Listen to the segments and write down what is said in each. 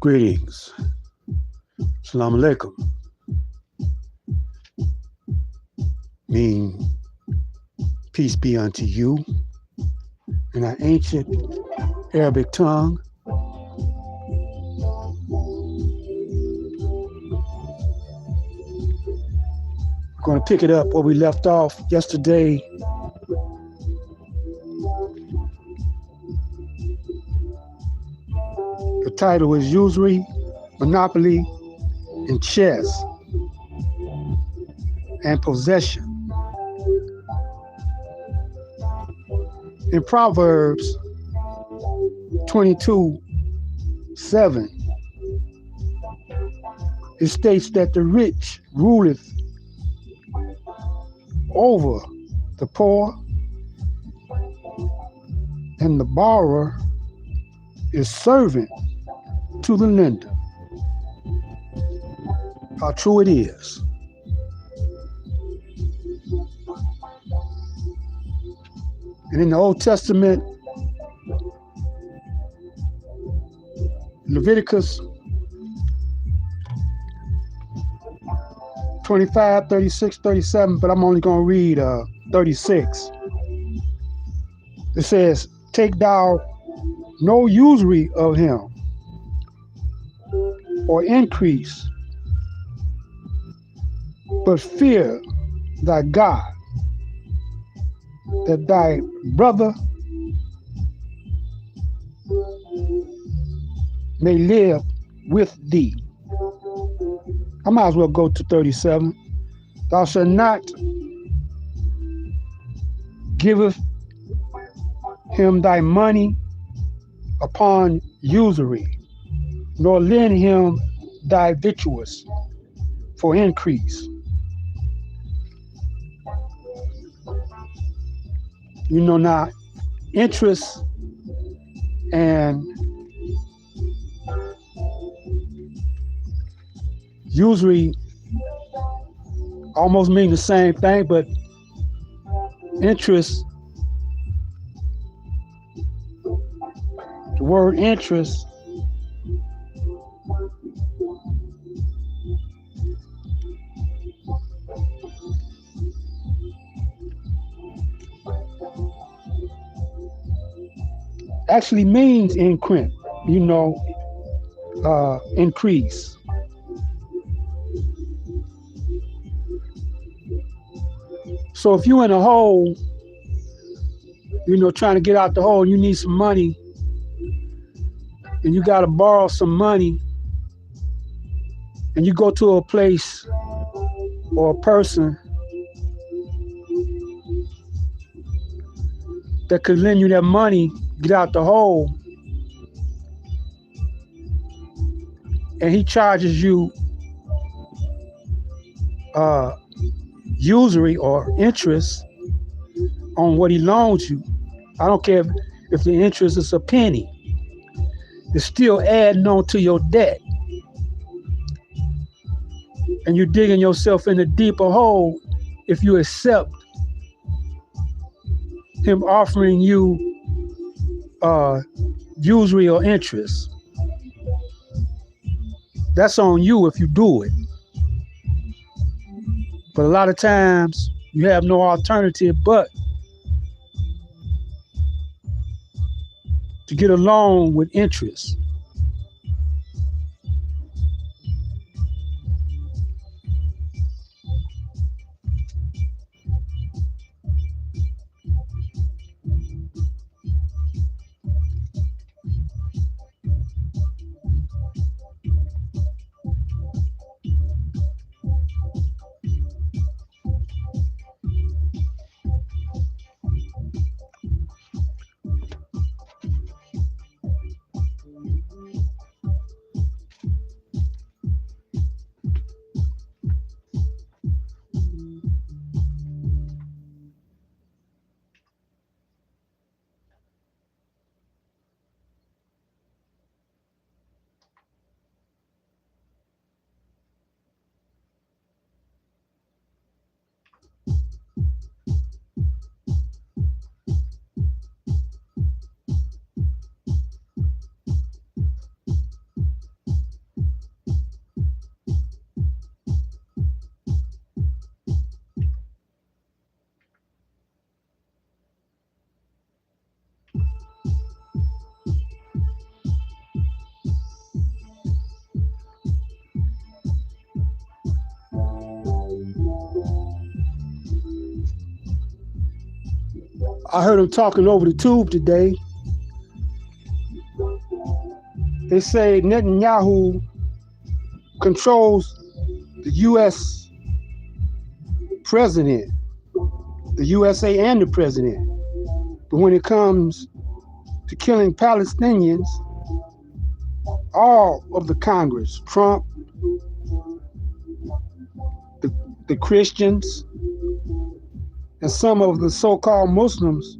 Greetings. Assalamu alaikum. Mean peace be unto you in our ancient Arabic tongue. We're going to pick it up where we left off yesterday. The title is Usury, Monopoly, and Chess, and Possession. In Proverbs 22:7, it states that the rich ruleth over the poor, and the borrower is servant to the lender. How true it is. And in the Old Testament, Leviticus 25, 36, 37, but I'm only going to read 36. It says, "Take thou no usury of him, or increase, but fear thy God, that thy brother may live with thee." I might as well go to 37. "Thou shalt not giveth him thy money upon usury, nor lend him thy victuals for increase." You know, now, interest and usury almost mean the same thing, but interest, the word interest actually means increment, increase. So if you're in a hole, trying to get out the hole, and you need some money, and you got to borrow some money, and you go to a place or a person that could lend you that money, get out the hole, and he charges you usury or interest on what he loans you. I don't care if the interest is a penny. It's still adding on to your debt. And you're digging yourself in a deeper hole if you accept him offering you usury or interest. That's on you if you do it. But a lot of times you have no alternative but to get a loan with interest. I heard him talking over the tube today. They say Netanyahu controls the U.S. president, the USA and the president. But when it comes to killing Palestinians, all of the Congress, Trump, the Christians, and some of the so-called Muslims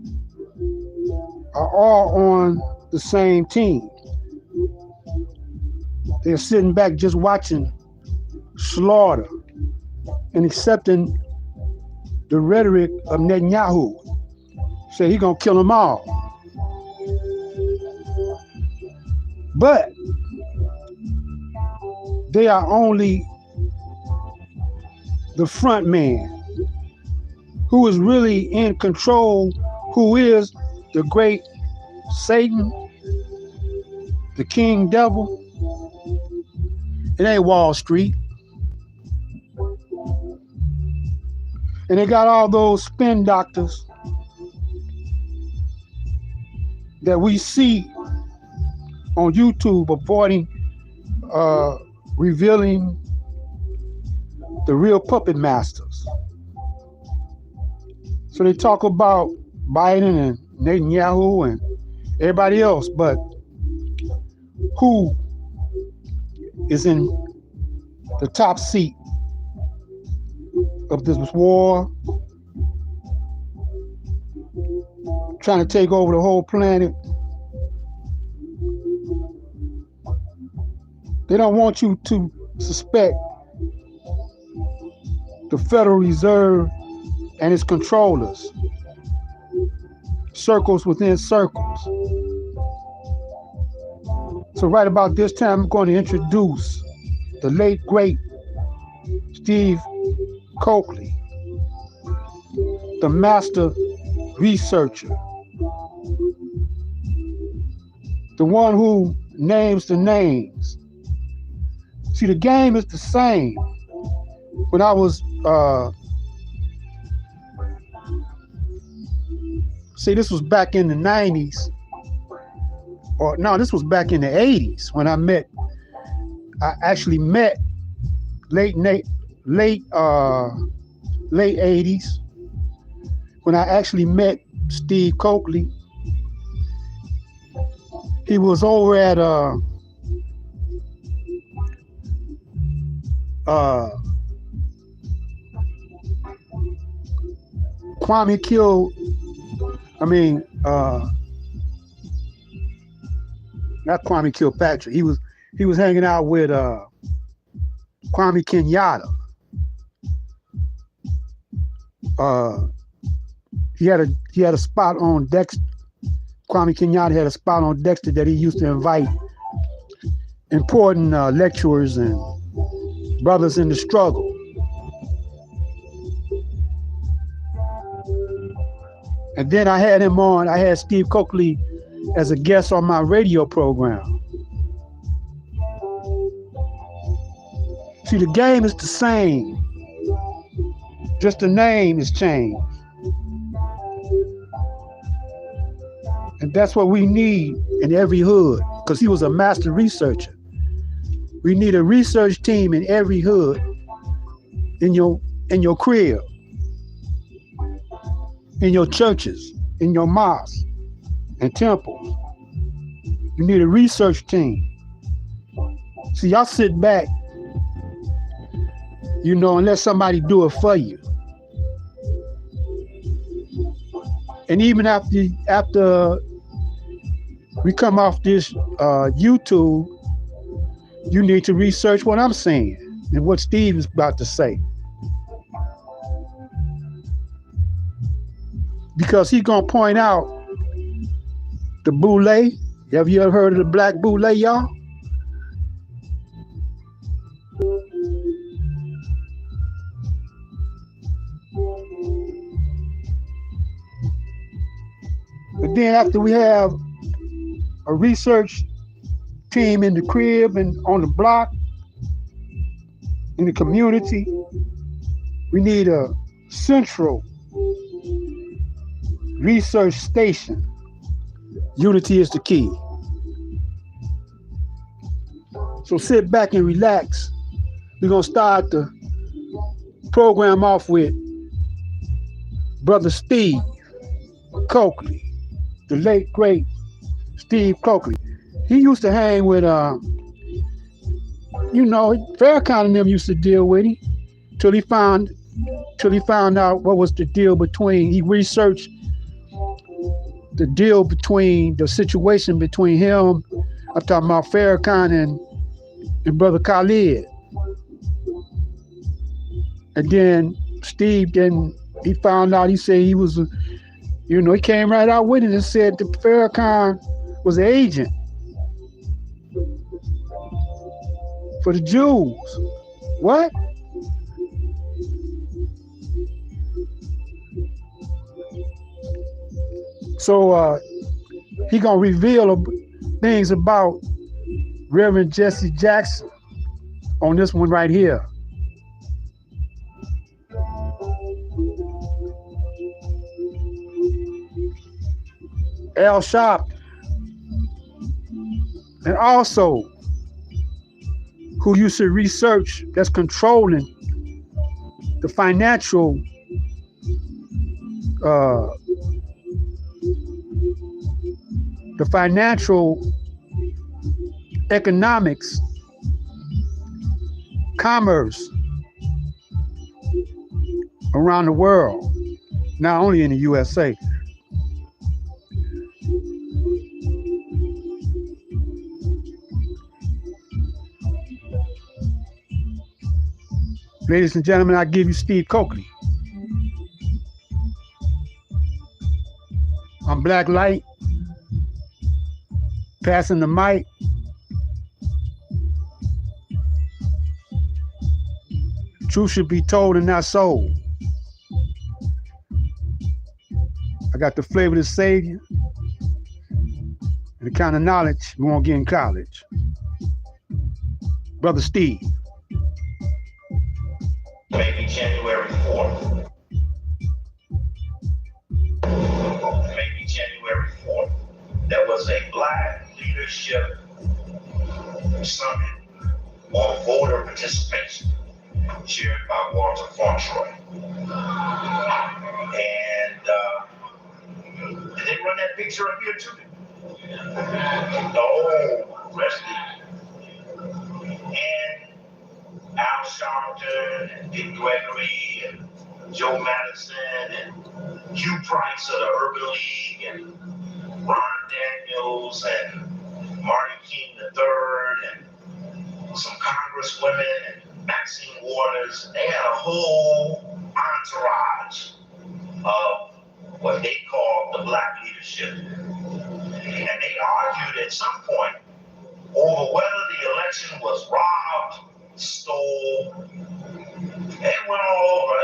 are all on the same team. They're sitting back just watching slaughter and accepting the rhetoric of Netanyahu. Say he's gonna kill them all. But they are only the front man. Who is really in control, who is the great Satan, the king devil. It ain't Wall Street. And they got all those spin doctors that we see on YouTube avoiding revealing the real puppet masters. So they talk about Biden and Netanyahu and everybody else, but who is in the top seat of this war, trying to take over the whole planet? They don't want you to suspect the Federal Reserve and its controllers, circles within circles. So right about this time, I'm going to introduce the late, great Steve Coakley, the master researcher, the one who names the names. See, the game is the same. When I was this was back in the 90s, or no, this was back in the 80s when I actually met late 80s, when I actually met Steve Coakley. He was over at Kwame not Kwame Kilpatrick. He was hanging out with Kwame Kenyatta. He had a spot on Dexter. Kwame Kenyatta had a spot on Dexter that he used to invite important lecturers and brothers in the struggle. And then I had Steve Coakley as a guest on my radio program. See, the game is the same. Just the name is changed. And that's what we need in every hood, because he was a master researcher. We need a research team in every hood, in your crib, in your churches, in your mosques and temples. You need a research team. See, y'all sit back, unless somebody do it for you. And even after we come off this YouTube, you need to research what I'm saying and what Steve is about to say. Because he's going to point out the boule. Have you ever heard of the black boule, y'all? But then after we have a research team in the crib and on the block, in the community, we need a central research station. Unity is the key. So sit back and relax. We're going to start the program off with Brother Steve Coakley, the late, great Steve Coakley. He used to hang with, Farrakhan and them used to deal with him till he found out what was the deal between, he researched the deal between, the situation between him, I'm talking about Farrakhan and Brother Khalid. And then Steve, he found out, he said he was, he came right out with it and said that Farrakhan was an agent for the Jews. What? So he gonna reveal things about Reverend Jesse Jackson on this one right here. Al Sharpton, and also who used to research, that's controlling the financial economics, commerce around the world, not only in the USA. Ladies and gentlemen, I give you Steve Coakley. I'm Black Light, passing the mic. Truth should be told and not sold. I got the flavor of the Savior and the kind of knowledge we won't get in college. Brother Steve. Maybe January 4th. Maybe January 4th. There was a Black Leadership Summit on voter participation chaired by Walter Fauntroy. And did they run that picture up here too? No, Wesley. And Al Sharpton and Dick Gregory and Joe Madison and Hugh Price of the Urban League and Ron Daniels and Martin King III and some congresswomen and Maxine Waters. They had a whole entourage of what they called the Black leadership. And they argued at some point over whether the election was robbed, stole. They went all over.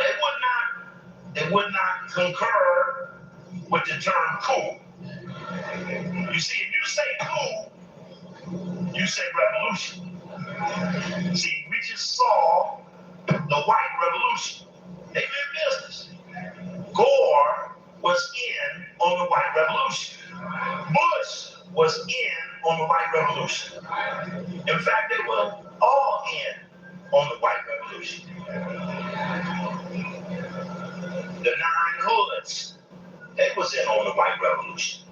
They would not concur with the term coup. You see, if you say coup, you say revolution. See, we just saw the white revolution. They meant business. Gore was in on the white revolution. Bush was in on the white revolution. In fact, they were all in on the white revolution. The Nine Hoods, they was in on the white revolution.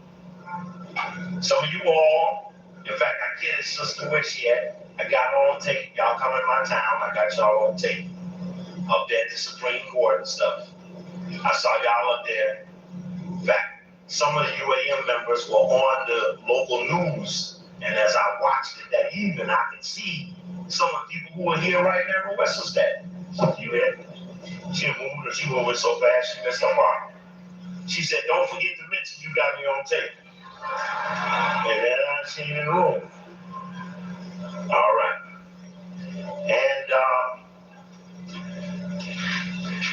Some of you all, in fact, I kid his sister where she at. I got her on tape. Y'all come in my town. I got y'all on tape. Up there at the Supreme Court and stuff. I saw y'all up there. In fact, some of the UAM members were on the local news. And as I watched it that evening, I could see some of the people who were here right now in Westminster. You hear? She moved so fast, she missed her mark. She said, don't forget to mention you got me on tape. And then I seen in the room. All right. And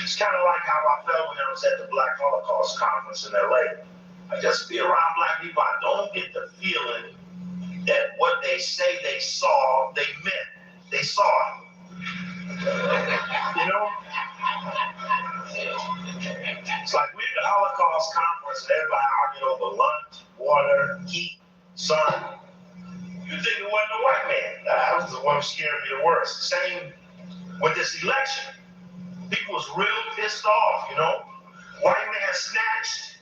it's kind of like how I felt when I was at the Black Holocaust Conference in LA. I just be around Black people. I don't get the feeling that what they say they saw, they meant they saw it. You know? It's like Holocaust conference and everybody argued over lunch, water, heat, sun. You think it wasn't a white man? That was the one who scared me the worst. Same with this election. People was real pissed off, you know. White man snatched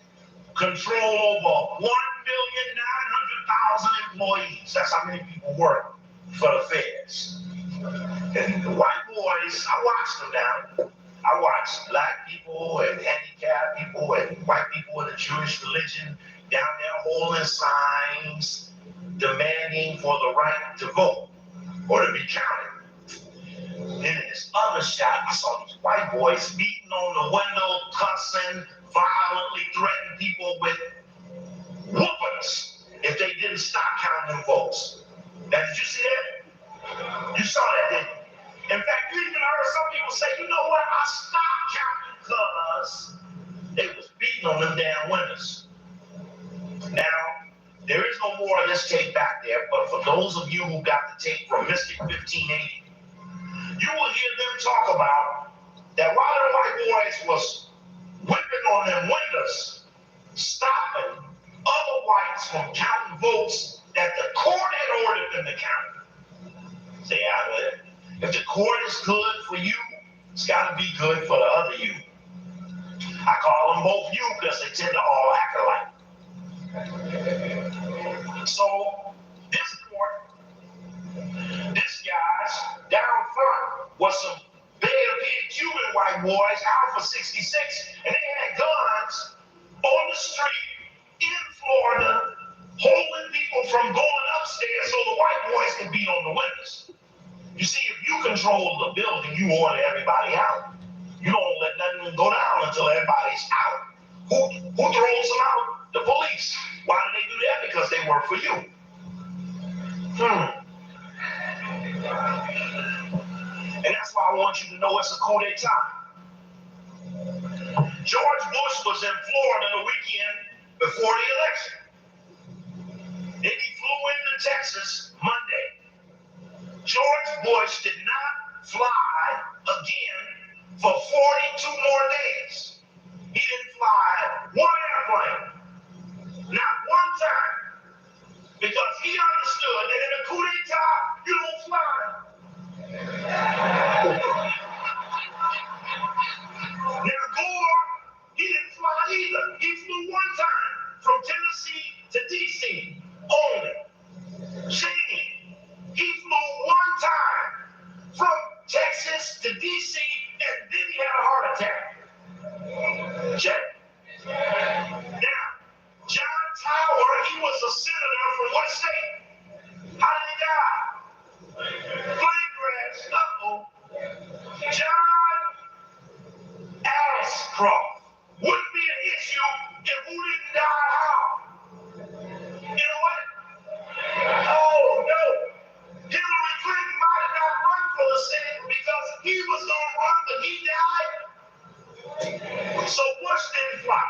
control over 1,900,000 employees. That's how many people work for the feds. And the white boys, I watched them now. I watched black people and handicapped people and white people in the Jewish religion down there holding signs demanding for the right to vote or to be counted. Then in this other shot, I saw these white boys beating on the window, cussing, violently threatening people with whoopings if they didn't stop counting them votes. Now, did you see that? You saw that, didn't you? In fact, you even heard some people say, you know what, I stopped counting because they was beating on them damn windows. Now, there is no more of this tape back there, but for those of you who got the tape from Mystic 1580, you will hear them talk about that while the white boys was whipping on them windows, stopping other whites from counting votes that the court had ordered them to count. Say, if the court is good for you, it's got to be good for the other you. I call them both you because they tend to all act alike. So this court, this guys down front was some big Cuban white boys, Alpha 66, and they had guns on the street in Florida, holding people from going upstairs so the white boys can beat on the windows. You see, if you control the building, you order everybody out. You don't let nothing go down until everybody's out. Who throws them out? The police. Why do they do that? Because they work for you. And that's why I want you to know it's a coup d'etat. George Bush was in Florida the weekend before the election. Then he flew into Texas Monday. George Bush did not fly again for 42 more days. He didn't fly one airplane, not one time, because he understood that in a coup d'etat, you don't fly. Now, Gore, he didn't fly either. He flew one time from Tennessee to D.C. only. Cheney, he flew one time from Texas to D.C. and then he had a heart attack. Check. Now, John Tower, he was a senator from what state? How did he die? Plane crash. Uh-oh. John Ashcroft wouldn't be an issue if who didn't die how? You know what? Oh, no. Hillary Clinton might have not run for the Senate because he was going to run, but he died. So Bush didn't fly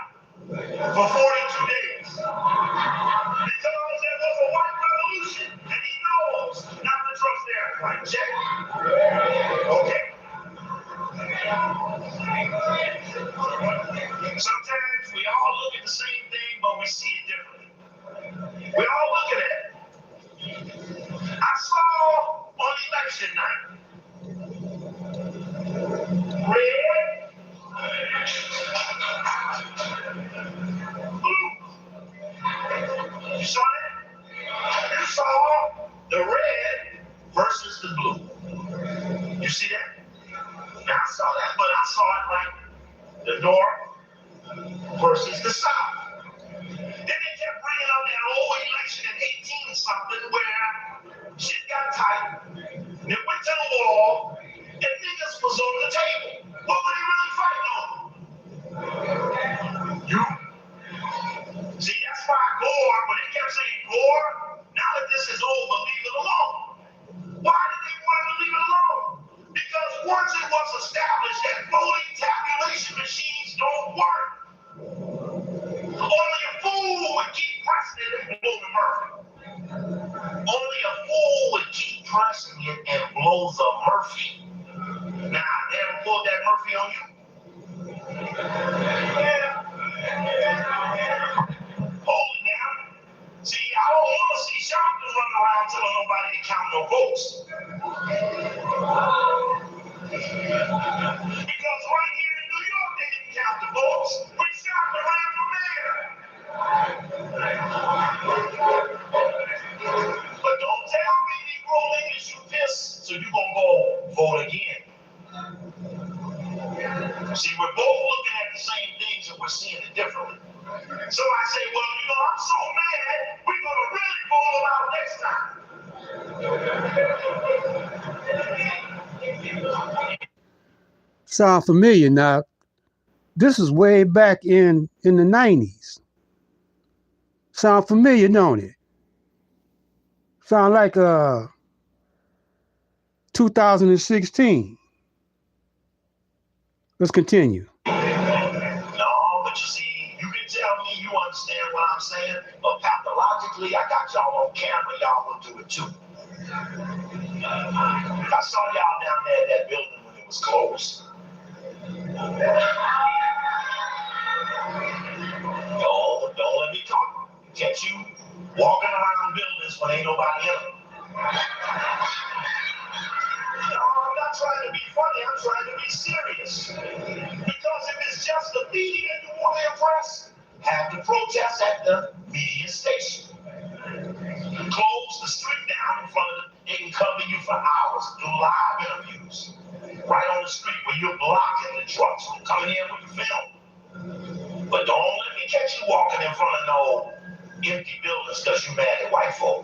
for 42 days because there was a white revolution, and he knows not to trust the airplane. Check. Okay. Sometimes we all look at the same thing, but we see it differently. We all look at it. I saw on election night, red, blue. You saw that? You saw the red versus the blue. You see that? Now I saw that, but I saw it like the north versus the south. Then they kept bringing up that old election in 18-something where shit got tight, and it went to the wall, and niggas was on the table. What were they really fighting on? You. See, that's why Gore, when they kept saying, Gore, now that this is over, leave it alone. Why did they want him to leave it alone? Because once it was established that voting tabulation machines don't work, only a fool would keep pressing it and blow the Murphy. Only a fool would keep pressing it and blow the Murphy. Now, them book close. We shot the ran from there. But don't tell me Negro niggas you pissed, so you gonna go vote again. See, we're both looking at the same things and we're seeing it differently. So I say, well, I'm so mad, we're gonna really vote them out next time. Sound familiar? Now, this is way back in the 90s. Sound familiar, don't it? Sound like 2016. Let's continue. No, but you see, you can tell me you understand what I'm saying, but pathologically, I got y'all on camera, y'all will do it too. I saw y'all down there at that building when it was closed. Don't let me talk. Catch you walking around buildings when ain't nobody in them. No, I'm not trying to be funny, I'm trying to be serious. Because if it's just the media you want to impress, have the protest at the media station. Close the street down in front of them. They can cover you for hours, do live interviews. Right on the street where you're blocking the trucks from coming in with the film. But don't let me catch you walking in front of no empty buildings because you mad at white folk.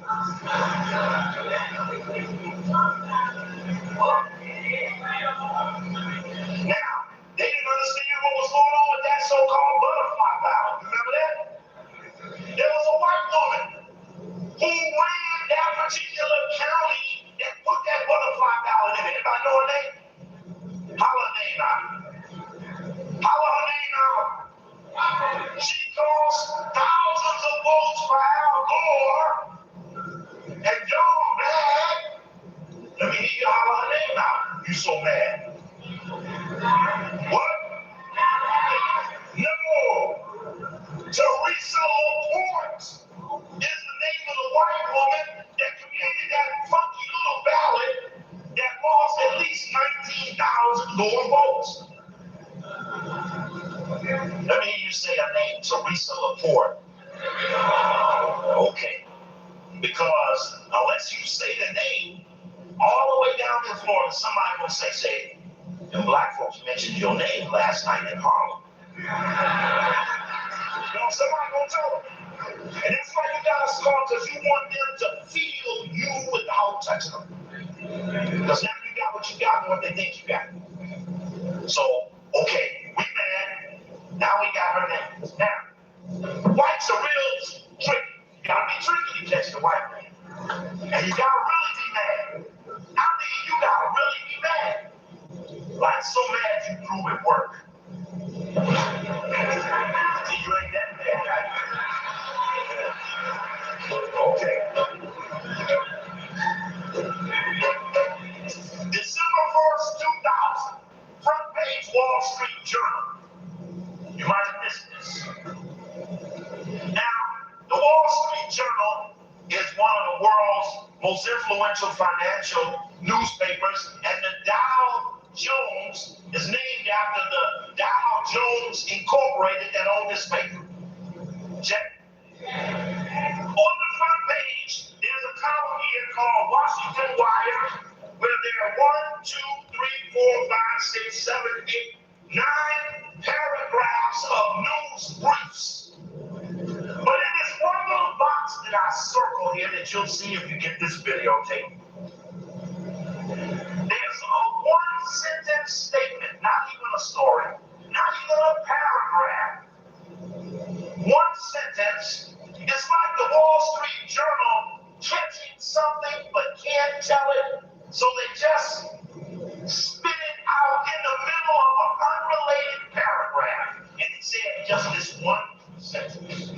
Now, they didn't understand what was going on with that so-called butterfly ballot. Remember that? There was a white woman who ran that particular county that put that butterfly ballot in it. Anybody know her name? Holler her name out. Holler her name out. She cost thousands of votes for Al Gore, and y'all mad. Let me hear you holler her name out. You so mad. What? No. Teresa LaPorte is the name of the white woman that created that funky little ballot that lost at least 19,000 more votes. Let me hear you say her name, Teresa LaPorte. Okay. Because unless you say the name, all the way down in Florida, somebody will say, and black folks mentioned your name last night in Harlem. Somebody gonna tell them. And that's why you got us called, because you want them to feel you without touching them. Because now you got what you got and what they think you got. So, okay, we mad. Now we got her name. Now, whites are real tricky. You gotta be tricky to catch the white man. And you gotta really be mad. I mean, you gotta really be mad. Like so mad you threw at work. You ain't that bad, right? Okay. December 1st, 2000, front page Wall Street Journal. You might have missed this. Now, the Wall Street Journal is one of the world's most influential financial newspapers, and the Dow Jones is named after the Dow Jones Incorporated that owned this paper. Check. On the front page, there's a column here called Washington Wire, where there are 1, 2, 3, 4, 5, 6, 7, 8, 9 paragraphs of news briefs. But in this one little box that I circle here that you'll see if you get this videotape, there's a one-sentence statement, not even a story, not even a paragraph. One sentence. It's like the Wall Street Journal catching something but can't tell it, so they just spit it out in the middle of an unrelated paragraph. And it said just this one sentence.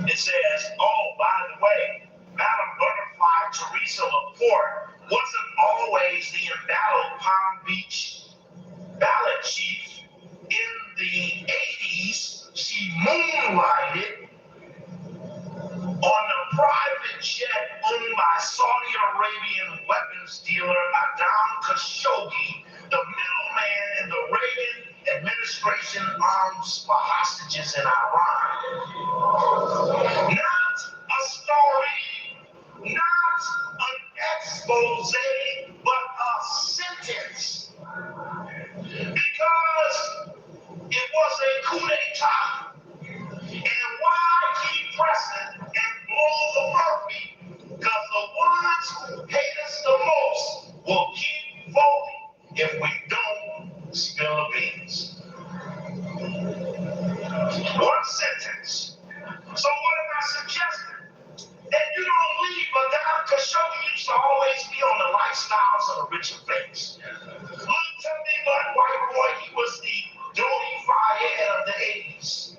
It says, oh, by the way, Madam Butterfly Teresa LaPorte wasn't always the embattled Palm Beach ballot chief. In the 80s, she moonlighted on the private jet owned by Saudi Arabian weapons dealer Adam Khashoggi, the middleman in the Reagan administration. registration arms for hostages in Iran. Not a story, not an expose, but a sentence. Because it was a coup d'etat. And why keep pressing and blow the Murphy? Because the ones who hate us the most will keep voting if we don't spill the beans. One sentence. So what am I suggesting? That you don't leave, but God, because Khashoggi used to always be on the lifestyles of the rich and famous. Look, tell me what white boy, he was the Dodi Fayed of the 80s.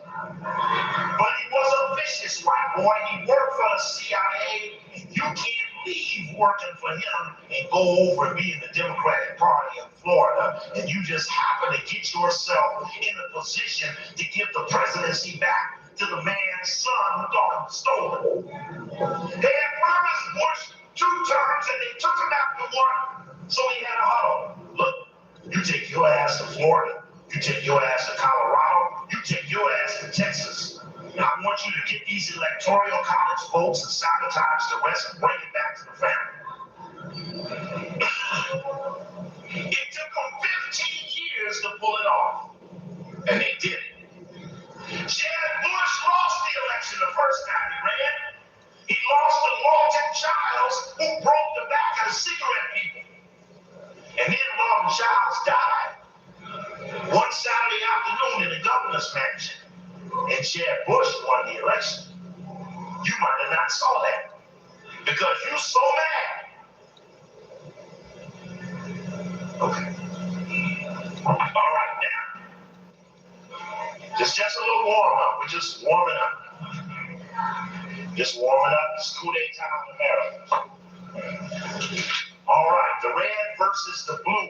But he was a vicious white boy. He worked for the CIA. You can't leave working for him and go over and be in the Democratic Party in Florida, and you just happen to get yourself in a position to give the presidency back to the man's son who thought it was stolen. They had promised Bush 2 terms and they took him after 1, so he had a huddle. Look, you take your ass to Florida, you take your ass to Colorado, you take your ass to Texas. And I want you to get these electoral college votes and sabotage the rest and bring it back to the family. It took them 15 years to pull it off, and they did it. Jeb Bush lost the election the first time he ran. He lost to Lawton Childs, who broke the back of the cigarette people. And then Lawton Childs died one Saturday afternoon in the governor's mansion. And Jeb Bush won the election. You might have not saw that because you're so mad. Okay. All right, now. Just a little warm up. We're just warming up. Just warming up. It's coup d'etat in America. All right, the red versus the blue.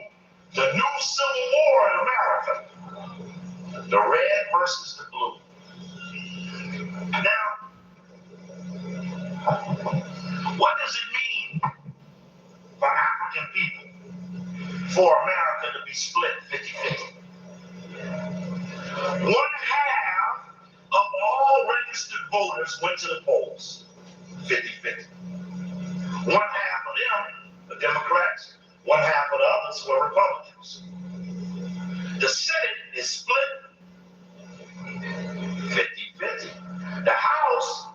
The new civil war in America. The red versus the blue. Now, what does it mean for African people for America to be split 50-50? 1/2 of all registered voters went to the polls, 50-50. 1/2 of them were Democrats, 1/2 of the others were Republicans. The Senate is split 50-50. The House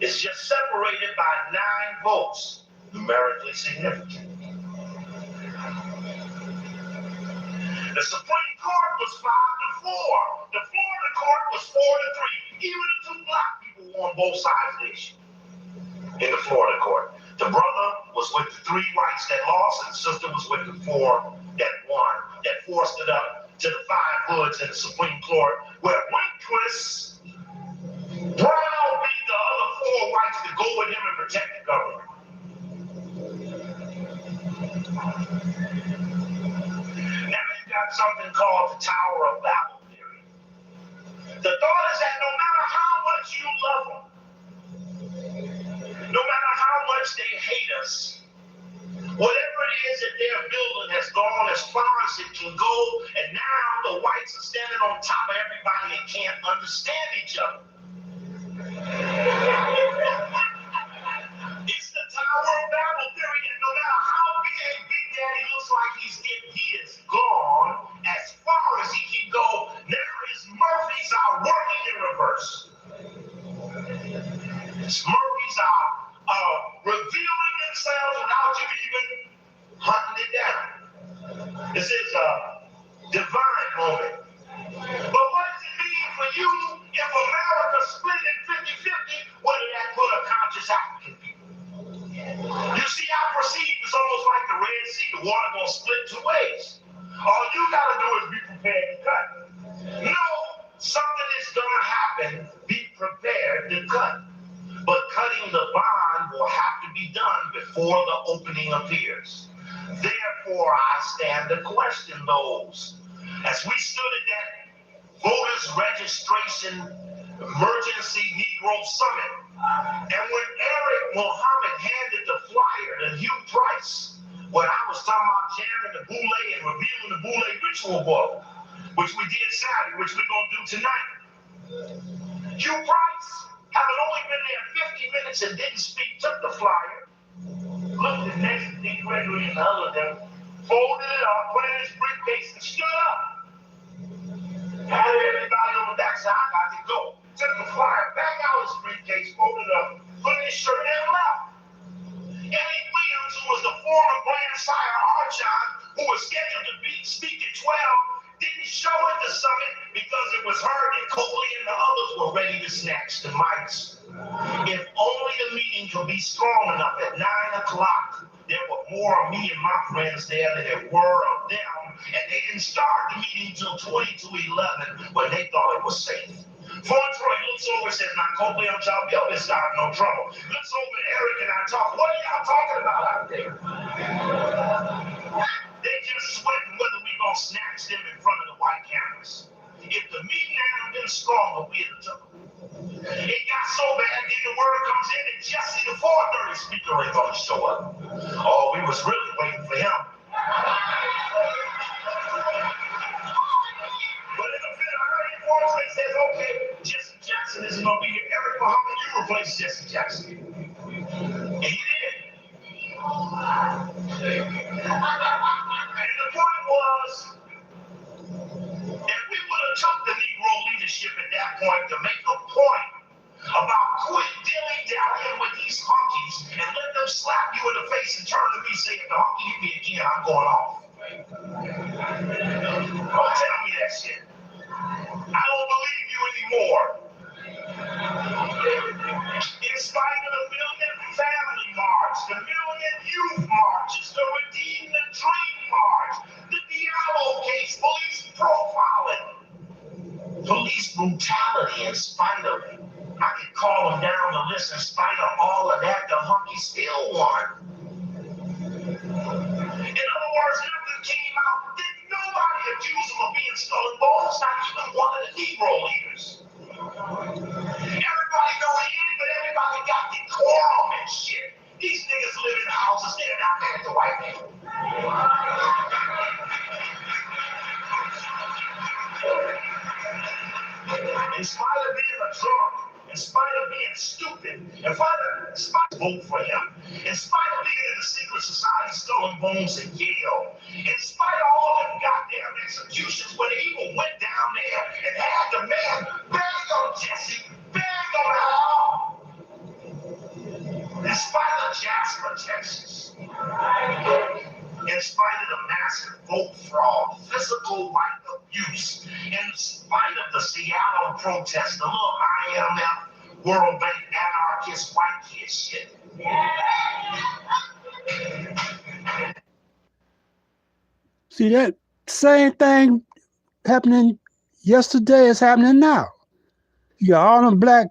is just separated by 9 votes, numerically significant. The Supreme Court was 5-4. The Florida court was 4-3. Even the 2 black people were on both sides of the issue in the Florida court. The brother was with the 3 whites that lost, and the sister was with the 4 that won, that forced it up to the 5 hoods in the Supreme Court, where Rehnquist browbeat the other 4 whites to go with him and protect the government. Now you got something called the Tower of Babel theory. The thought is that no matter how much you love them, no matter how much they hate us, whatever it is that they're building has gone as far as it can go, and now the whites are standing on top of everybody and can't understand each other. It's the Tower of Babel theory, and no matter how big Big Daddy looks like he is gone as far as he can go, now his Murphys are working in reverse. His Murphys are revealing themselves without you even hunting it down. This is a divine moment. But what does it mean for you if America split in 50-50? What did that put a conscious African people? You see, I perceive it's almost like the Red Sea. The water gonna split 2 ways. All you gotta do is be prepared to cut. No, something is gonna happen. Be prepared to cut. But cutting the bond will have to be done before the opening appears. Therefore, I stand to question those. As we stood at that voters registration emergency Negro summit, and when Eric Mohammed handed the flyer to Hugh Price, when I was talking about jamming the Boule and reviewing the Boule ritual book, which we did Saturday, which we're going to do tonight. Hugh Price, having only been there 50 minutes and didn't speak, took the flyer, looked at next to D. Gregory and the other of them, folded it up, put it in his briefcase, and stood up. Had everybody on the backside, I got to go. Took the flyer back out of his briefcase, folded it up, put it in his shirt, and left. Ellie Williams, who was the former Grand Sire Archon, who was scheduled to speak at 12, didn't show at the summit because it was heard that Copley and the others were ready to snatch the mics. If only the meeting could be strong enough at 9 o'clock, there were more of me and my friends there than there were of them, and they didn't start the meeting until 20 to 11 when they thought it was safe. Troy looks over and says, now Copley, I'm telling you, this starting no trouble. Looks over at Eric and I talk, what are y'all talking about out there? They just sweating whether we gonna snatch them in front of the white cameras. If the meeting hadn't been stronger, we'd have took them. It got so bad, then the word comes in that Jesse, the 430 speaker, ain't gonna show up. Oh, we was really waiting for him. But in the film, I heard him voice that says, okay, Jesse Jackson isn't gonna be here. Eric, well, how can you replace Jesse Jackson? And he did. And the point was, if we would have took the Negro leadership at that point to make a point about quit dilly-dallying with these hunkies and let them slap you in the face and turn to me saying, if the hunky hit me again, I'm going off. Don't tell me that shit. I don't believe you anymore. In spite of the Million Family March, the Million Youth Marches, the Redeem the Dream March, the Diallo case, police profiling, police brutality, in spite of it. I could call them down the list. In spite of all of that, the hunky still won. In other words, nothing came out. Didn't nobody accuse him of being skull and bones, not even one of the Negro leaders. Everybody know he is, but everybody got decorum and shit. These niggas live in houses, they're not mad at the white man. In spite of being a drunk, in spite of being stupid, in spite of vote for him, in spite of being in the secret society Skull and Bones at Yale, in spite of all them goddamn executions where they even went down there and had the man bang on Jesse, bang on Al, in spite of Jasper, Texas, in spite of the massive vote fraud, physical right abuse, in spite of the Seattle protests, the little IMF, World Bank, anarchist, white kid shit. See, that same thing happening yesterday is happening now. You got all them black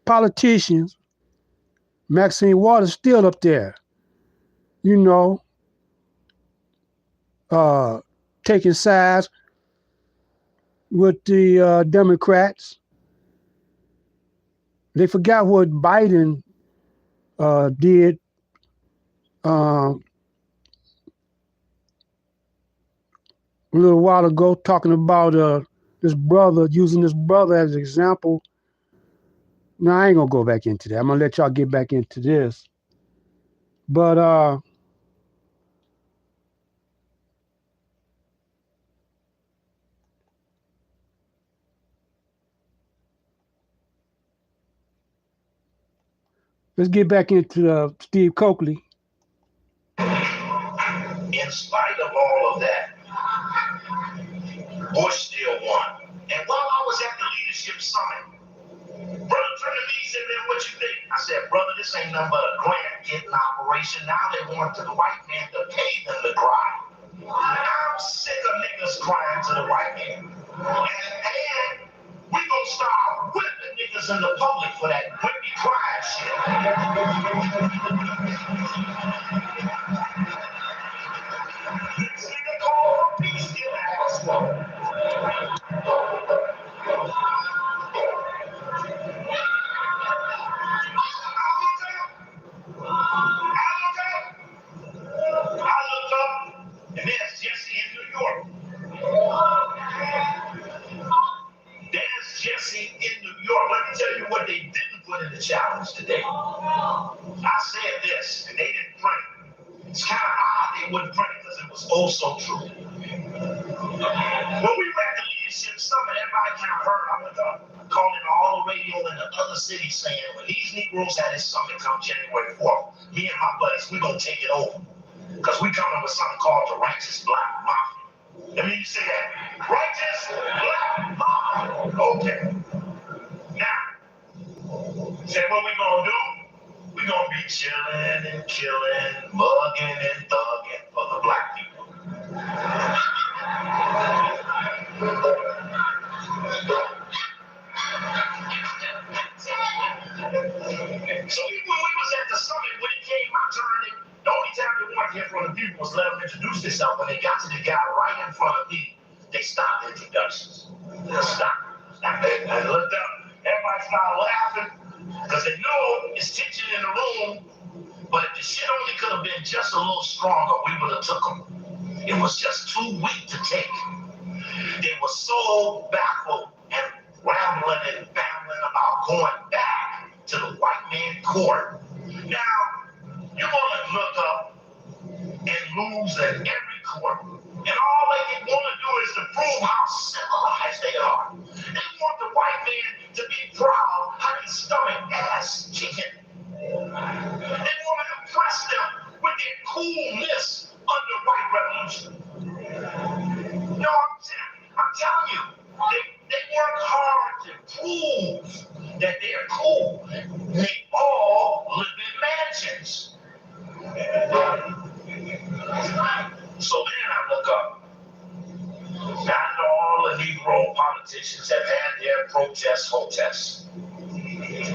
politicians, Maxine Waters still up there, you know, taking sides with the Democrats. They forgot what Biden did a little while ago, talking about this brother, using this brother as an example. Now, I ain't going to go back into that. I'm going to let y'all get back into this. But let's get back into Steve Coakley. In spite of all of that, Bush still won. And while I was at the leadership summit, Brother Trinity said, man, what you think? I said, brother, this ain't nothing but a grant getting operation. Now they want the white man to pay them to cry. I'm sick of niggas crying to the white man. And we gonna start whipping niggas in the public for that whippy crying shit. This nigga called for peace, still asshole. I looked up, and there's Jesse in New York. the challenge today. I said this, and they didn't print it. It's kind of odd they wouldn't print it because it was oh so true. When we were at the leadership summit, everybody kind of heard. I'm calling all the radio in the other cities saying, when these Negroes had this summit come January 4th, me and my buddies, we're going to take it over. Because we coming with something called the Righteous Black Mafia. Let me say that. Righteous Black Mafia. Okay. Now, say what we going to do? We're going to be chilling and killing, mugging and thugging for the black people. So even when we was at the summit, when it came my turn, the only time they wanted to hear from the people was let them introduce themselves. When they got to the guy right in front of me, they stopped the introductions. They stopped. I looked up. Everybody started laughing because they know it's tension in the room. But if the shit only could have been just a little stronger, we would have took them. It was just too weak to take. They were so baffled and rambling and babbling about going back to the white man court. Now, you're going to look up and lose at every court. And all they want to do is to prove how civilized they are. They want the white man to be proud how they stomach ass kicking. They want to impress them with their coolness under white revolution. No, I'm telling you, they work hard to prove that they're cool. They all live in mansions. So then I look up. Now I know all the Negro politicians have had their protests. Then I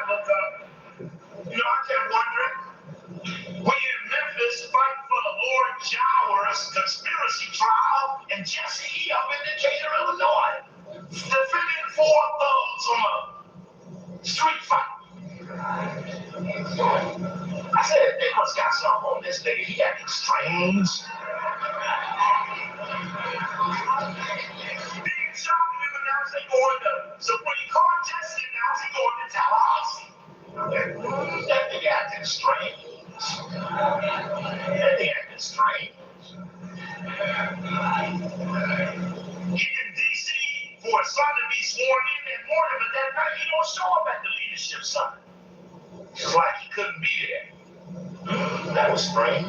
look up. I kept wondering, we in Memphis fighting for the Lord Jowers conspiracy trial, and Jesse, he up in Decatur, Illinois, defending 4 thugs from a street fight. I said, they must got something on this nigga. He acting strange. Being shocked him announced they going to Supreme Court testing, now he going to Tallahassee. That nigga acting strange. He in D.C. for his son to be sworn in that morning, but that night he don't show up at the leadership summit. It's like he couldn't be there. That was strange.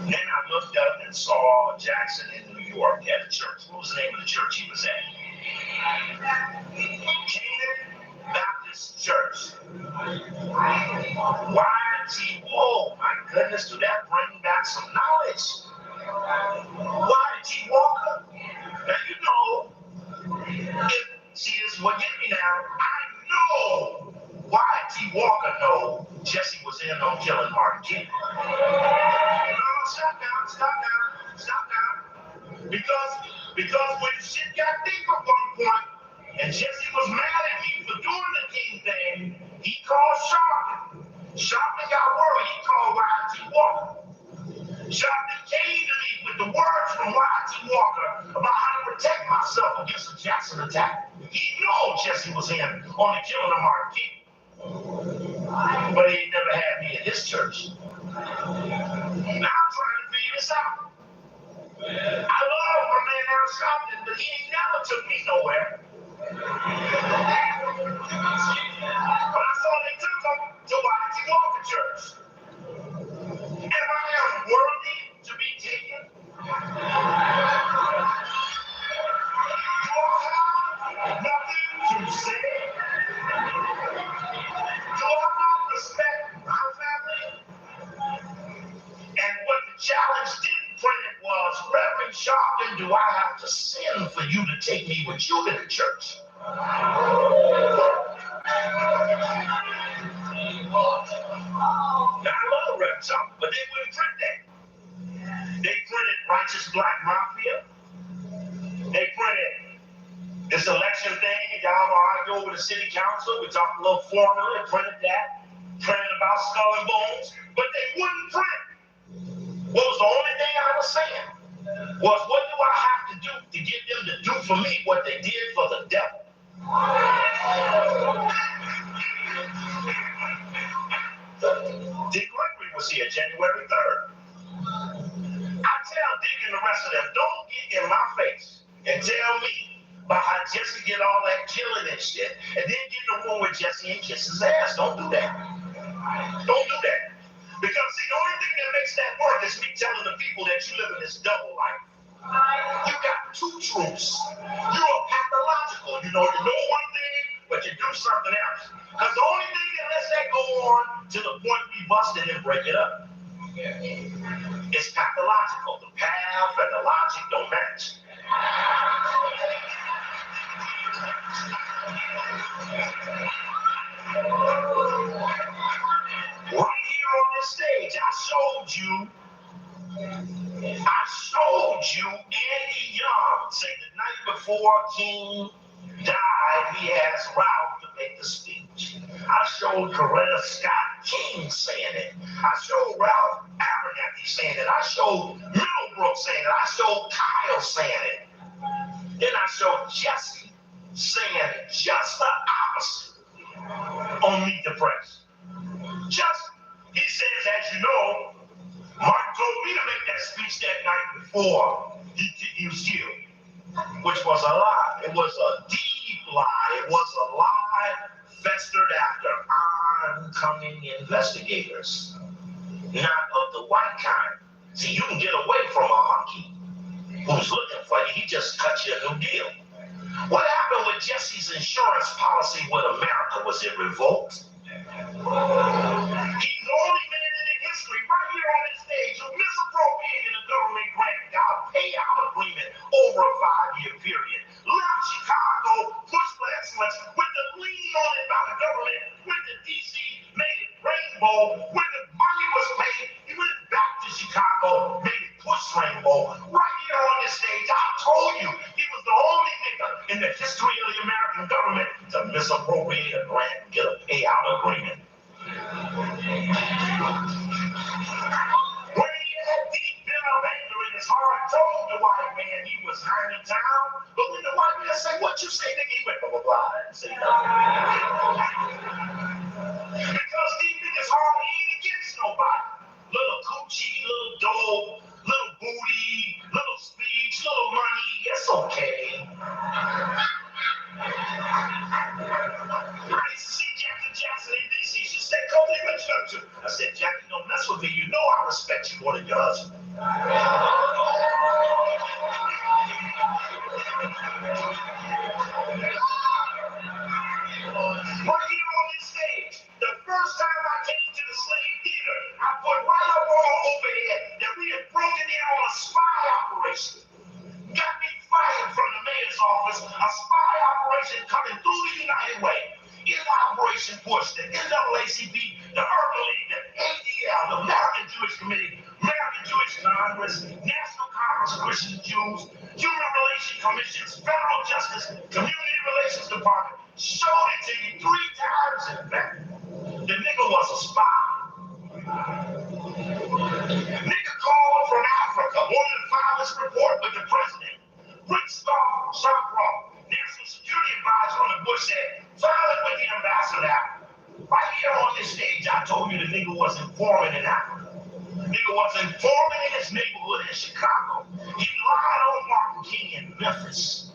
Then I looked up and saw Jackson in New York at a church. What was the name of the church he was at? Canaan Baptist Church. YT, oh my goodness, do that bring back some knowledge? YT Walker. Now you know, see, this is what get me now. I know YT Walker know Jesse was in on killing Martin King. No, stop now. Because when shit got deep at one point, and Jesse was mad at me for doing the King thing, he called Sharpton. Sharpton got worried, he called YT Walker. Sharpton came to me with the words from YT Walker about how to protect myself against a Jackson attack. He knew Jesse was in on the killing of Martin King. But he never had me in his church. Now I'm trying to figure this out. I love my man Al Sharpton, but he ain't never took me nowhere. But I saw they took him to YT Walker Church. Am I worthy to be taken? Do I have nothing to say? Do I not respect my family? And what the challenge didn't print it was, Reverend Sharpton, do I have to sin for you to take me with you to the church? Now, I love Reverend Sharpton, but they wouldn't print that. They printed Righteous Black Mafia. They printed this election thing. Y'all argue over the city council. We talked a little formula. They printed that. Printed about skull and bones. But they wouldn't print. What was the only thing I was saying was, what do I have to do was here January 3rd. I tell Dick and the rest of them, don't get in my face and tell me about how Jesse did all that killing and shit, and then get in the room with Jesse and kiss his ass. Don't do that. Don't do that. Because see, the only thing that makes that work is me telling the people that you live in this double life. You got two truths. You are pathological. You know one thing, but you do something else. Because the only thing that lets that go on to the point we bust it and break it up. It's pathological. The path and the logic don't match. Right here on this stage, I showed you Andy Young say the night before King died, he asked Ralph to make the speech. I showed Coretta Scott King saying it. I showed Ralph Abernathy saying it. I showed Middlebrook saying it. I showed Kyle saying it. Then I showed Jesse saying just the opposite on Meet the Press. He says, as you know, Martin told me to make that speech that night before he was killed, which was a lie. It was a deep lie. It was a lie festered after oncoming investigators, not of the white kind. See, you can get away from a hunky who's looking for you. He just cut you a new deal. What happened with Jesse's insurance policy with America? Was it revoked? He's the only man in history right here on this stage who misappropriated a government grant and got a payout agreement over a 5-year period. Left Chicago, pushed for excellence with the lien on it by the government, with the DC made it rainbow. When the money was paid, he went back to Chicago, made it push rainbow. Right here on this stage, I told you he was the only nigga in the history of the American government to misappropriate a grant and get a payout agreement. When he had deep bit of anger in his heart, told the white man he was high in town, but when the white man said, "What you say, nigga?" He went blah blah blah and say nothing. Because deep in his heart, he ain't against nobody. Little coochie, little dope, little booty, little speech, little money, it's okay. I used to see Jackie Jackson in D.C. She said, "Come live in church." I said, "Jackie, don't mess with me. You know I respect you more than your husband." Right here on this stage, the first time I came to the Slave Theater, I put right up on overhead that we had broken in on a spy operation. Got me fired from the mayor's office, a spy operation coming through the United Way. In Operation Push, the NAACP, the Urban League, the ADL, the American Jewish Committee, American Jewish Congress, National Conference of Christian Jews, Human Relations Commissions, Federal Justice, Community Relations Department, showed it to you 3 times in fact. The nigga was a spy. Nigga called from Africa, wanted to file this report with the president. Rick Sharprock, National Security Advisor on the Bush said, file it with the ambassador. Right here on this stage, I told you the nigga was informant in Africa. The nigga was informant in his neighborhood in Chicago. He lied on Martin King in Memphis.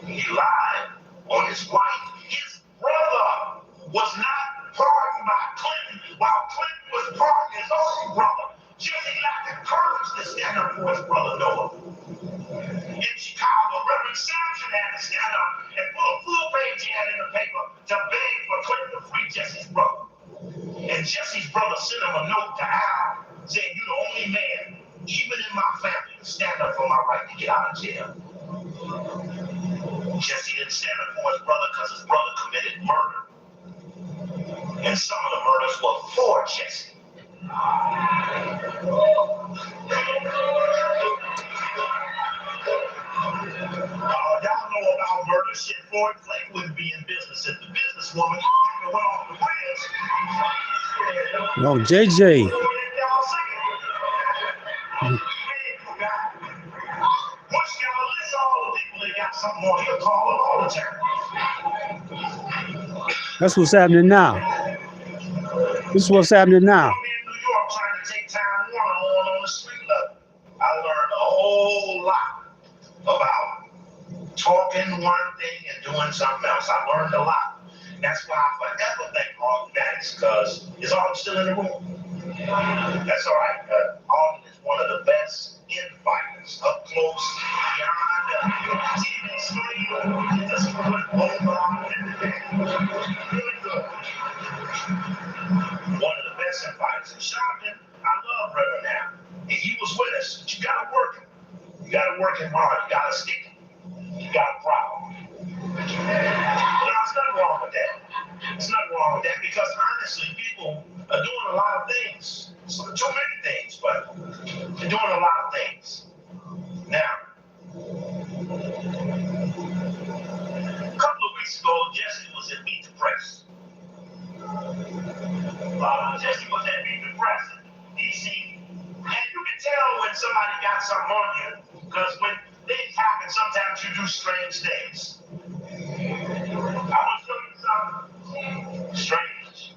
He lied on his wife. His brother was not pardoned by Clinton, while Clinton was pardoned his own brother. Jesse lacked the courage to stand up for his brother Noah. In Chicago, Reverend Sampson had to stand up and put a full-page ad in the paper to beg for Clinton to free Jesse's brother. And Jesse's brother sent him a note to Al saying, "You're the only man, even in my family, to stand up for my right to get out of jail." Jesse didn't stand up for his brother because his brother committed murder. And some of the murders were for Jesse. Y'all know about murder shit. Floyd Flake wouldn't be in business if the businesswoman went off the rails. No, JJ. Once y'all list all the people that got something on here, call them all the time. That's what's happening now. This is what's happening now. to take time one-on-one on the street level. I learned a whole lot about talking one thing and doing something else. I learned a lot. That's why I forever thank Alden Maddox, because it's Alden still in the room. That's all right. Alden is one of the best infighters, up close, beyond the TV screen. Just put both on really good. One of the best infighters. And Sharpton, I love Reverend now. And he was with us, but you gotta work him. You gotta work him hard. You gotta stick him. You got a problem. There's nothing wrong with that. There's nothing wrong with that, because honestly, people are doing a lot of things. So, too many things, but they're doing a lot of things. Now, a couple of weeks ago, Jesse was at Meet the Press. Jesse was at Meet the Press in D.C. And you can tell when somebody got something on you, because when things happen, sometimes you do strange things. I want to show you something strange.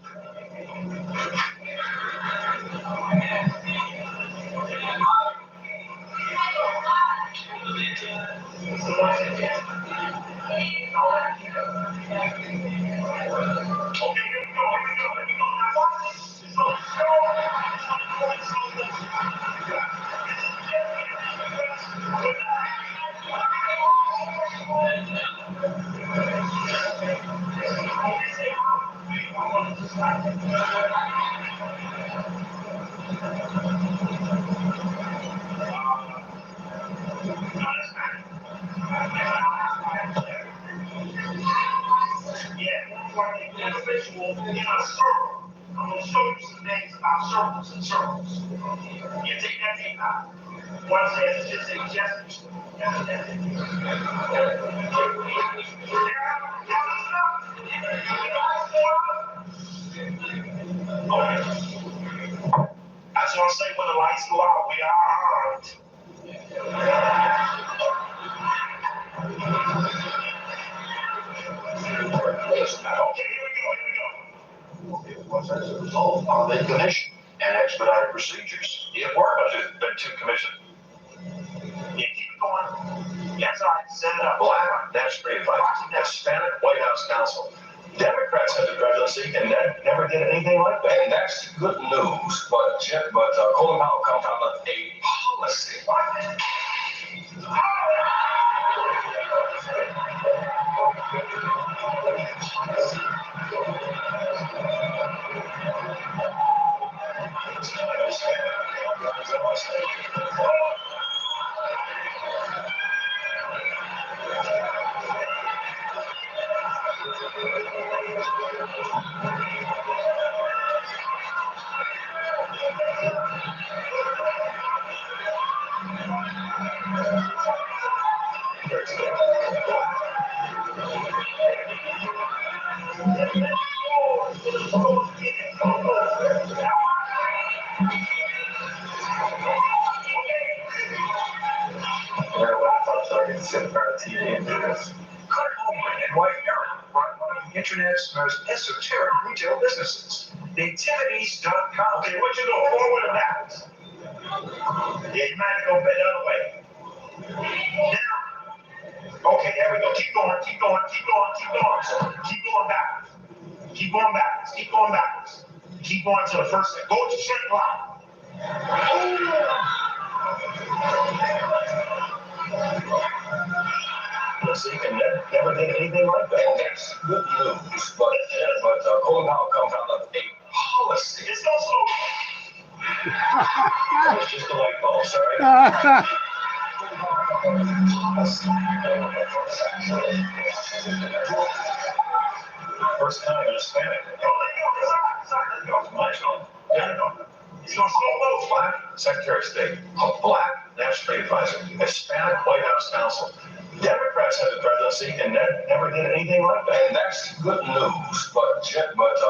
Individual in a circle. I'm going to show you some things about circles and circles. You take that tape out. One says it's just a gesture. I just want to say, when the lights go out, we are armed. Okay, here we go. Was as a result of the commission and expedited procedures. It worked. But to commission. Yeah, keep it going. That's all right. Set it up. Black, that's great advice. Hispanic White House counsel. Democrats had the presidency and never did anything like that. And that's good news. But Colin Powell comes out with a policy. Internet's most esoteric retail businesses. Nativities.com. Okay, what you doing? Forward or backwards? Yeah, you might go the other way. Now, okay, there we go. Keep going. Keep going backwards. Keep going backwards. Keep going to the first thing. Go to straight line. He never did anything like that. That's good news. But Colin Powell comes out with a policy. It's also it's just a light bulb, sorry. First time in Hispanic. He's going to slow those black Secretary of State, black National Advisor, Hispanic White House counsel. Democrats had the presidency and never did anything like that. And that's good news. But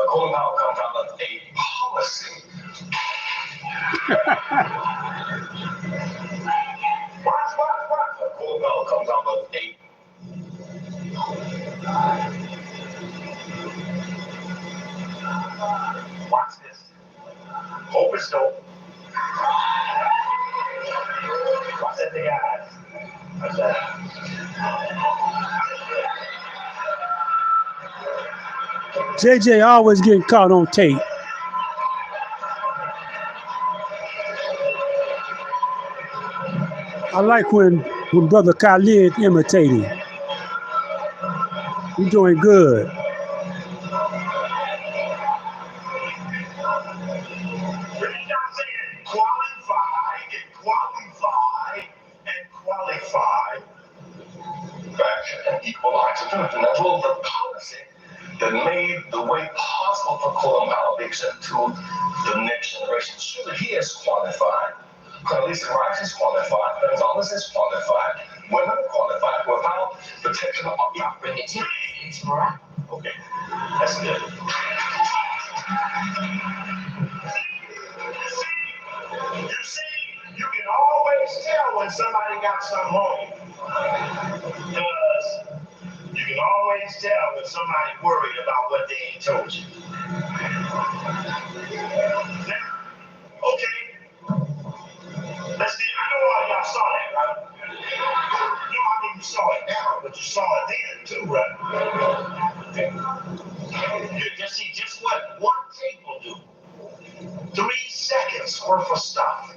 Colin Powell comes out with a policy. Watch. Colin Powell comes out with a. Watch this. Hope is dope. their eyes. I said, JJ always getting caught on tape. I like when Brother Khalid imitating. You're doing good. qualified and qualified and qualified. Back and equalize the fundamental the policy that made the way possible for Colin Malvix into the next generation. Surely he is qualified. Cornelius Rice is qualified. Gonzalez is qualified. Women are qualified without protection of the opportunity. Okay, that's good. You see, you can always tell when somebody got something on you. Because you can always tell when somebody worried about what they ain't told you. Now, okay, let's see. I know all y'all saw that, right? No, I mean you saw it now, but you saw it then too, right? You just see just what one tape will do. 3 seconds worth of stuff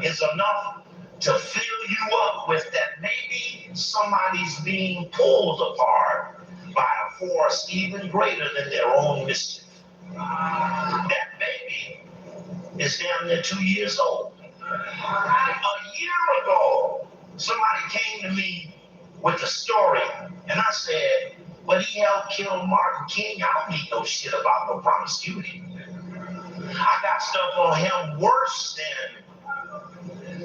is enough to fill you up with that maybe somebody's being pulled apart by a force even greater than their own mischief. That baby is damn near 2 years old. A year ago, somebody came to me with a story, and I said, but he helped kill Martin King. I don't need no shit about no promiscuity. I got stuff on him worse than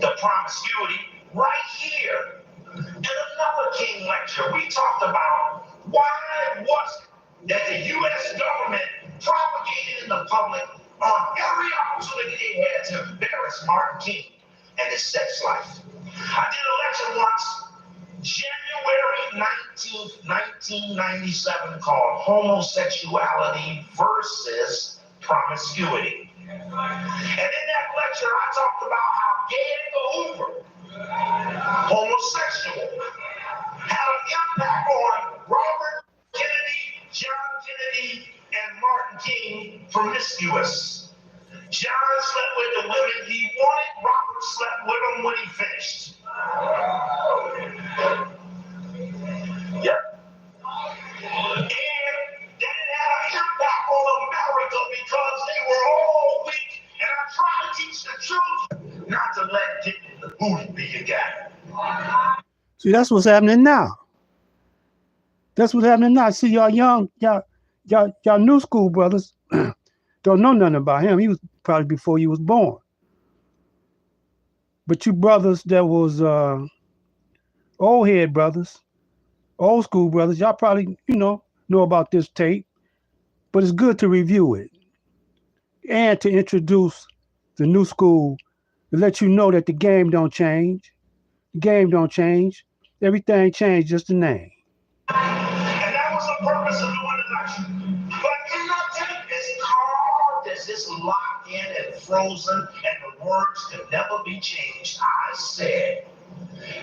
the promiscuity right here. In another King lecture, we talked about why it was that the U.S. government propagated in the public on every opportunity they had to embarrass Martin King and his sex life. I did a lecture once, January 19th, 1997, called Homosexuality versus Promiscuity. And in that lecture, I talked about how Gay Hoover, homosexual, had an impact on Robert Kennedy, John Kennedy, and Martin King, promiscuous. John slept with the women he wanted, Robert slept with them when he finished. Yep. And that had an impact on America because they were all weak. And I try to teach the truth, not to let getting the booty be your guy. See, that's what's happening now. That's what's happening now. See, y'all young, y'all new school brothers don't know nothing about him. He was probably before you was born. But you brothers that was old head brothers, old school brothers, y'all probably, know about this tape. But it's good to review it and to introduce the new school to let you know that the game don't change. The game don't change. Everything changed, just the name. And that was the purpose of doing the lecture. But in the tape, it's carved as this locked in and frozen, and the words can never be changed. I said,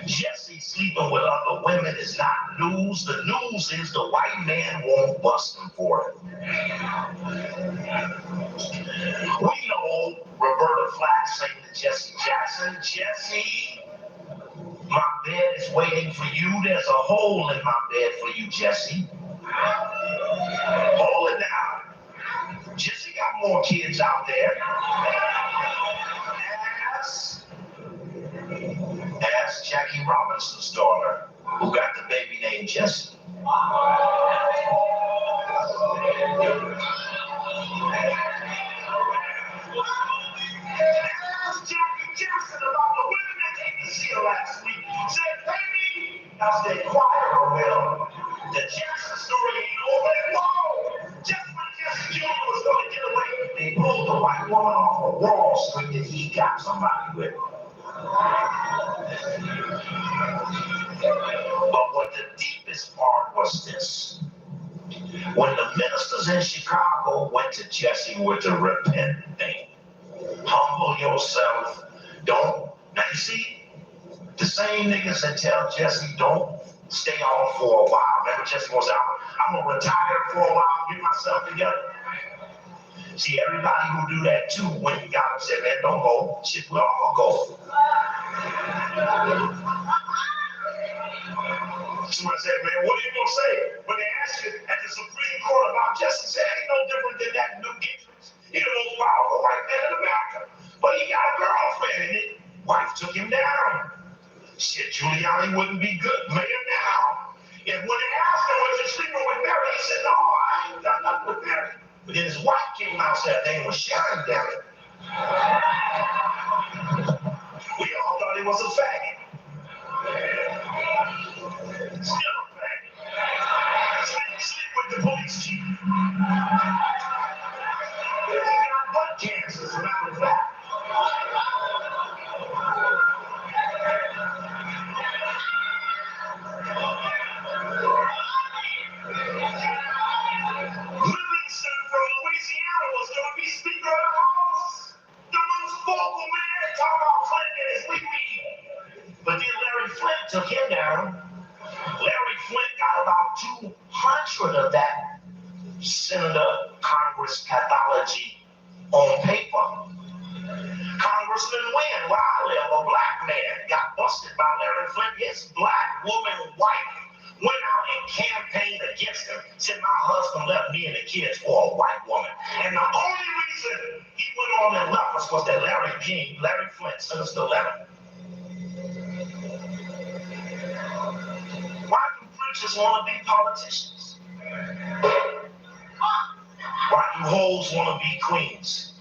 Jesse sleeping with other women is not news. The news is the white man won't bust him for it. We know Roberta Flack saying to Jesse Jackson, Jesse, my bed is waiting for you. There's a hole in my bed for you, Jesse. Hold it down. Jesse got more kids out there. Ask Jackie Robinson's daughter, who got the baby named Jesse. Ask Jackie Jackson about the women that came to see her last week. Said, baby, I stay quiet, Will. The Jackson story ain't over. Whoa! Just when Jesse Jr. was going to get away, they pulled the white woman off of Wall Street and he got somebody with her. But what the deepest part was this. When the ministers in Chicago went to Jesse with the repent thing, humble yourself, don't, now you see, this same niggas that tell Jesse don't stay on for a while. Remember Jesse goes out, I'm gonna retire for a while, get myself together. See, everybody who do that too, when you got them, say, man, don't go. Shit, we'll all go. Somebody said, man, what are you gonna say? When they ask you at the Supreme Court about Jesse, say, ain't no different than that Newt Gingrich. He's the most powerful white man in America. But he got a girlfriend and his wife took him down. Shit, Giuliani wouldn't be good mayor now. And when they asked him, was you sleeping with Mary? He said, no, I ain't done nothing with Mary. But then his wife came out and said, her name was Sharon, damn it. We all thought he was a faggot. Still a faggot. Sleep with the police chief. He got butt cancer, as a matter of fact. Livingston from Louisiana was going to be Speaker of the House. The most vocal man talking about Clinton and his wee-wee. But then Larry Flint took him down. Larry Flint got about 200 of that Senator Congress pathology on paper. Congressman Wynn, where I live, a black man, got busted by Larry Flint. His black woman wife went out and campaigned against him. Said, my husband left me and the kids for a white woman. And the only reason he went on and left us was that Larry Flint sent us the letter. Why do preachers want to be politicians? Why do hoes want to be queens?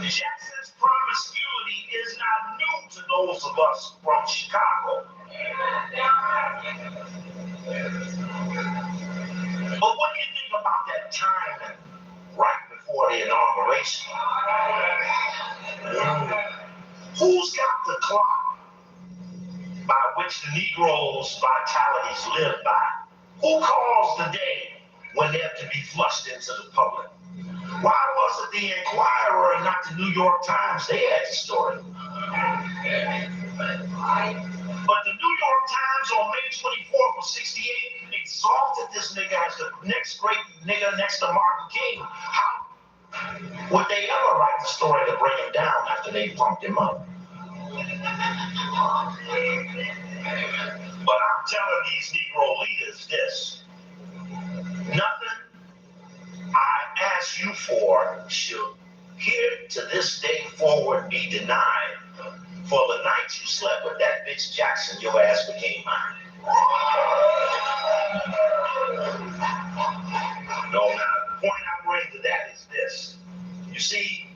Jackson's promiscuity is not new to those of us from Chicago. But what do you think about that time right before the inauguration? Who's got the clock by which the Negroes' vitalities live by? Who calls the day when they're to be flushed into the public? Why was it the Inquirer and not the New York Times? They had the story. But the New York Times on May 24th of 68 exalted this nigga as the next great nigga next to Martin King. How would they ever write the story to bring him down after they pumped him up? But I'm telling these Negro leaders this. Nothing I ask you for should here to this day forward be denied. For the night you slept with that bitch Jackson, your ass became mine. No, now the point I bring to that is this. You see,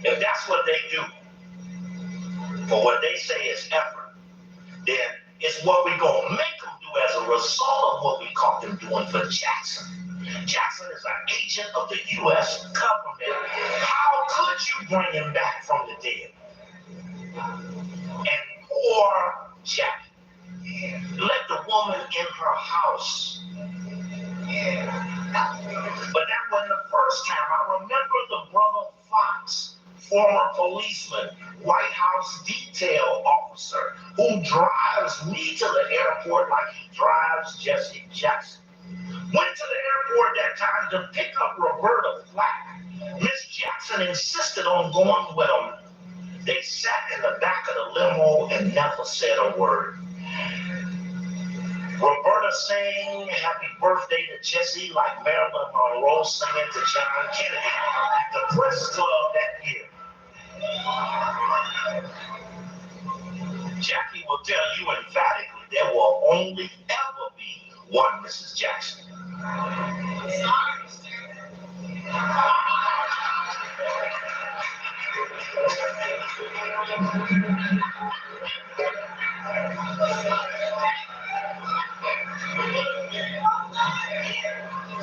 if that's what they do, for what they say is effort, then it's what we're going to make them do as a result of what we caught them doing for Jackson. Jackson is an agent of the U.S. government. How could you bring him back from the dead? And poor Jackie, let the woman in her house. But that wasn't the first time. I remember the brother Fox, former policeman, White House detail officer, who drives me to the airport like he drives Jesse Jackson. Went to the airport that time to pick up Roberta Flack. Miss Jackson insisted on going with him. They sat in the back of the limo and never said a word. Roberta sang happy birthday to Jesse like Marilyn Monroe singing to John Kennedy at the press club that year. Jackie will tell you emphatically there will only ever be one Mrs. Jackson.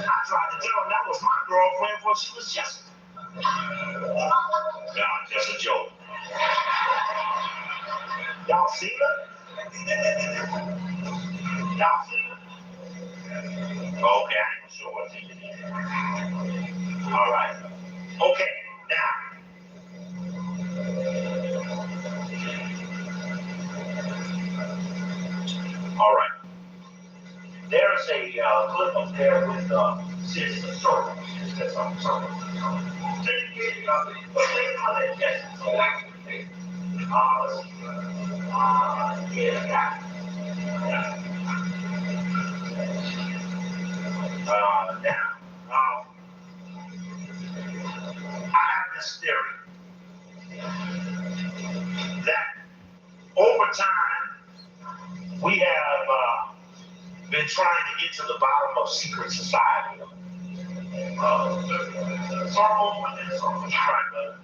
I tried to tell her that was my girlfriend before she was Jessica. Nah, just a joke. Y'all see it? Y'all see it? Okay, I ain't sure what it is. All right. Okay, now. All right. There's a clip up there with Sister Circle. Sister Circle. I have this theory that over time we have been trying to get to the bottom of secret society. Circles within circles, right? But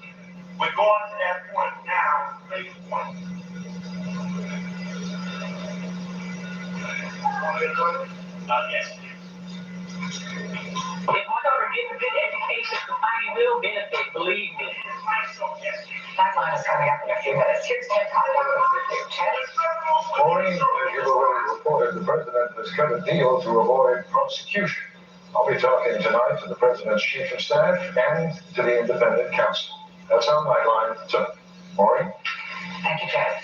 we're going to that point now. Make a point. Yes. If my daughter gets a good education, society will benefit, believe me. That line is coming up in a few minutes. Here's Ted Collins with you. Ted? Maureen, as you've already reported, the president has cut a deal to avoid prosecution. I'll be talking tonight to the president's chief of staff and to the independent counsel. That's our nightline tonight. Maureen? Thank you, Ted.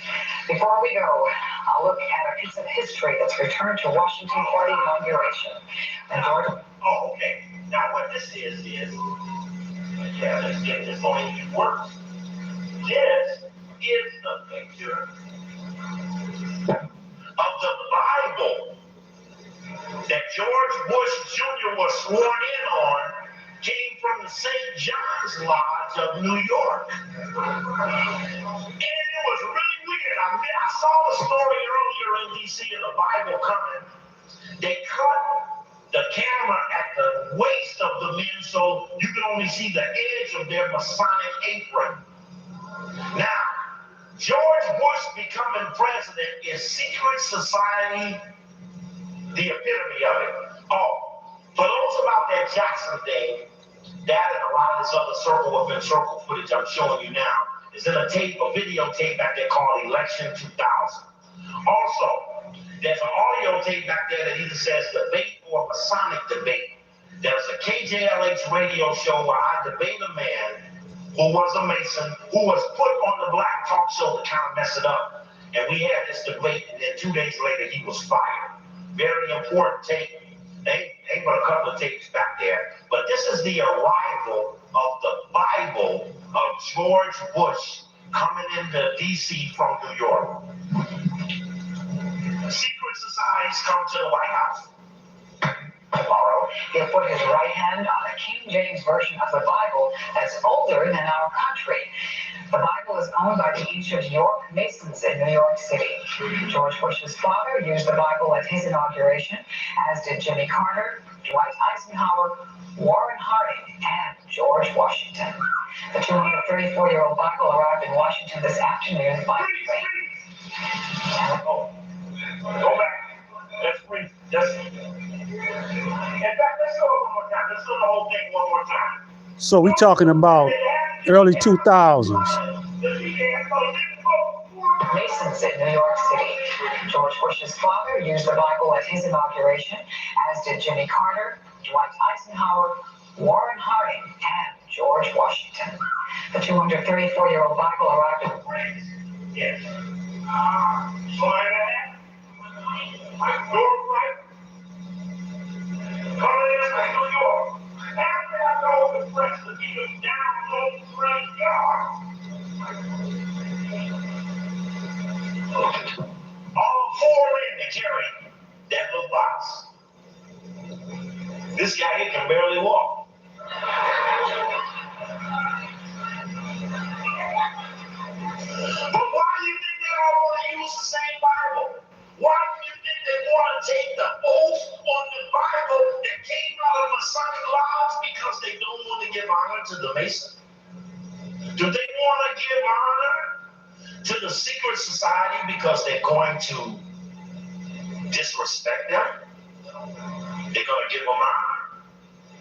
Before we go, I'll look at a piece of history that's returned to Washington for the inauguration. And George... Oh, okay. Now what this is, let's get this on even worse. This is a picture of the Bible that George Bush Jr. was sworn in on, came from the St. John's Lodge of New York. And it was really weird. I saw the story earlier in D.C. of the Bible coming. They cut the camera at the waist of the men so you can only see the edge of their Masonic apron. Now, George Bush becoming president is secret society, the epitome of it. Oh, for those about that Jackson thing, that and a lot of this other circle within circle footage I'm showing you now is in a videotape back there called Election 2000. Also, there's an audio tape back there that either says debate or Masonic debate. There's a KJLH radio show where I debate a man who was a Mason, who was put on the Black Talk Show to kind of mess it up. And we had this debate, and then 2 days later, he was fired. Very important tape. Ain't but a couple of tapes back there. But this is the arrival of the Bible of George Bush coming into D.C. from New York. Secret societies come to the White House. Tomorrow, he'll put his right hand on a King James version of the Bible that's older than our country. The Bible is owned by the ancient York Masons in New York City. George Bush's father used the Bible at his inauguration, as did Jimmy Carter, Dwight Eisenhower, Warren Harding, and George Washington. The 234-year-old Bible arrived in Washington this afternoon by train. Go back. Let's read. In fact, let's go one more time. Let's do the whole thing one more time. So we're talking about early 2000s. Masons in New York City. George Bush's father used the Bible at his inauguration, as did Jimmy Carter, Dwight Eisenhower, Warren Harding, and George Washington. The 234-year-old Bible arrived in France. Yes. You're right. Coming in from New York. After I go to press the deal down those front yard. All four men to carry that little box. This guy here can barely walk. But why do you think they all want to use the same Bible? Why do you think they want to take the oath on the Bible that came out of Masonic Lodge because they don't want to give honor to the Mason? Do they want to give honor to the secret society because they're going to disrespect them? They're going to give them honor?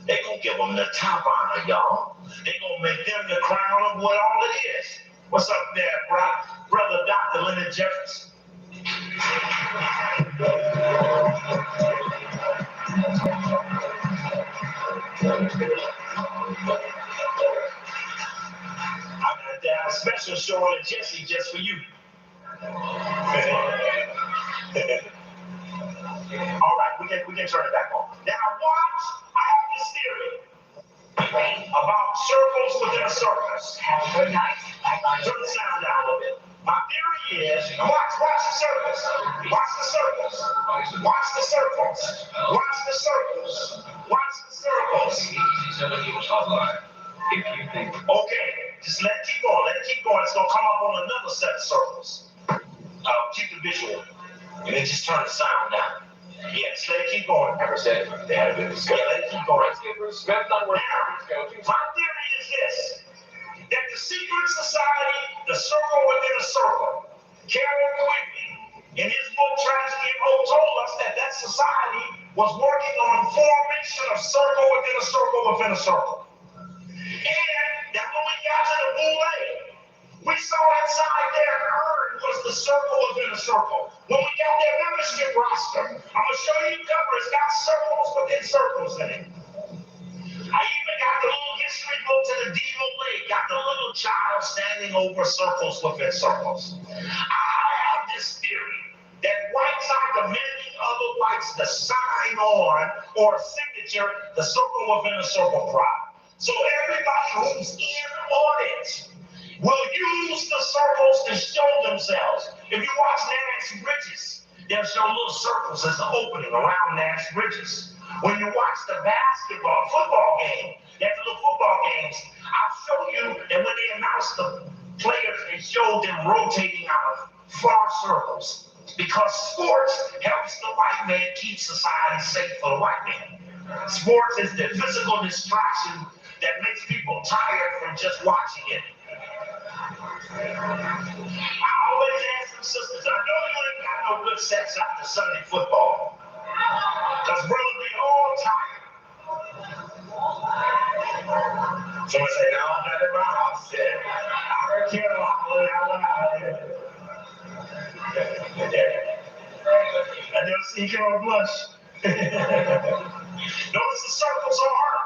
They gonna give them the top honor, y'all. They gonna make them the crown of what all it is. What's up there, brother Dr. Leonard Jefferson? I'm gonna have a special show on Jesse just for you. All right, we can turn it back on. Now watch, I have this theory about circles within a circus. Have a good night. Turn the sound down a little bit. My theory is, now watch the circus. Watch the circles. Watch the circles. Watch the circles. Watch the circles. Okay, just let it keep going. Let it keep going. It's gonna come up on another set of circles. Keep the visual. And then just turn the sound down. Yeah, just let it keep going. Never said it. They had a bit of discussion. Let it keep going. Now, my theory is this. That the secret society, the circle within a circle, Carol Quigley, in his book Tragedy and Hope, told us that that society was working on formation of circle within a circle within a circle. And that when we got to the boule, we saw inside their urn was the circle within a circle. When we got their membership roster, I'm going to show you the cover. It's got circles within circles in it. I even got the little history book to the Devo Lake, got the little child standing over circles within circles. I have this theory that whites are demanding other whites to sign on or signature the circle within a circle pride. So everybody who's in on it will use the circles to show themselves. If you watch Nash Bridges, they'll show little circles as the opening around Nash Bridges. When you watch the football game, after the football games, I'll show you that when they announce the players, they show them rotating out of far circles. Because sports helps the white man keep society safe for the white man. Sports is the physical distraction that makes people tired from just watching it. I always ask them sisters, I know you ain't got no good sex after Sunday football. Because brothers be all tired. Someone say, no, not in my house. I heard Carol out I never see Carol blush. Notice the circles on her.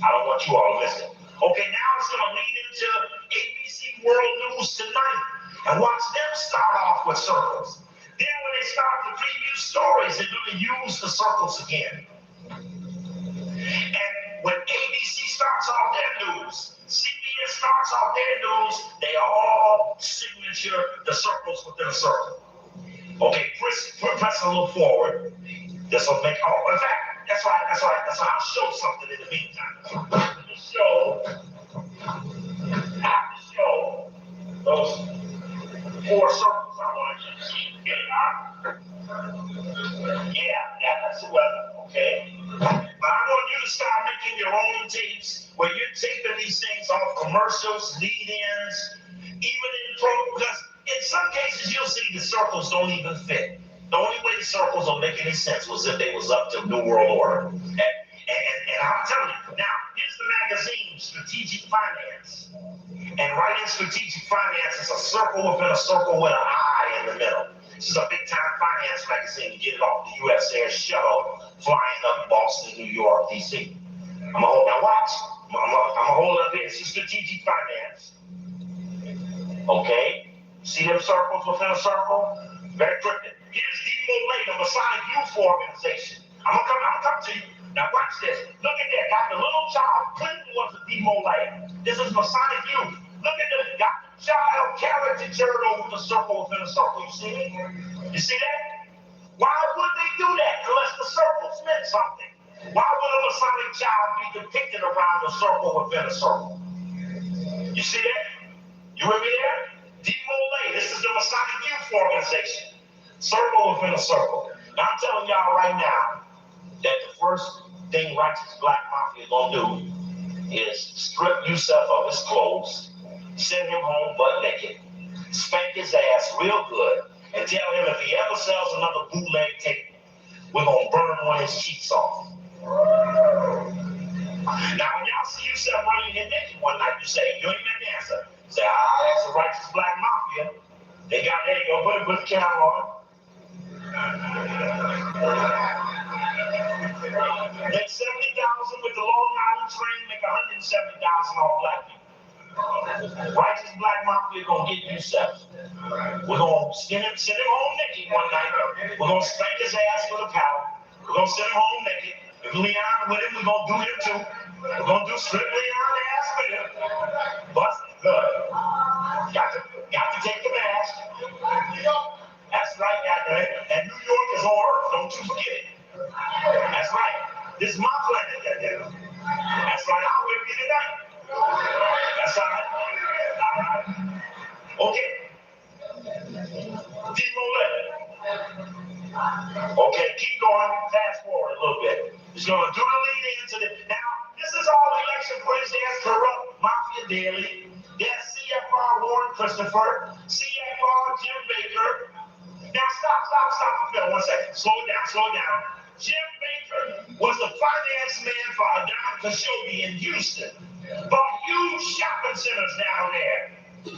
I don't want you all to listen. Okay, now it's going to lead into ABC World News Tonight. And watch them start off with circles. Then when they start to preview stories, they're going to use the circles again. And when ABC starts off their news, CBS starts off their news, they all signature the circles within a circle. Okay, press a little forward. This will make, in fact, that's right. I'll show something in the meantime. I have to show those 4 circles I want you to see. Yeah, that's the weather, okay? But I want you to start making your own tapes where you're taping these things off commercials, lead-ins, even in because in some cases you'll see the circles don't even fit. The only way the circles don't make any sense was if they was up to New World Order. And I'm telling you, now, here's the magazine, Strategic Finance. And right in Strategic Finance is a circle within a circle with an eye in the middle. This is a big-time finance magazine. You get it off the U.S. Air Shuttle, flying up Boston, New York, D.C. I'm gonna hold, now watch. I'm gonna hold it up here. This is Strategic Finance. Okay? See them circles within a circle? Very cryptic. Here's Demo Lay, the Masonic Youth Organization. I'm gonna come to you. Now watch this. Look at that. Got the little child. Clinton was a Demo Lay. This is Masonic Youth. Look at this. Got the child caricatured over the circle within a circle. You see it? You see that? Why would they do that unless the circles meant something? Why would a Masonic child be depicted around the circle within a circle? You see that? You with me there? Demo Lay. This is the Masonic Youth Organization. Circle within a circle. Now I'm telling y'all right now that the first thing righteous black mafia gonna do is strip Yusuf of his clothes, send him home butt naked, spank his ass real good, and tell him if he ever sells another bootleg tape, we're gonna burn one of his cheeks off. Now, when y'all see yourself running in naked one night, you say, you ain't meant to answer. Say, that's the righteous black mafia. They got, there you go, put the camera on. Make 70,000 with the Long Island train, make 170,000 off black people. Righteous black mafia gonna get you 7. We're gonna send him home naked one night. We're gonna spank his ass with a paddle. We're gonna send him home naked. If Leon with him, we're gonna do him too. We're gonna do strip Leon ass with him. Bust good. Got to take the mask. That's right, and New York is on earth, don't you forget it. That's right. This is my planet, goddamn. That's right, I'll whip you tonight. That's all right. All right. Okay. Deroulette. Okay, keep going. Fast forward a little bit. It's going to do the lead into the. Now, this is all election footage. There's Corrupt Mafia Daily. There's CFR Warren Christopher. CFR Jim Baker. Now, stop. No, 1 second. Slow it down. Jim Baker was the finance man for Don Khashoggi in Houston. Bought huge shopping centers down there.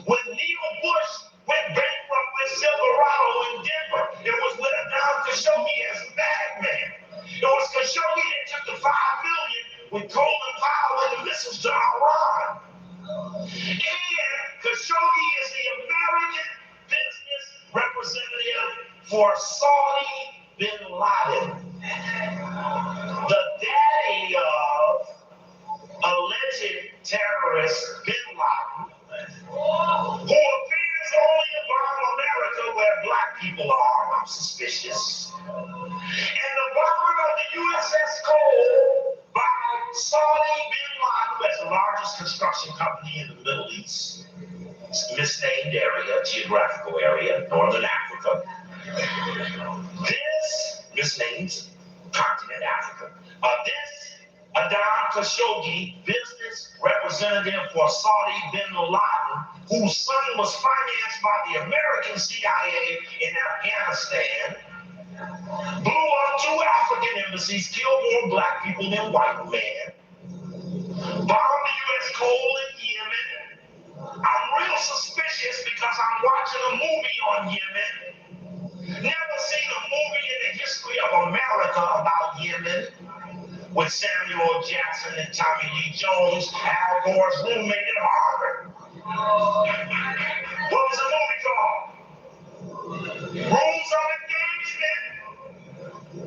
When Neil Bush went bankrupt with Silverado in Denver, it was with Don Khashoggi as bagman. It was Khashoggi that took the $5 million with Colin Powell and the missiles to Iran. And Khashoggi is the American business representative for Saudi bin Laden, the daddy of alleged terrorist bin Laden, who appears only around America where black people are. I'm suspicious. And the bombing of the USS Cole by Saudi bin Laden, who has the largest construction company in the Middle East, misnamed area, geographical area, Northern Africa. This misnamed continent Africa. This Adnan Khashoggi, business representative for Saudi bin Laden, whose son was financed by the American CIA in Afghanistan, blew up 2 African embassies, killed more black people than white men, bombed the U.S. coal in Yemen. I'm real suspicious because I'm watching a movie on Yemen. Never seen a movie in the history of America about Yemen with Samuel Jackson and Tommy Lee Jones, Al Gore's roommate at Harvard. What was the movie called? Rules of Engagement.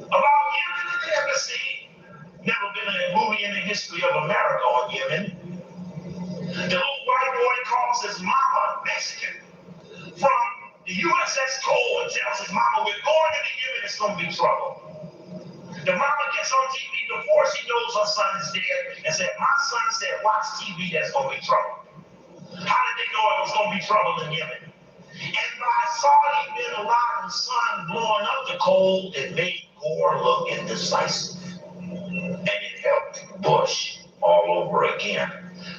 About Yemen and the embassy. Never been a movie in the history of America on Yemen. The little white boy calls his mama Mexican from the USS Cole and tells his mama, we're going into Yemen, it's going to be trouble. The mama gets on TV before she knows her son is dead and said, my son said, watch TV, there's going to be trouble. How did they know it was going to be trouble in Yemen? And by Saudi bin Laden's son blowing up the coal, it made Gore look indecisive. And it helped Bush all over again.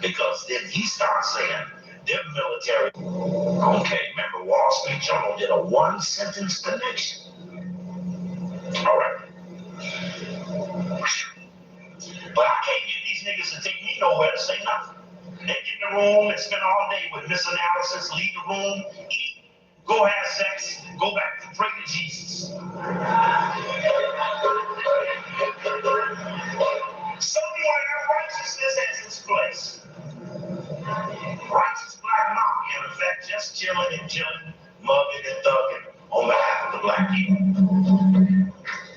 Because then he starts saying, their military. Okay, remember Wall Street Journal did a 1-sentence connection. All right. But I can't get these niggas to take me nowhere to say nothing. They get in the room and spend all day with misanalysis, leave the room, eat, go have sex, go back to pray to Jesus. Somewhere righteousness has its place. Righteous black mafia, in effect, just chilling, mugging and thugging on behalf of the black people.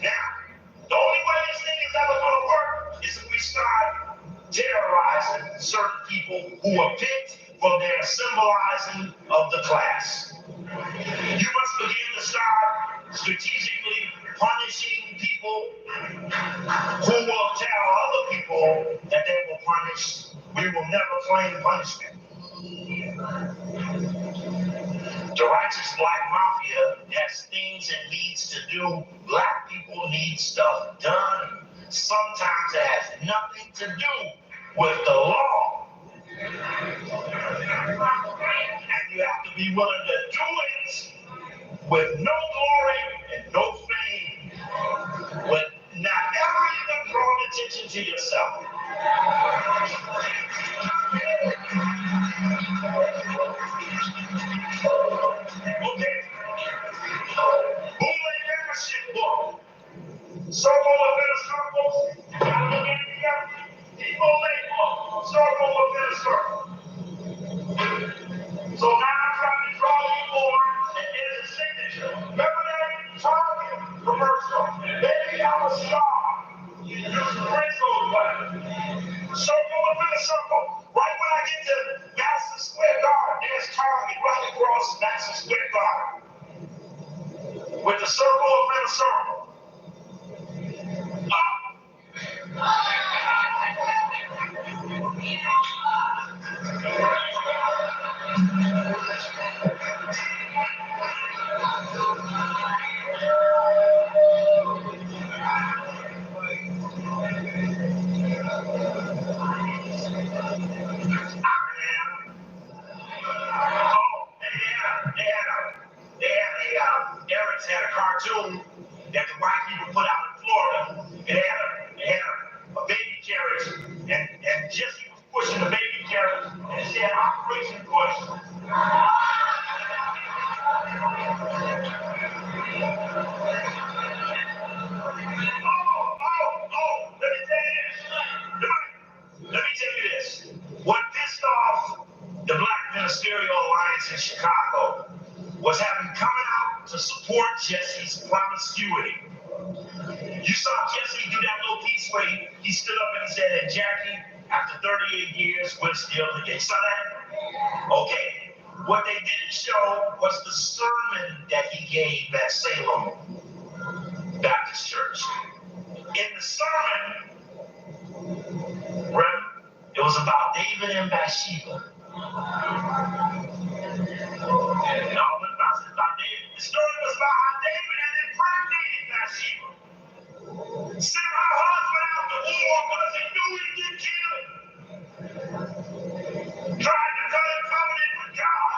Now, the only way this thing is ever going to work is if we start terrorizing certain people who are picked for their symbolizing of the class. You must begin to start strategically punishing people who will tell other people that they will punish. We will never claim punishment. The righteous black mafia has things it needs to do. Black people need stuff done. Sometimes it has nothing to do with the law. And you have to be willing to do it with no glory and no fame. With not ever even drawing attention to yourself. Okay. Bootleg membership book. Circle within a circle. Gotta look at it together. Bootleg book. Circle within a circle. So now I'm trying to draw you more, and there's a signature. Remember that Target commercial? Baby, I'm a star. Use the Prince button. Circle within a circle. Right when I get to Madison Square Garden, there's Target right across Madison Square Garden. With the circle within a circle. Up. Eric's had a cartoon that the white people put out in Florida. It had a baby carriage, and Jesse was pushing the baby carriage, and it said Operation Push. Let me tell you this. What pissed off the Black Ministerial Alliance in Chicago was having coming out to support Jesse's promiscuity. You saw Jesse do that little piece where he stood up and he said, and Jackie, after 38 years, we're still together. You saw that? Okay. What they didn't show was the sermon that he gave at Salem Baptist Church. In the sermon, it was about David and Bathsheba. No, about David. The story was about how David had impregnated Bathsheba. Sent her husband out to war because he knew he'd get killed. Tried to cut a covenant with God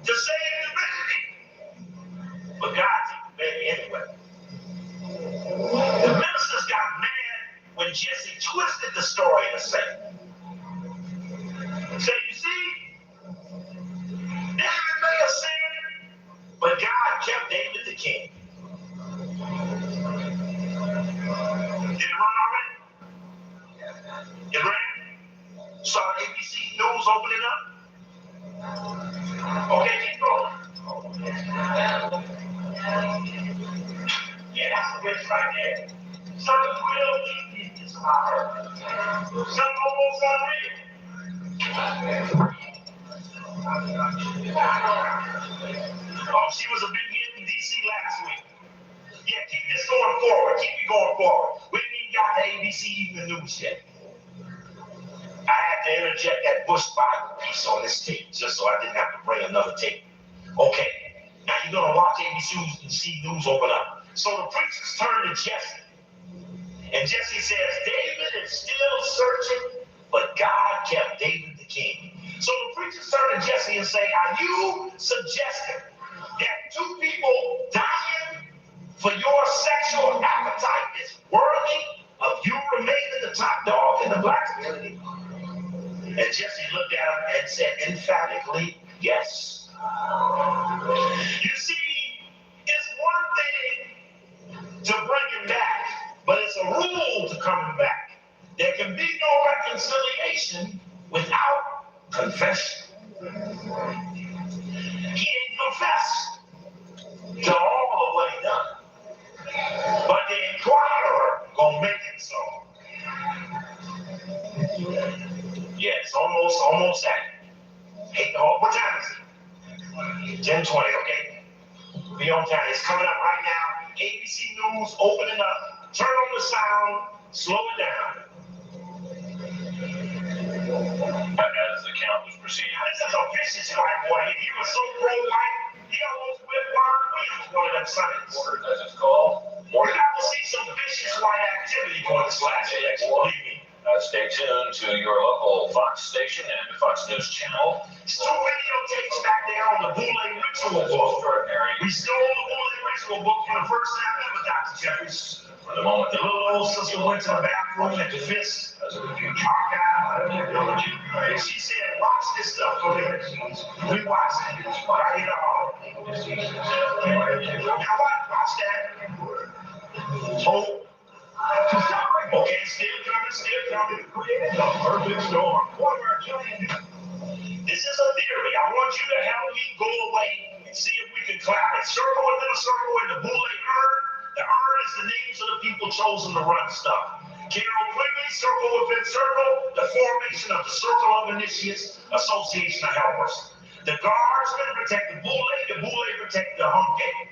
to save humanity. But God took the baby anyway. The ministers got mad when Jesse twisted the story to say, so you see, David may have sinned, but God kept David the king. Did it run already? It ran? Saw ABC News opening up? Okay, keep going. Yeah, that's the witch right there. Some real genius about her. Some almost unreal. Oh, she was a big hit in DC last week. Yeah, keep this going forward. Keep it going forward. We didn't even got the ABC Evening News yet. I had to interject that Bush Bible piece on this tape just so I didn't have to bring another tape. Okay, now you're going to watch ABC News open up. So the preachers turn to Jesse. And Jesse says, David is still searching, but God kept David the king. So the preachers turn to Jesse and say, are you suggesting that two people dying for your sexual appetite is worthy of you remaining the top dog in the black community? And Jesse looked at him and said emphatically, yes. You see, it's one thing to bring him back, but it's a rule to coming back. There can be no reconciliation without confession. He ain't confessed to all of what he done. But the inquirer gonna make it so. Yeah, it's almost that. Hey, what time is it? 10:20, okay. Be on time. It's coming up right now. ABC News opening up. Turn on the sound. Slow it down. As the count was proceeding. This is a vicious white boy. He was so pro-white, he almost whipped Mark Williams one of them Sundays. As it's called. We're about to see some vicious white activity going this last election, believe me. Stay tuned to your local Fox station and Fox News channel. There's 2 videotapes back there on the Bootleg Ritual book. We stole the Bootleg Ritual book for the first time ever, Dr. Jeffries. For the moment, the little old sister went to the bathroom at the fist. because of the future archive of technology. She said, watch this stuff for me. We watch it. Right here all. Now watch that. Oh. Okay, still coming. The perfect storm. What we're doing. This is a theory. I want you to help me go away and see if we can cloud it. Circle within a circle in the Boule urn. The urn is the names of the people chosen to run stuff. Carol Quigley, circle within circle, the formation of the Circle of Initiates, Association of Helpers. The guardsmen protect the Boule protect the hump game.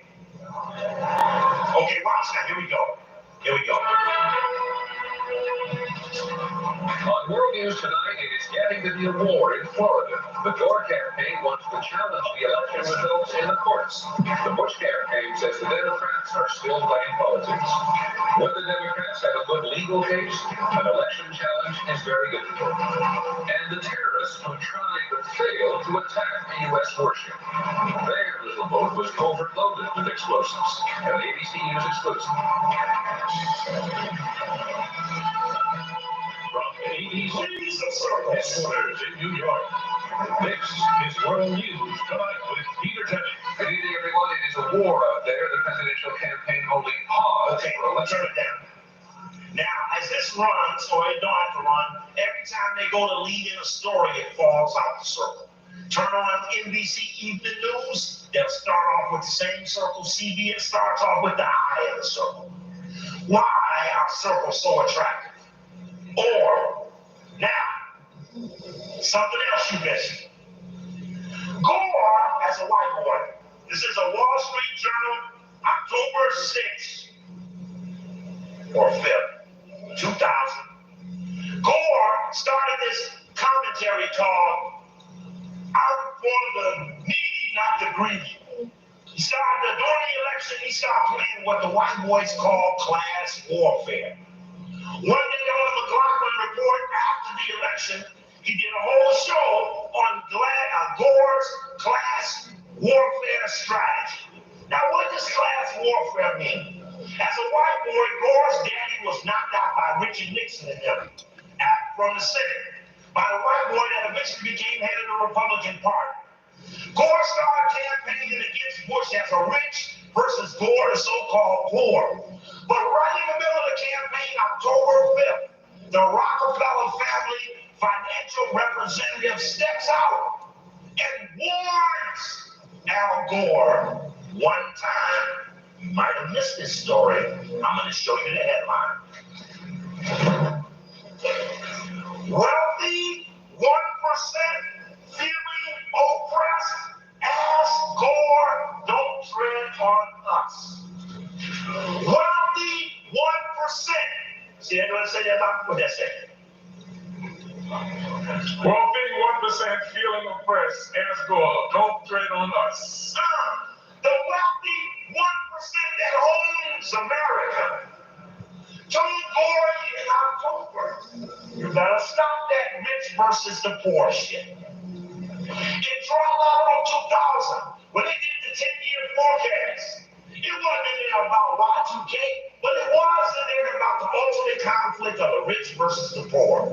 Okay, watch now. Here we go. On World News tonight, it is getting to the war in Florida. The Gore campaign wants to challenge the election results in the courts. The Bush campaign says the Democrats are still playing politics. When the Democrats have a good legal case, an election challenge is very difficult. And the terrorists who tried but failed to attack the U.S. warship. Their little boat was overloaded with explosives. An ABC News exclusive. From ABC's headquarters in New York, this is World News Tonight with Peter Tenney. Good evening, everyone. It is a war out there. The presidential campaign holding pause. Okay, let's turn it down. Now, as this runs, or it don't have to run, every time they go to lead in a story, it falls out the circle. Turn on NBC Evening News, they'll start off with the same circle. CBS starts off with the eye of the circle. Why are circles so attractive? Or, now, something else you missed. Gore, as a white boy, this is a Wall Street Journal, October 6th or 5th, 2000. Gore started this commentary called Out for the Needy, Not the Greedy. During the election, he started playing what the white boys call class warfare. One day on the McLaughlin Report after the election, he did a whole show on Gore's class warfare strategy. Now, what does class warfare mean? As a white boy, Gore's daddy was knocked out by Richard Nixon and them from the Senate by the white boy that eventually became head of the Republican Party. Gore started campaigning against Bush as a rich versus Gore, the so-called poor. But right in the middle of the campaign, October 5th, the Rockefeller family financial representative steps out and warns Al Gore one time. You might have missed this story. I'm going to show you the headline. Wealthy 1% feeling oppressed. Ask Gore, don't tread on us. Wealthy 1%. See, anyone say that about what that say? Wealthy 1% feeling oppressed. Ask Gore, don't tread on us. The wealthy 1% that owns America told Gore in October, you better stop that rich versus the poor shit. In trial 2000, when they did the 10-year forecast, it wasn't in there about Y2K, but it was in there about the ultimate conflict of the rich versus the poor.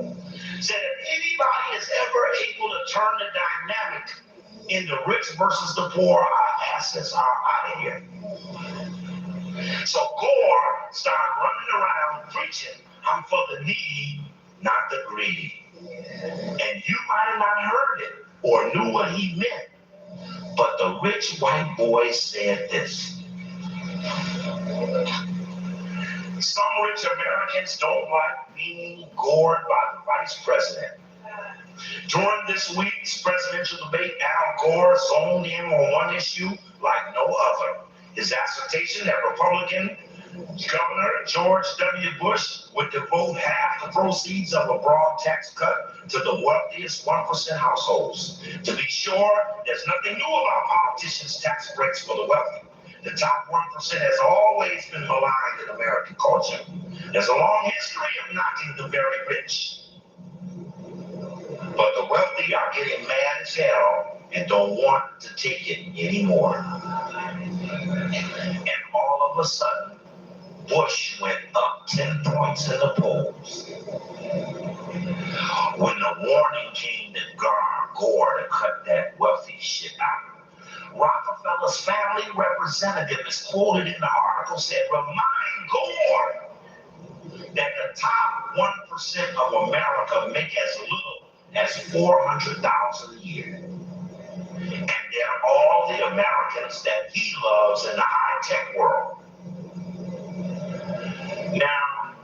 Said if anybody is ever able to turn the dynamic in the rich versus the poor, our assets are out of here. So Gore started running around preaching, I'm for the needy, not the greedy. And you might have not heard it or knew what he meant, but the rich white boy said this. Some rich Americans don't like being gored by the vice president. During this week's presidential debate, Al Gore zoned in on one issue like no other. His assertion that Republican Governor George W. Bush would devote half the proceeds of a broad tax cut to the wealthiest 1% households. To be sure, there's nothing new about politicians' tax breaks for the wealthy. The top 1% has always been maligned in American culture. There's a long history of knocking the very rich. But the wealthy are getting mad as hell and don't want to take it anymore. And all of a sudden, Bush went up 10 points in the polls. When the warning came to Gore to cut that wealthy shit out, Rockefeller's family representative is quoted in the article said, remind Gore that the top 1% of America make as little as $400,000 a year. And they're all the Americans that he loves in the high-tech world. Now,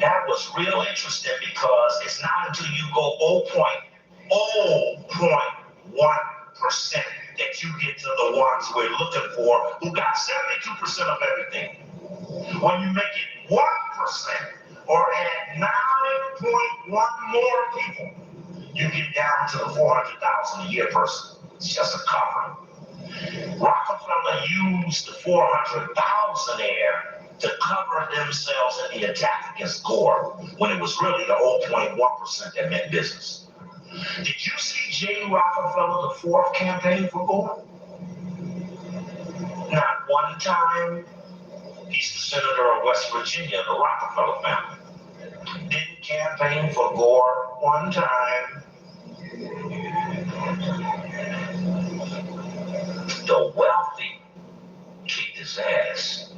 that was real interesting because it's not until you go 0.1% that you get to the ones we're looking for who got 72% of everything. When you make it 1% or add 9.1 more people, you get down to the 400,000 a year person. It's just a cover. Rockefeller used the 400,000 there to cover themselves in the attack against Gore when it was really the 0.1% that meant business. Did you see J. Rockefeller, the fourth campaign for Gore? Not one time. He's the senator of West Virginia, the Rockefeller family. Didn't campaign for Gore one time. The wealthy kicked his ass,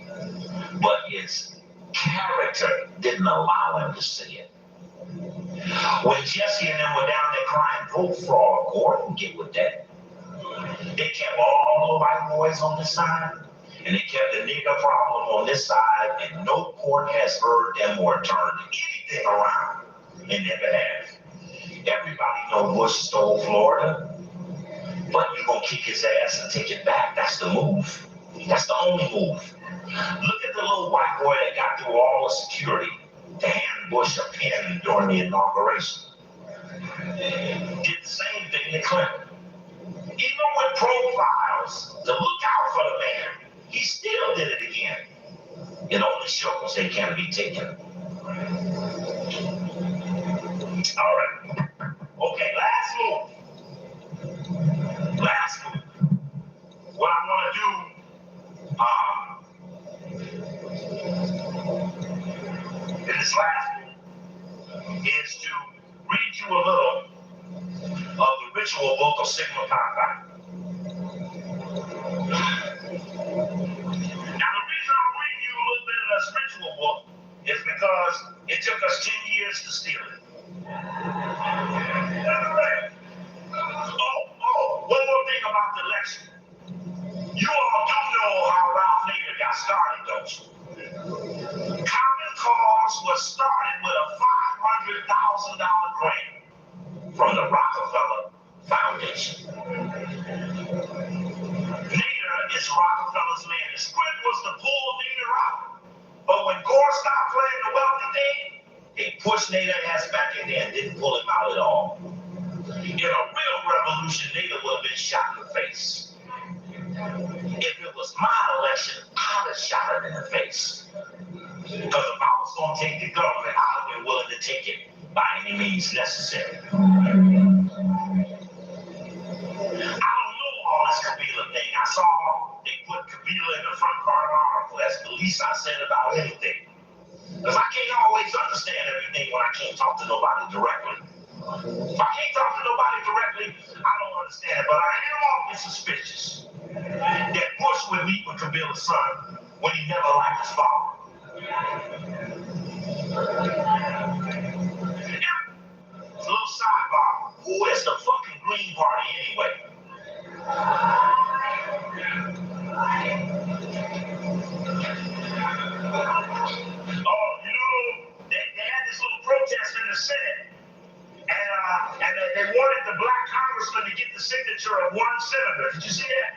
but his character didn't allow him to see it. When Jesse and them were down there crying vote fraud, Gore didn't get with that. They kept all the white boys on this side, and they kept the nigger problem on this side, and no court has heard them or turned anything around in their behalf. Everybody knows Bush stole Florida, but you're going to kick his ass and take it back. That's the move. That's the only move. Look at the little white boy that got through all the security to hand Bush a pen during the inauguration. Did the same thing to Clinton. Even with profiles to look out for the man, he still did it again. It only shows they can't be taken. All right. Okay, last move. What I want to do, in this last move, is to read you a little of the ritual book of Sigma Pi. Now, the reason I'm reading you a little bit of this ritual book is because it took us 10 years to steal it. One more thing about the election. You all do know how Ralph Nader got started, don't you? Common Cause was started with a $500,000 grant from the Rockefeller Foundation. Nader is Rockefeller's man. The script was to pull Nader out. But when Gore stopped playing the wealthy thing, they pushed Nader's ass back in there and didn't pull him out at all. In a real revolution, Nader would have been shot in the face. If it was my election, I'd have shot him in the face. Because if I was going to take the government, I'd have been willing to take it by any means necessary. I don't know all this Kabila thing. I saw they put Kabila in the front part of the article. That's the least I said about anything. Because I can't always understand everything when I can't talk to nobody directly. If I can't talk to nobody directly, I don't understand it. But I am often suspicious that Bush would meet with Kabila's son when he never liked his father. A little sidebar. Who is the fucking Green Party anyway? Oh, you know, they had this little protest in the Senate. And they wanted the black congressman to get the signature of one senator. Did you see that?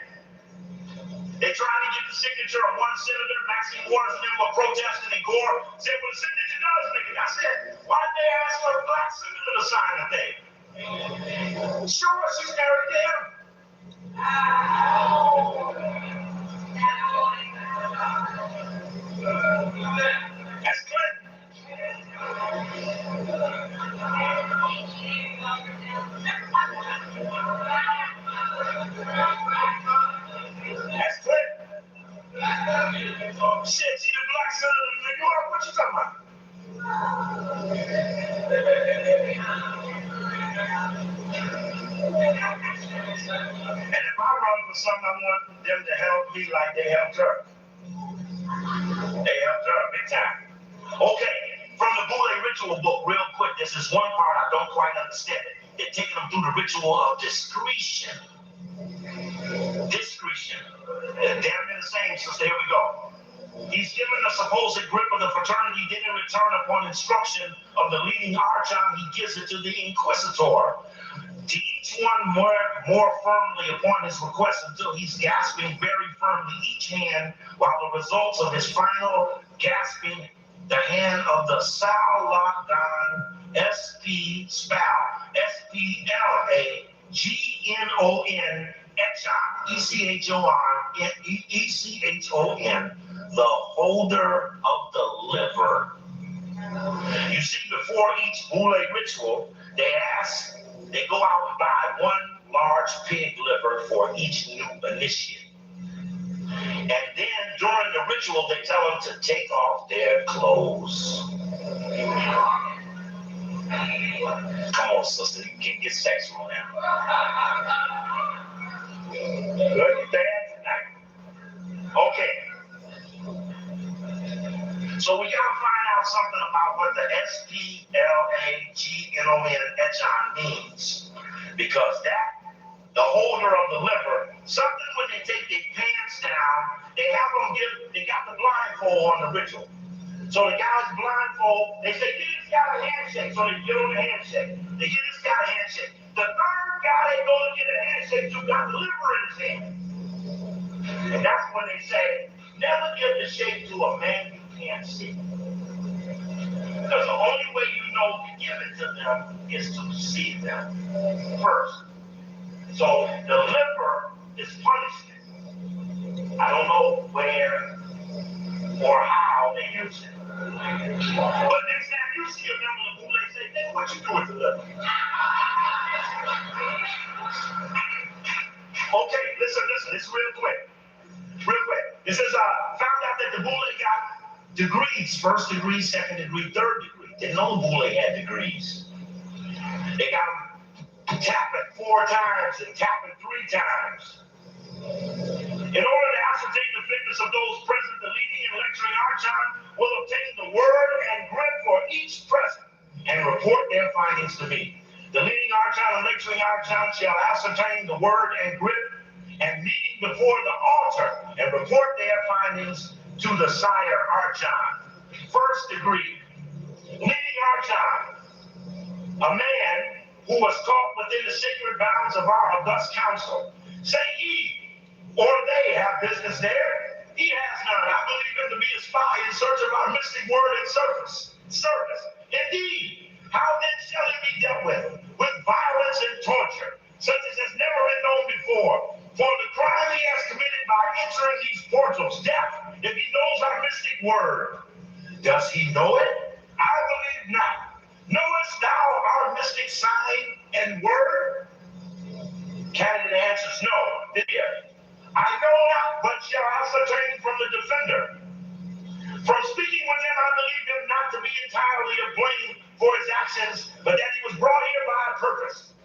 They tried to get the signature of one senator. Maxine Waters and them were protesting, and Gore said, well, the signature does make it. I said, why did they ask for a black senator to sign the thing? Sure, she's married to him. That's Clinton. That's Clinton. Shit, she the black senator of New York. What you talking about? And if I run for something, I want them to help me like they helped her. They helped her big time. Okay, from the Boule ritual book, real quick, this is one part I don't quite understand. They're taking them through the ritual of discretion. Discretion. Damn near the same, sister. Here we go. He's given the supposed grip of the fraternity, then in return upon instruction of the leading archon, he gives it to the inquisitor. To each one more firmly upon his request until he's gasping very firmly each hand, while the results of his final gasping, the hand of the Salagnon, S-P Spal, S-P-L-A-G-N-O-N, Echon, the holder of the liver. You see, before each Boule ritual, they go out and buy one large pig liver for each new initiate. And then during the ritual, they tell them to take off their clothes. Come on, sister, you can get sexual now. Good, you bad tonight. Okay. So we gotta find out something about what the S-P-L-A-G-N-O-N Echon means. Because that, the holder of the liver, something when they take their pants down, they got the blindfold on the ritual. So the guy's blindfold, they say, get this guy a handshake. So they give him a handshake. They get this guy a handshake. The third guy they go to get a handshake to got the liver in his hand. And that's when they say, never give the shake to a man you can't see. Because the only way you know to give it to them is to see them first. So the liver is punishment. I don't know where or how they use it. But next time you see a member of the Boule, say, nigga, what you do with the liver? Okay, listen, it's real quick. This is found out that the Boule got degrees, first degree, second degree, third degree. Didn't know the Boule had degrees. They got them tapping 4 times and tapping 3 times. In order to ascertain the fitness of those present, the leading and lecturing archon will obtain the word and grip for each present and report their findings to me. The leading archon and lecturing archon shall ascertain the word and grip and meeting before the altar and report their findings to the sire archon. First degree, leading archon, a man who was taught within the sacred bounds of our august council. Say he or they have business there. He has none. I believe him to be a spy in search of our mystic word and service. Indeed, how then shall he be dealt with? With violence and torture, such as has never been known before. For the crime he has committed by entering these portals, death, if he knows our mystic word. Does he know it? I believe not. Knowest thou our mystic sign and word? Candidate answers no. Here. I know not, but shall ascertain from the defender. From speaking with him, I believe him not to be entirely to blame for his actions, but that he was brought here by a purpose.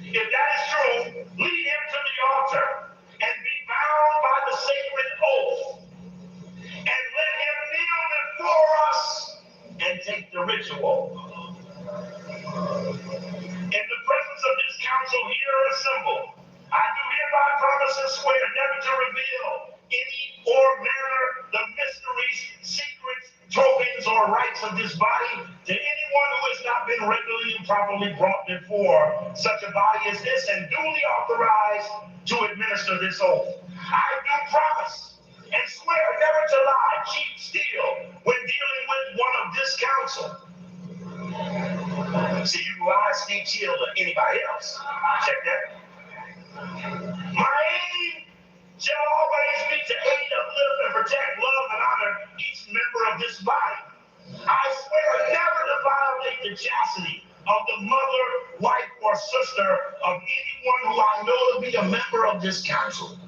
If that is true, lead him to the altar and be bound by the sacred oath, and let him kneel before us and take the ritual. In the presence of this council here assembled, I do hereby promise and swear never to reveal any or manner the mysteries, secrets, tokens, or rights of this body to anyone who has not been regularly and properly brought before such a body as this and duly authorized to administer this oath. I do promise and swear never to lie, cheat, steal when dealing with one of this council. See, you lie, sneak, steal to anybody else. Check that. My aim shall always be to aid, uplift, and protect, love, and honor each member of this body. I swear never to violate the chastity of the mother, wife, or sister of anyone who I know to be a member of this council.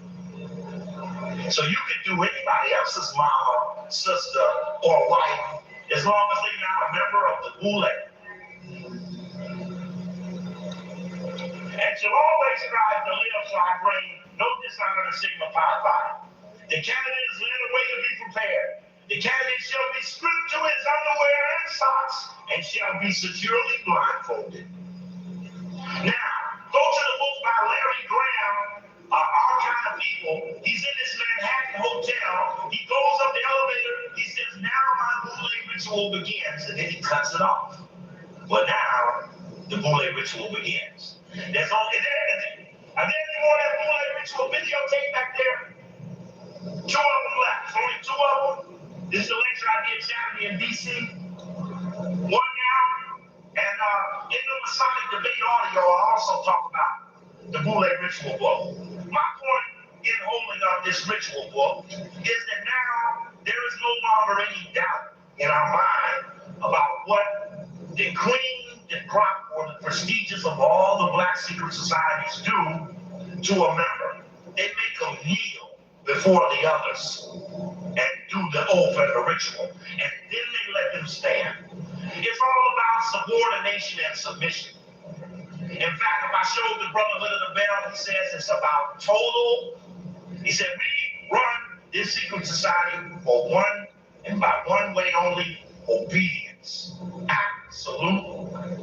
So you can do anybody else's mama, sister, or wife as long as they're not a member of the Boule. shall always strive to live so I bring no dishonor to Sigma Pi Phi. The candidate is led away to be prepared. The candidate shall be stripped to his underwear and socks and shall be securely blindfolded. Now, go to the book by Larry Graham, Our Kind of People. He's in this Manhattan hotel. He goes up the elevator. He says, now my Boule ritual begins. And then he cuts it off. But now, the Boule ritual begins. There's only anything. And then you want that Boule ritual videotape back there? 2 of them left. Only 2 of them. This is the lecture I did Saturday in D.C. One now. And in the Masonic debate audio, I also talk about the Boule ritual book. My point in holding up this ritual book is that now there is no longer any doubt in our mind about what the cream, the crop, or the prestigious of all the black secret societies do to a member. They make them kneel before the others and do the oath and the ritual, and then they let them stand. It's all about subordination and submission. In fact, if I showed the Brotherhood of the Bell, he says it's about total. He said, we run this secret society for one and by one way only, obedience. Absolute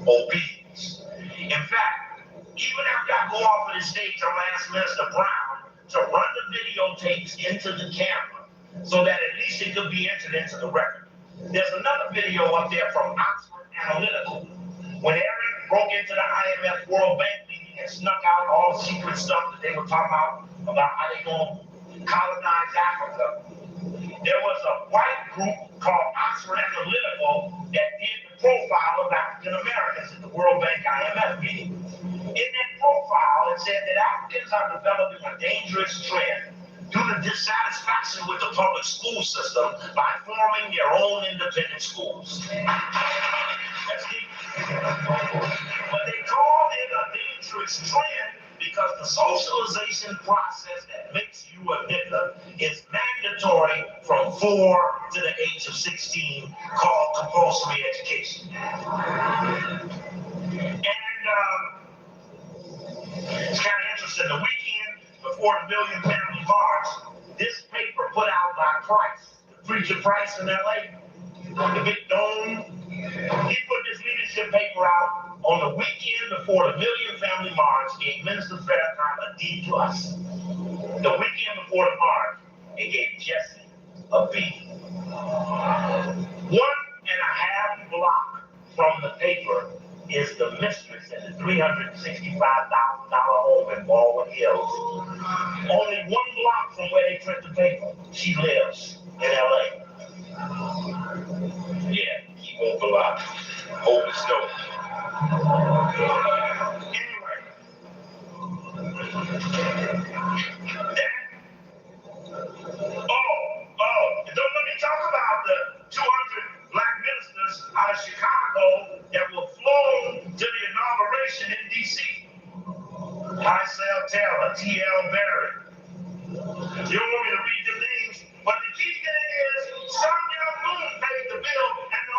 obedience. In fact, even after I go off of the stage, I'm going to ask Minister Brown to run the videotapes into the camera so that at least it could be entered into the record. There's another video up there from Oxford Analytical. When Eric broke into the IMF World Bank meeting and snuck out all the secret stuff that they were talking about how they going to colonize Africa, there was a white group called Oxford Analytical that did the profile of African Americans at the World Bank IMF meeting. In that profile, it said that Africans are developing a dangerous trend due to dissatisfaction with the public school system by forming their own independent schools. That's deep. But they called it a dangerous trend because the socialization process that makes you a nigger is mandatory from 4 to the age of 16, called compulsory education. And it's kind of interesting. The weekend before the Million Family March, this paper put out by Price, the preacher Price in LA, the big dome. He put this leadership paper out on the weekend before the Million Family March, gave Minister Farrakhan a D+. The weekend before the march, it gave Jesse a B. 1.5 block from the paper is the mistress in the $365,000 home in Baldwin Hills. Only 1 block from where they print the paper, she lives in LA. Yeah, he won't go out. Hope it's no. Anyway, don't let me talk about the 200 black ministers out of Chicago that were flown to the inauguration in D.C. Lysel Taylor, T.L. Barry. You don't want me to read the names, but the key thing is some young moon paid the bill, and the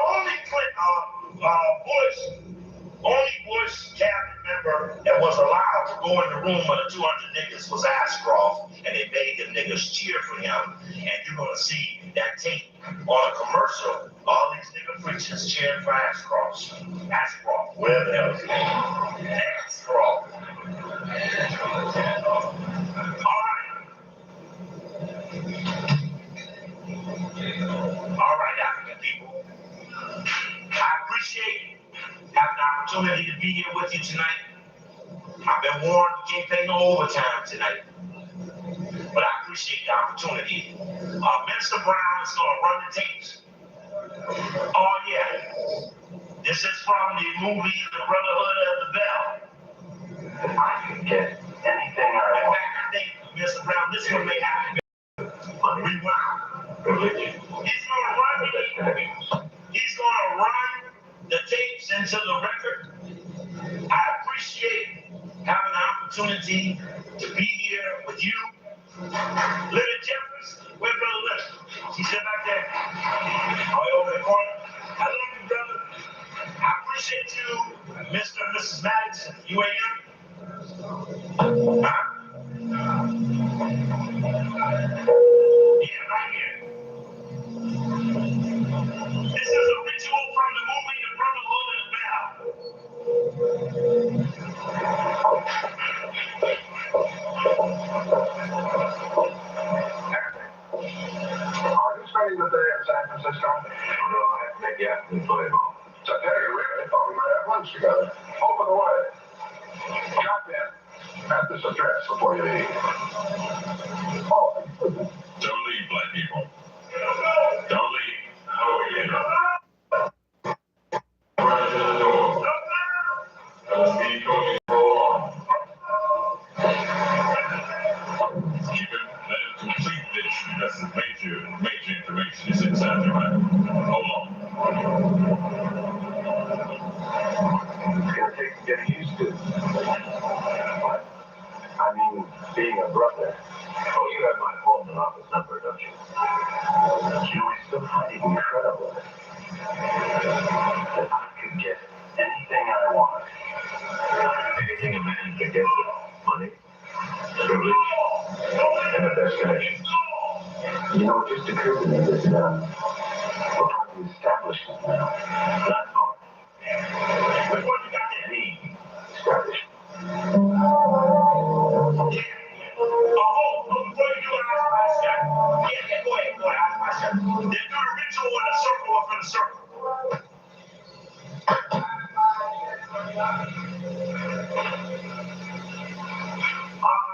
only Bush cabinet member that was allowed to go in the room with the 200 niggas was Ashcroft, and they made the niggas cheer for him. And you're going to see that tape on a commercial. All these nigga preachers cheering for Ashcroft. Ashcroft, where the hell is his name? Ashcroft. All right, African people. I appreciate having the opportunity to be here with you tonight. I've been warned we can't pay no overtime tonight. But I appreciate the opportunity. Minister Brown is going to run the tapes. Oh, yeah. This is from the movie The Brotherhood of the Bell. I can get anything I want. In fact, I think, Mr. Brown, this one may have to be rewound. He's going to run the tapes into the record. I appreciate having the opportunity to be here with you. Lydia Jeffers, where's Brother Lydia? She's sitting back there. Oh, over the corner. I love you, brother. I appreciate you, Mr. and Mrs. Maddox, UAM. Yeah, right here. This is a ritual from the movie The Brotherhood of Bell. Are you spending the day in San Francisco? No, I have to make the afternoon volleyball. It's okay, really. I thought we might have lunch together. Over the way. Drop in at this address before you leave. Oh, Don't leave, black people. Don't leave. Oh, yeah. Right to the door. Keep going. Roll on. Keep it. Let him complete this. This is major information is inside your mind. Hold on. it's going to take getting used to. I mean, being a brother. Oh, you have my home and office number, don't you? You would still find it incredible that I could get anything I want. Anything a man could get. Money, privilege, and a destination. You know, it just occurred to me that we're part of the establishment now. Not all. But what you got there? The establishment. Before you do it, ask my son. Yeah, go ahead, ask my son. They do the ritual in a circle up in a circle.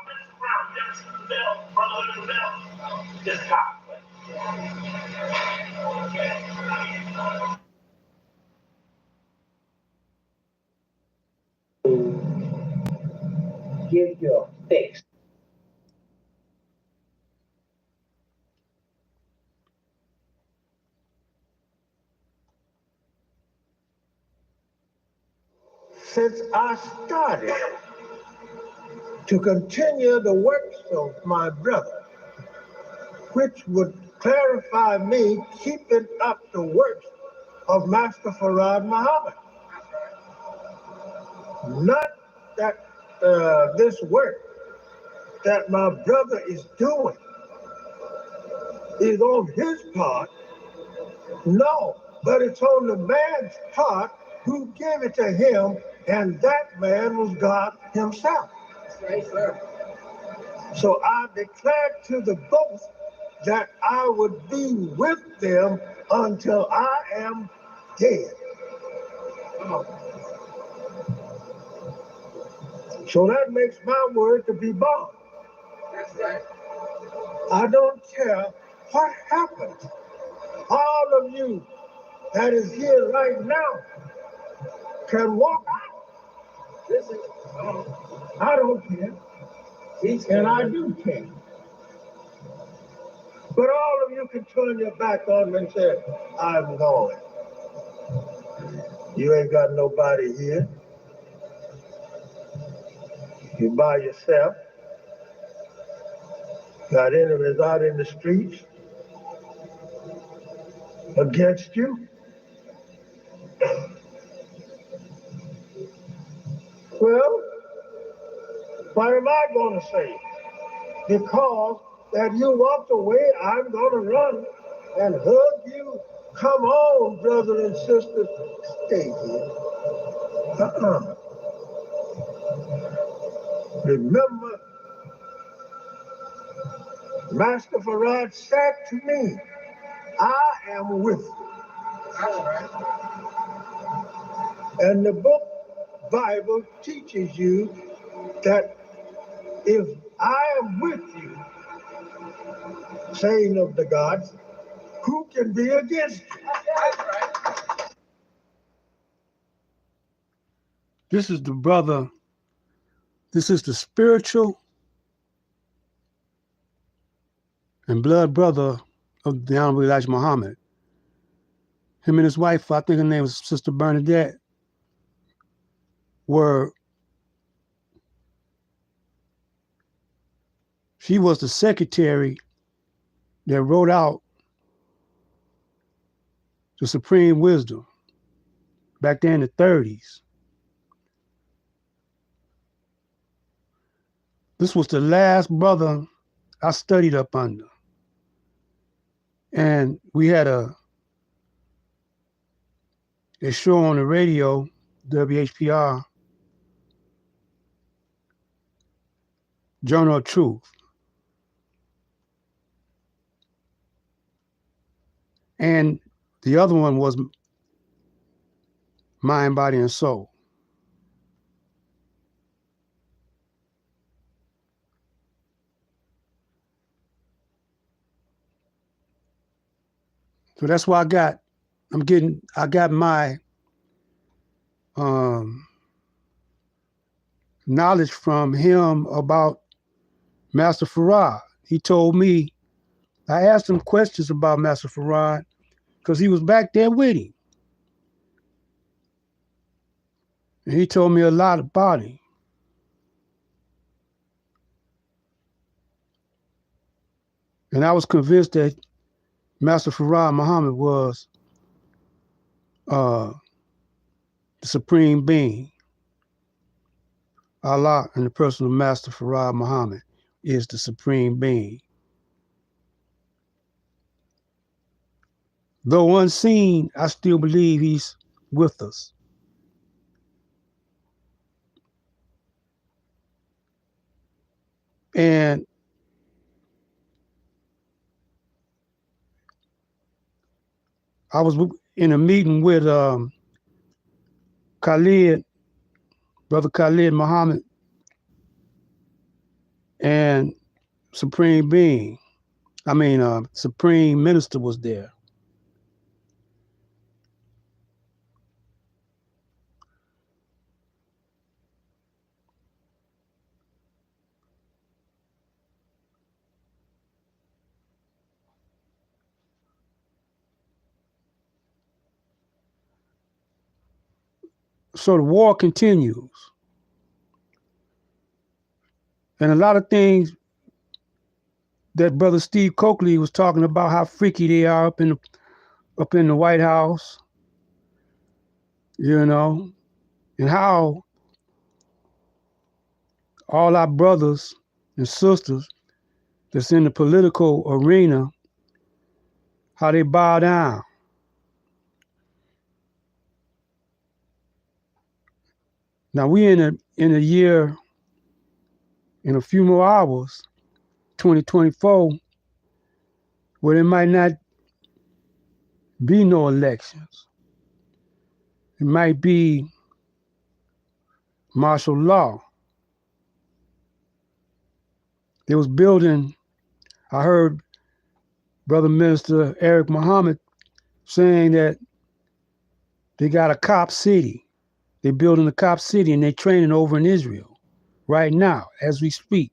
Mr. Brown, you ever seen the bell? Brotherhood of the Bell? This cop. Give your fix. Since I started to continue the works of my brother, which would clarify me keeping up the works of Master Farad Muhammad. Not that this work that my brother is doing is on his part, no, but it's on the man's part who gave it to him, and that man was God himself. That's right, sir. So I declared to the both that I would be with them until I am dead. So that makes my word to be bond. That's right. I don't care what happens. All of you that is here right now can walk out. Listen, I don't care. And I do care. But all of you can turn your back on me and say, I'm going. You ain't got nobody here. You by yourself. Got enemies out in the streets against you. Well, what am I going to say? Because that you walked away, I'm going to run and hug you. Come on, brothers and sisters, stay here. Remember, Master Farad said to me, I am with you. That's right. And the book Bible teaches you that if I am with you, saying of the gods, who can be against you? That's right. This is the brother, this is the spiritual and blood brother of the Honorable Elijah Muhammad. Him and his wife, I think her name was Sister Bernadette, she was the secretary that wrote out the Supreme Wisdom back there in the 30s. This was the last brother I studied up under. And we had a show on the radio, WHPR, Journal of Truth. And the other one was Mind, Body, and Soul. So that's why I got my knowledge from him about Master Farad. He told me, I asked him questions about Master Farad because he was back there with him. And he told me a lot about him. And I was convinced that Master Farad Muhammad was the supreme being. Allah and the person of Master Farad Muhammad is the supreme being. Though unseen, I still believe he's with us. And I was in a meeting with Khalid, Brother Khalid Muhammad, and Supreme Being. Supreme Minister was there. So the war continues. And a lot of things that Brother Steve Coakley was talking about, how freaky they are up in the White House, you know, and how all our brothers and sisters that's in the political arena, how they bow down. Now we in a year, in a few more hours, 2024, where there might not be no elections. It might be martial law. They was building, I heard Brother Minister Eric Muhammad saying that they got a cop city. They're building a cop city and they're training over in Israel right now as we speak.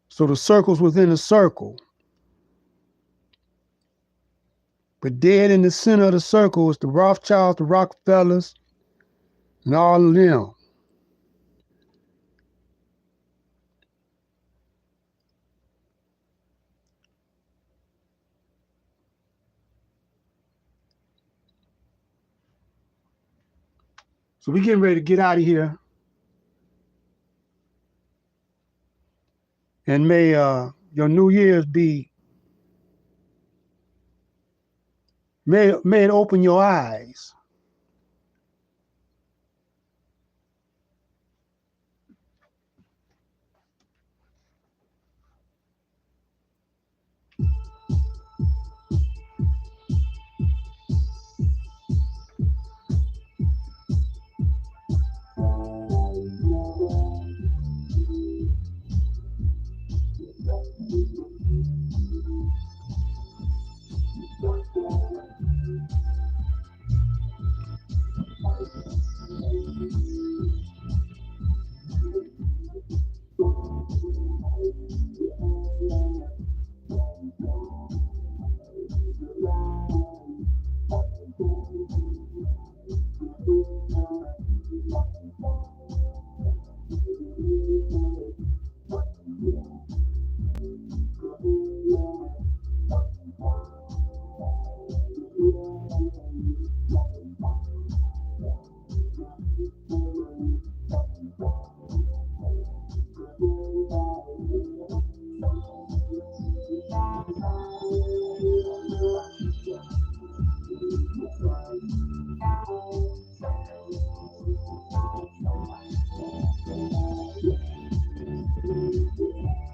So the circle's within a circle. But dead in the center of the circle is the Rothschilds, the Rockefellers, and all of them. So we're getting ready to get out of here. And may your New Year's be, may it open your eyes.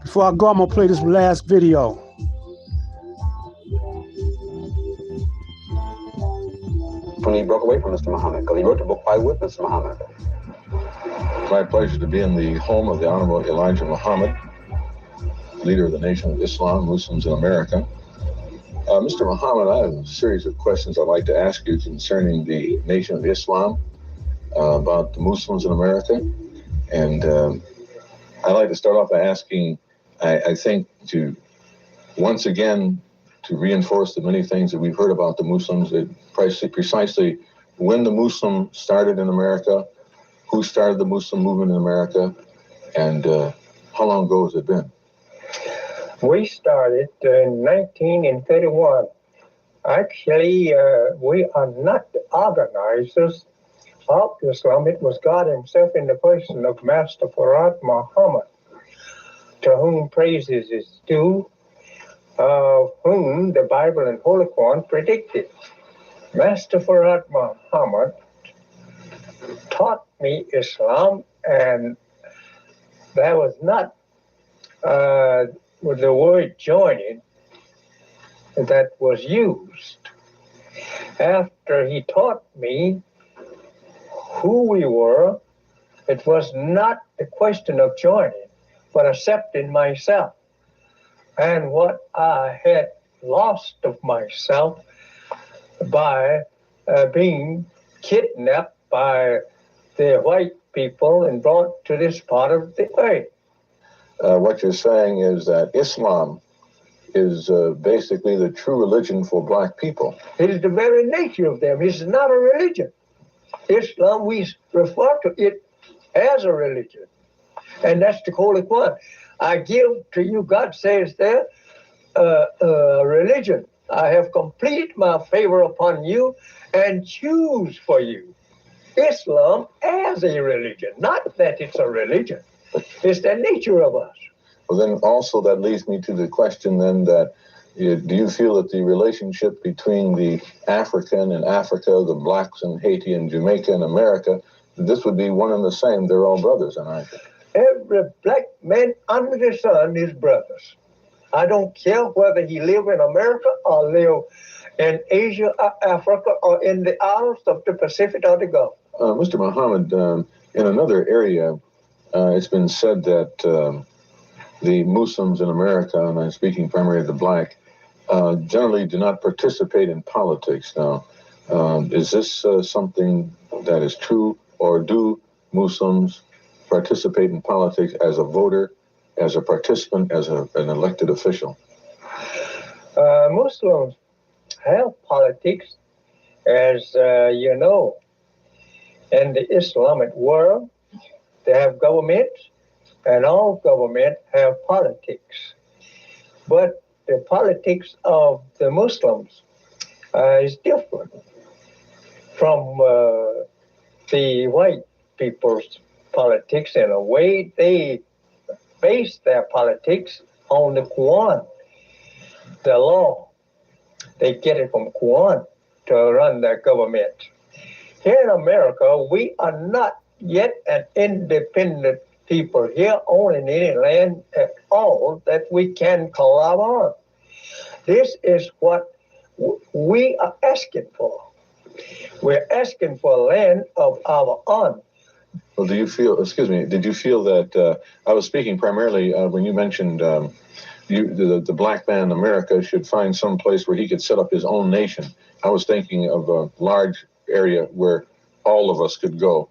Before I go, I'm gonna play this last video. When he broke away from Mr. Muhammad, because he wrote the book Why With Mr. Muhammad. It's my pleasure to be in the home of the Honorable Elijah Muhammad, leader of the Nation of Islam, Muslims in America. Mr. Muhammad, I have a series of questions I'd like to ask you concerning the Nation of Islam, about the Muslims in America. And I'd like to start off by asking, I think, to once again, to reinforce the many things that we've heard about the Muslims, precisely when the Muslim started in America, who started the Muslim movement in America, and how long ago has it been? We started in 1931. Actually, we are not the organizers of Islam. It was God himself in the person of Master Farad Muhammad, to whom praises is due, of whom the Bible and Holy Quran predicted. Master Farad Muhammad taught me Islam, and that was not with the word joining that was used. After he taught me who we were, it was not the question of joining, but accepting myself and what I had lost of myself by being kidnapped by the white people and brought to this part of the earth. What you're saying is that Islam is basically the true religion for black people. It is the very nature of them. It's not a religion. Islam, we refer to it as a religion. And that's the Holy Quran. I give to you, God says there, religion. I have completed my favor upon you and choose for you Islam as a religion. Not that it's a religion. It's the nature of us. Well, then also that leads me to the question then that, do you feel that the relationship between the African and Africa, the blacks in Haiti and Jamaica and America, this would be one and the same? They're all brothers, aren't they? Every black man under the sun is brothers. I don't care whether he live in America or live in Asia or Africa or in the islands of the Pacific or the Gulf. Mr. Muhammad, in another area, it's been said that the Muslims in America, and I'm speaking primarily of the black, generally do not participate in politics. Now, is this something that is true, or do Muslims participate in politics as a voter, as a participant, as an elected official? Muslims have politics, as you know. In the Islamic world, they have governments, and all governments have politics. But the politics of the Muslims is different from the white people's politics. In a way, they base their politics on the Quran, the law. They get it from Quran to run their government. Here in America, we are not yet an independent people here on any land at all that we can collab on. This is what we are asking for. We're asking for land of our own. Well, did you feel that, I was speaking primarily when you mentioned the black man in America should find some place where he could set up his own nation. I was thinking of a large area where all of us could go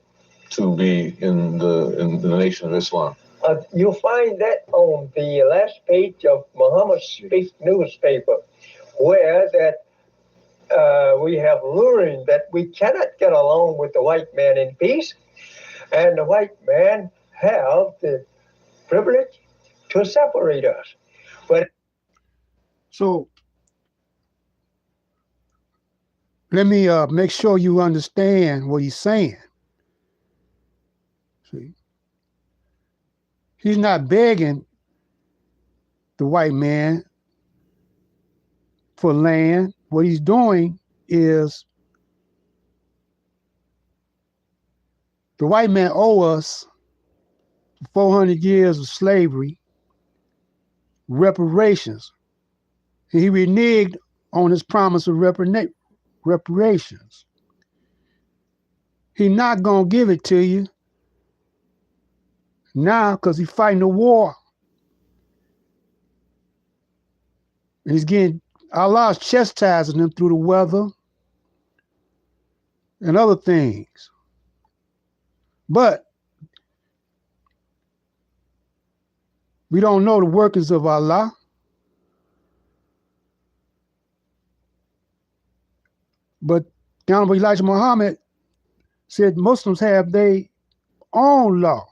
to be in the Nation of Islam. You'll find that on the last page of Muhammad's Speak newspaper, where that we have learned that we cannot get along with the white man in peace, and the white man have the privilege to separate us. But So let me make sure you understand what he's saying. See, he's not begging the white man for land. What he's doing is the white man owe us 400 years of slavery, reparations. He reneged on his promise of reparations. He's not going to give it to you now because he's fighting a war. And he's getting, Allah's chastising him through the weather and other things. But we don't know the workings of Allah. But the Honorable Elijah Muhammad said Muslims have their own law.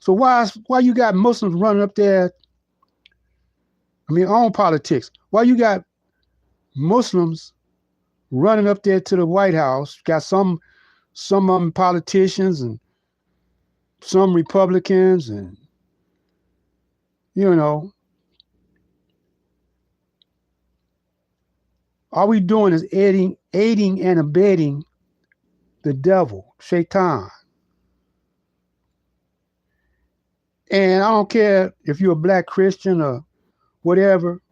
So why you got Muslims running up there? On politics. Why you got Muslims running up there to the White House? Got some of them politicians and some Republicans, and all we doing is aiding and abetting the devil, Shaitan. And I don't care if you're a black Christian or whatever,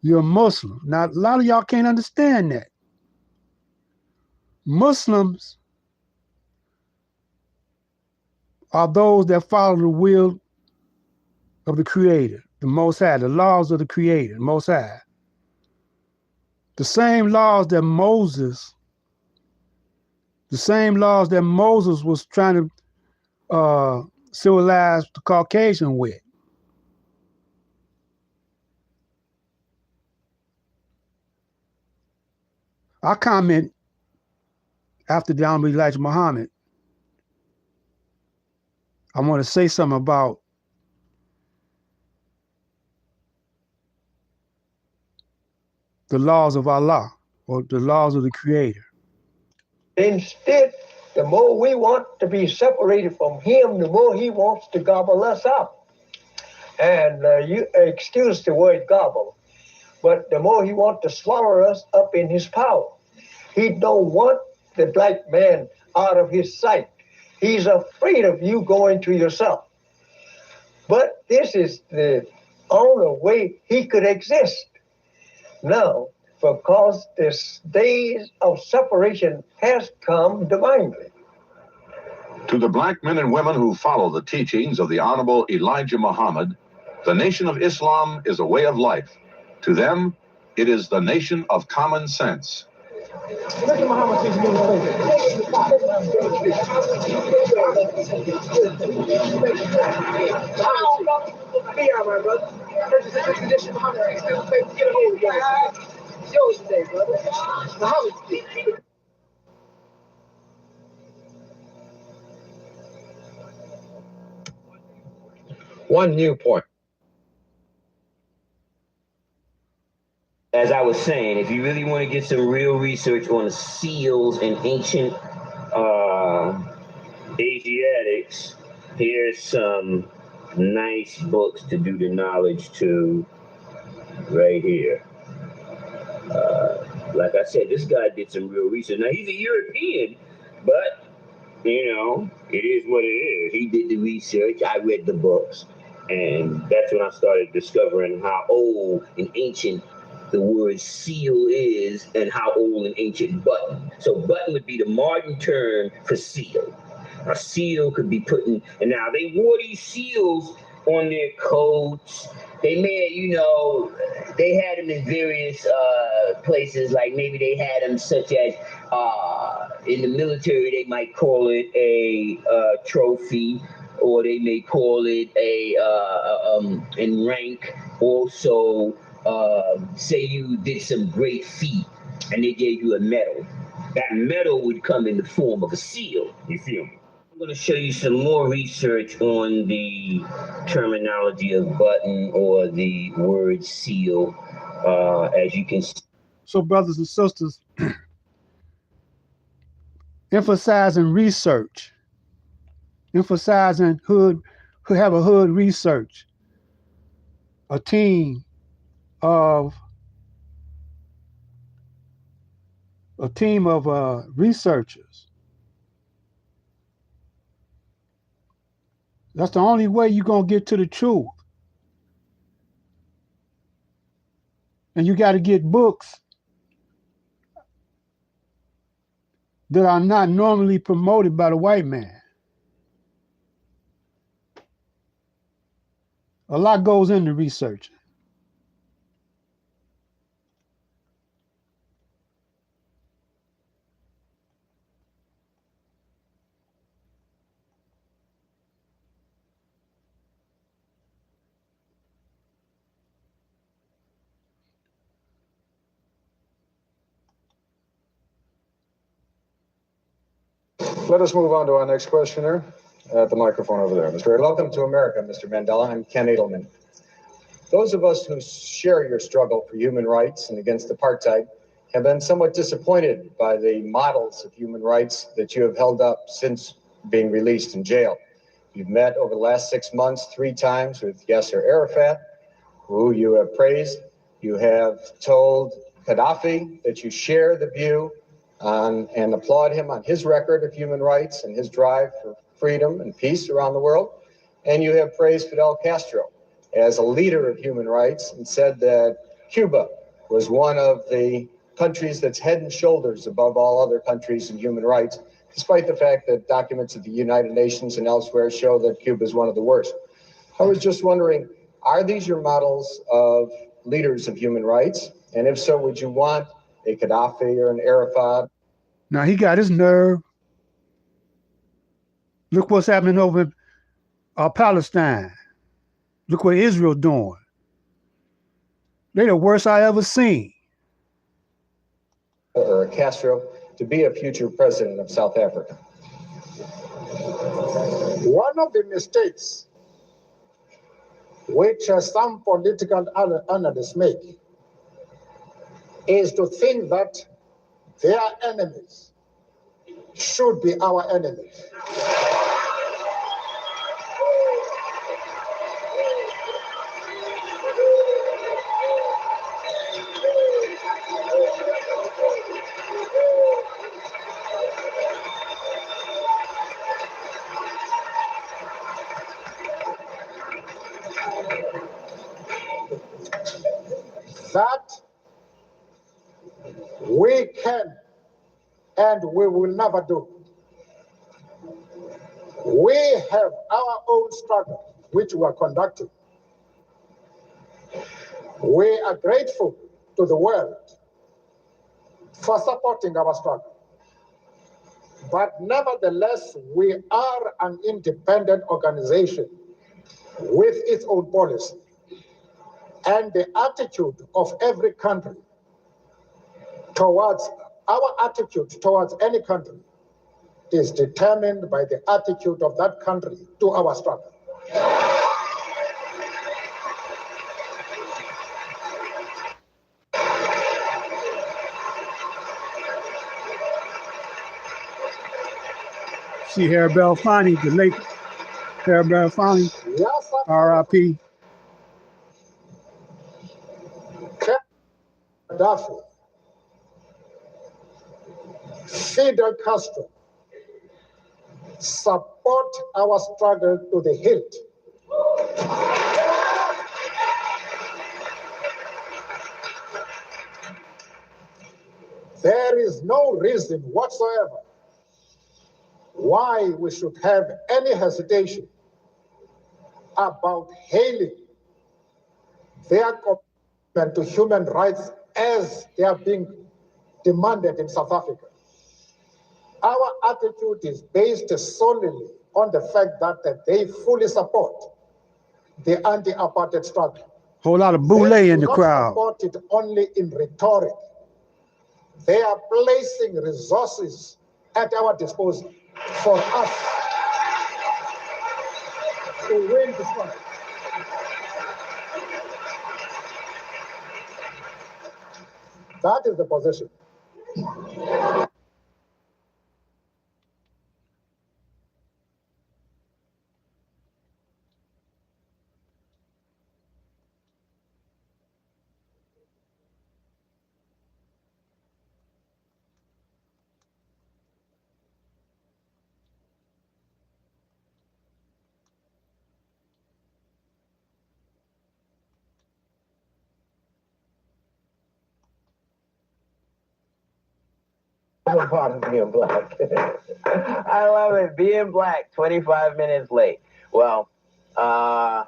you're a Muslim. Now, a lot of y'all can't understand that. Muslims are those that follow the will of the Creator, the Most High, the laws of the Creator, the Most High. The same laws that Moses was trying to civilize the Caucasian with. I comment after the Honorable Elijah Muhammad. I want to say something about the laws of Allah, or the laws of the Creator. Instead, the more we want to be separated from him, the more he wants to gobble us up. And you excuse the word gobble, but the more he wants to swallow us up in his power. He don't want the black man out of his sight. He's afraid of you going to yourself. But this is the only way he could exist. Now, because this days of separation has come divinely. To the black men and women who follow the teachings of the Honorable Elijah Muhammad, the Nation of Islam is a way of life. To them, it is the nation of common sense. Elijah Muhammad says you One new point. As I was saying, if you really want to get some real research on the seals in ancient Asiatics, here's some nice books to do the knowledge to right here. Like I said, this guy did some real research. Now, he's a European, but, it is what it is. He did the research. I read the books. And that's when I started discovering how old and ancient the word seal is and how old an ancient button. So button would be the modern term for seal. A seal could be put in, and now they wore these seals on their coats. They made, they had them in various places, like maybe they had them such as in the military, they might call it a trophy, or they may call it in rank also. Say you did some great feat and they gave you a medal. That medal would come in the form of a seal, you feel me? I'm going to show you some more research on the terminology of button or the word seal, as you can see. So brothers and sisters, emphasizing research, emphasizing have a hood research, a team of researchers. That's the only way you're going to get to the truth. And you got to get books that are not normally promoted by the white man. A lot goes into research. Let us move on to our next questioner at the microphone over there. Mr. Welcome to America, Mr. Mandela. I'm Ken Edelman. Those of us who share your struggle for human rights and against apartheid have been somewhat disappointed by the models of human rights that you have held up since being released in jail. You've met over the last 6 months 3 times with Yasser Arafat, who you have praised. You have told Gaddafi that you share the view and applaud him on his record of human rights and his drive for freedom and peace around the world. And you have praised Fidel Castro as a leader of human rights and said that Cuba was one of the countries that's head and shoulders above all other countries in human rights, despite the fact that documents of the United Nations and elsewhere show that Cuba is one of the worst. I was just wondering, are these your models of leaders of human rights? And if so, would you want a Gaddafi or an Arafat? Now he got his nerve. Look what's happening over in Palestine. Look what Israel doing. They the worst I ever seen. Or Castro to be a future president of South Africa? One of the mistakes which some political analysts make is to think that their enemies should be our enemies. That we can and we will never do. We have our own struggle, which we are conducting. We are grateful to the world for supporting our struggle. But nevertheless, we are an independent organization with its own policy. And the attitude of every country towards our attitude towards any country is determined by the attitude of that country to our struggle. See Harry Belafonte, the late Harry Belafonte, Yes, sir. R.I.P. Gaddafi, Fidel Castro support our struggle to the hilt. There is no reason whatsoever why we should have any hesitation about hailing their commitment to human rights as they are being demanded in South Africa. Our attitude is based solely on the fact that they fully support the anti-apartheid struggle. Whole lot of boule in the crowd. They do not support it only in rhetoric. They are placing resources at our disposal for us to win the struggle. That is the position. favorite part of being black. I love it. Being black, 25 minutes late. Well, I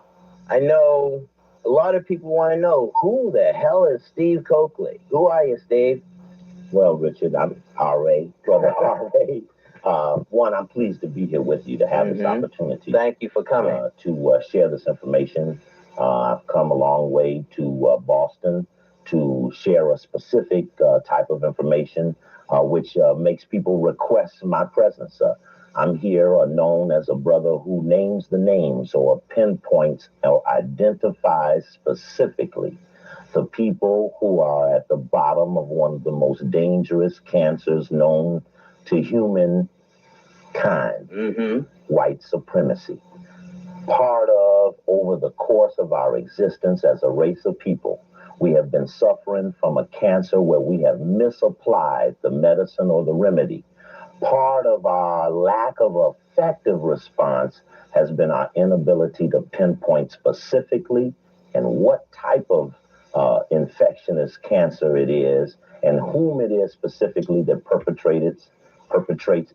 know a lot of people want to know, who the hell is Steve Coakley? Who are you, Steve? Well, Richard, I'm R.A., brother R.A. One, I'm pleased to be here with you, to have this opportunity. Thank you for coming. To share this information. I've come a long way to Boston to share a specific type of information which makes people request my presence. I'm here known as a brother who names the names or pinpoints or identifies specifically the people who are at the bottom of one of the most dangerous cancers known to humankind, white supremacy. Part of, over the course of our existence as a race of people, we have been suffering from a cancer where we have misapplied the medicine or the remedy. Part of our lack of effective response has been our inability to pinpoint specifically and what type of infectious cancer it is and whom it is specifically that perpetrates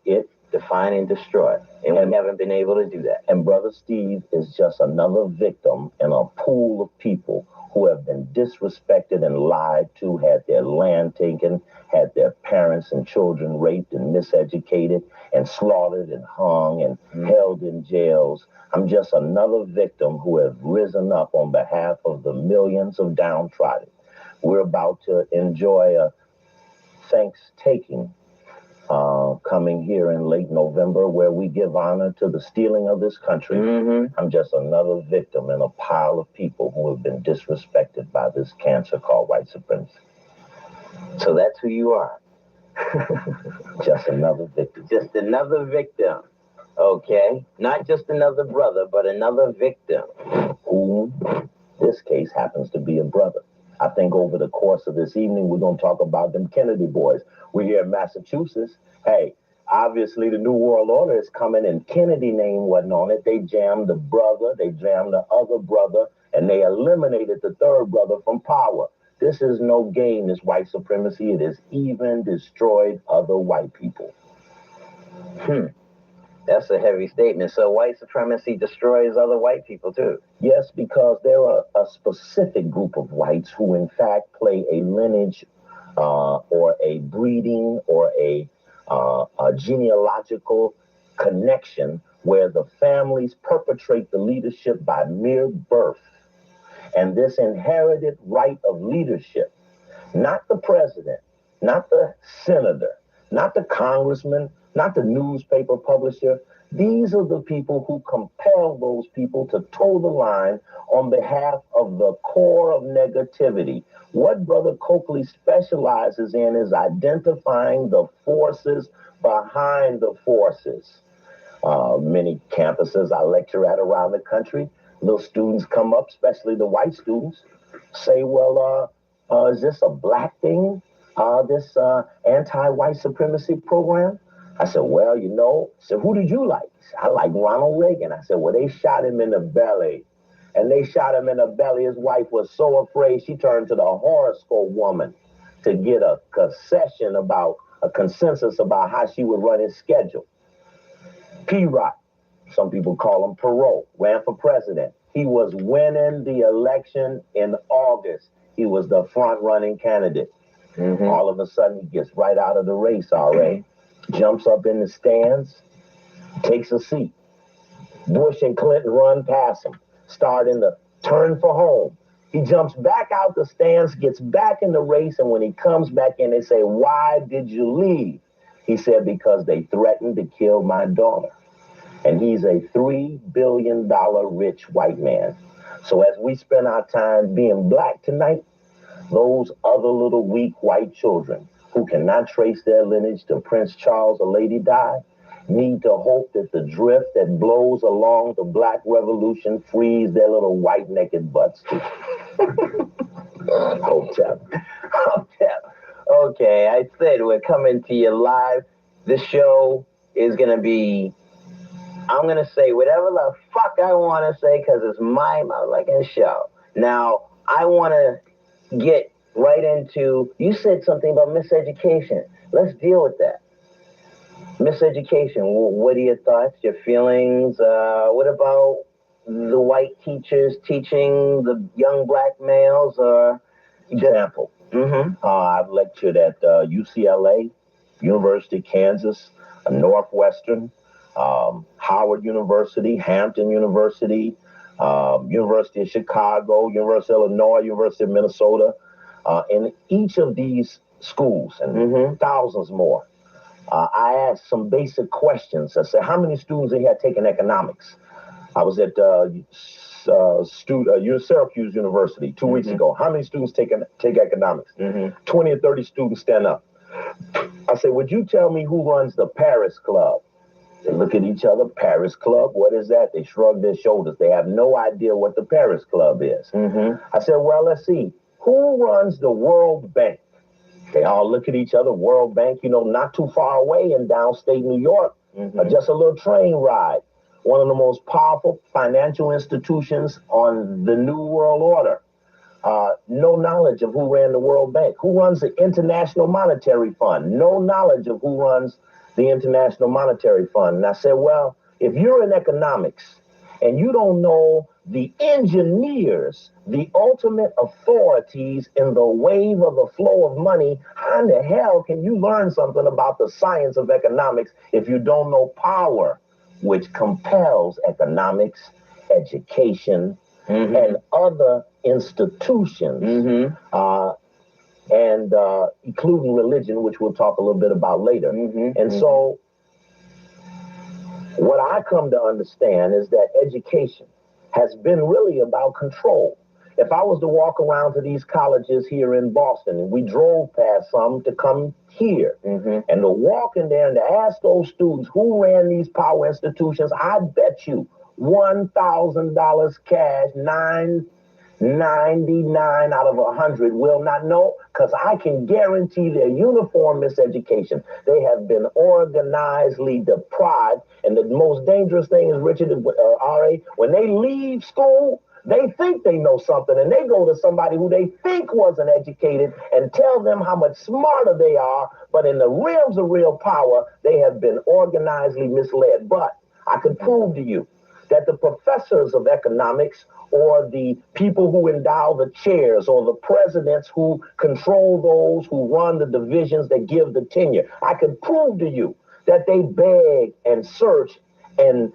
it. Define and destroy. And we haven't been able to do that. And Brother Steve is just another victim in a pool of people who have been disrespected and lied to, had their land taken, had their parents and children raped and miseducated and slaughtered and hung and held in jails. I'm just another victim who have risen up on behalf of the millions of downtrodden. We're about to enjoy a Thanksgiving coming here in late November, where we give honor to the stealing of this country. I'm just another victim in a pile of people who have been disrespected by this cancer called white supremacy. So that's who you are. Just another victim. Just another victim. Okay. Not just another brother, but another victim. Whom, this case, happens to be a brother. I think over the course of this evening, we're going to talk about them Kennedy boys. We're here in Massachusetts. Hey, obviously the New World Order is coming and Kennedy name wasn't on it. They jammed the brother, they jammed the other brother, and they eliminated the third brother from power. This is no game, this white supremacy. It has even destroyed other white people. That's a heavy statement. So white supremacy destroys other white people too? Yes, because there are a specific group of whites who in fact play a lineage or a breeding or a genealogical connection where the families perpetrate the leadership by mere birth. And this inherited right of leadership, not the president, not the senator, not the congressman, not the newspaper publisher. These are the people who compel those people to toe the line on behalf of the core of negativity. What Brother Coakley specializes in is identifying the forces behind the forces. Many campuses I lecture at around the country, little students come up, especially the white students, say, well, is this a black thing, this anti-white supremacy program? I said, well, you know, I said, who did you like? He said, I like Ronald Reagan. I said, well, they shot him in the belly. And they shot him in the belly. His wife was so afraid she turned to the horoscope woman to get a concession about, a consensus about how she would run his schedule. P-Rock, some people call him Perot, ran for president. He was winning the election in August. He was the front-running candidate. All of a sudden, he gets right out of the race, R.A., jumps up in the stands, takes a seat. Bush and Clinton run past him, starting to turn for home. He jumps back out the stands, gets back in the race, and when he comes back in, they say, why did you leave? He said, because they threatened to kill my daughter. And he's a $3 billion rich white man. So as we spend our time being black tonight, those other little weak white children who cannot trace their lineage to Prince Charles or Lady Di need to hope that the drift that blows along the Black Revolution frees their little white naked butts too. Hotep. Okay, I said we're coming to you live. This show is going to be, I'm going to say whatever the fuck I want to say because it's my motherfucking show. Now, I want to get right into, you said something about miseducation. Let's deal with that. Miseducation, what are your thoughts, your feelings? What about the white teachers teaching the young black males? Example, I've lectured at UCLA, University of Kansas, Northwestern, Howard University, Hampton University, University of Chicago, University of Illinois, University of Minnesota. In each of these schools, and thousands more, I asked some basic questions. I said, how many students in here taking economics? I was at Syracuse University 2 weeks ago. How many students take economics? 20 or 30 students stand up. I said, would you tell me who runs the Paris Club? They look at each other. Paris Club, what is that? They shrug their shoulders. They have no idea what the Paris Club is. I said, well, let's see. Who runs the World Bank? They all look at each other. World Bank, not too far away in downstate New York, just a little train ride. One of the most powerful financial institutions on the New World Order. No knowledge of who ran the World Bank. Who runs the International Monetary Fund? No knowledge of who runs the International Monetary Fund. And I said, well, if you're in economics and you don't know the engineers, the ultimate authorities in the wave of the flow of money, how in the hell can you learn something about the science of economics if you don't know power, which compels economics, education, and other institutions, and including religion, which we'll talk a little bit about later. And so what I come to understand is that education has been really about control. If I was to walk around to these colleges here in Boston, and we drove past some to come here, and to walk in there and to ask those students who ran these power institutions, I bet you $1,000 cash, 99 out of 100 will not know, because I can guarantee their uniform miseducation. They have been organizedly deprived. And the most dangerous thing is, Richard, R.A., when they leave school, they think they know something, and they go to somebody who they think wasn't educated and tell them how much smarter they are. But in the realms of real power, they have been organizedly misled. But I can prove to you that the professors of economics, or the people who endow the chairs, or the presidents who control those who run the divisions that give the tenure, I can prove to you that they beg and search and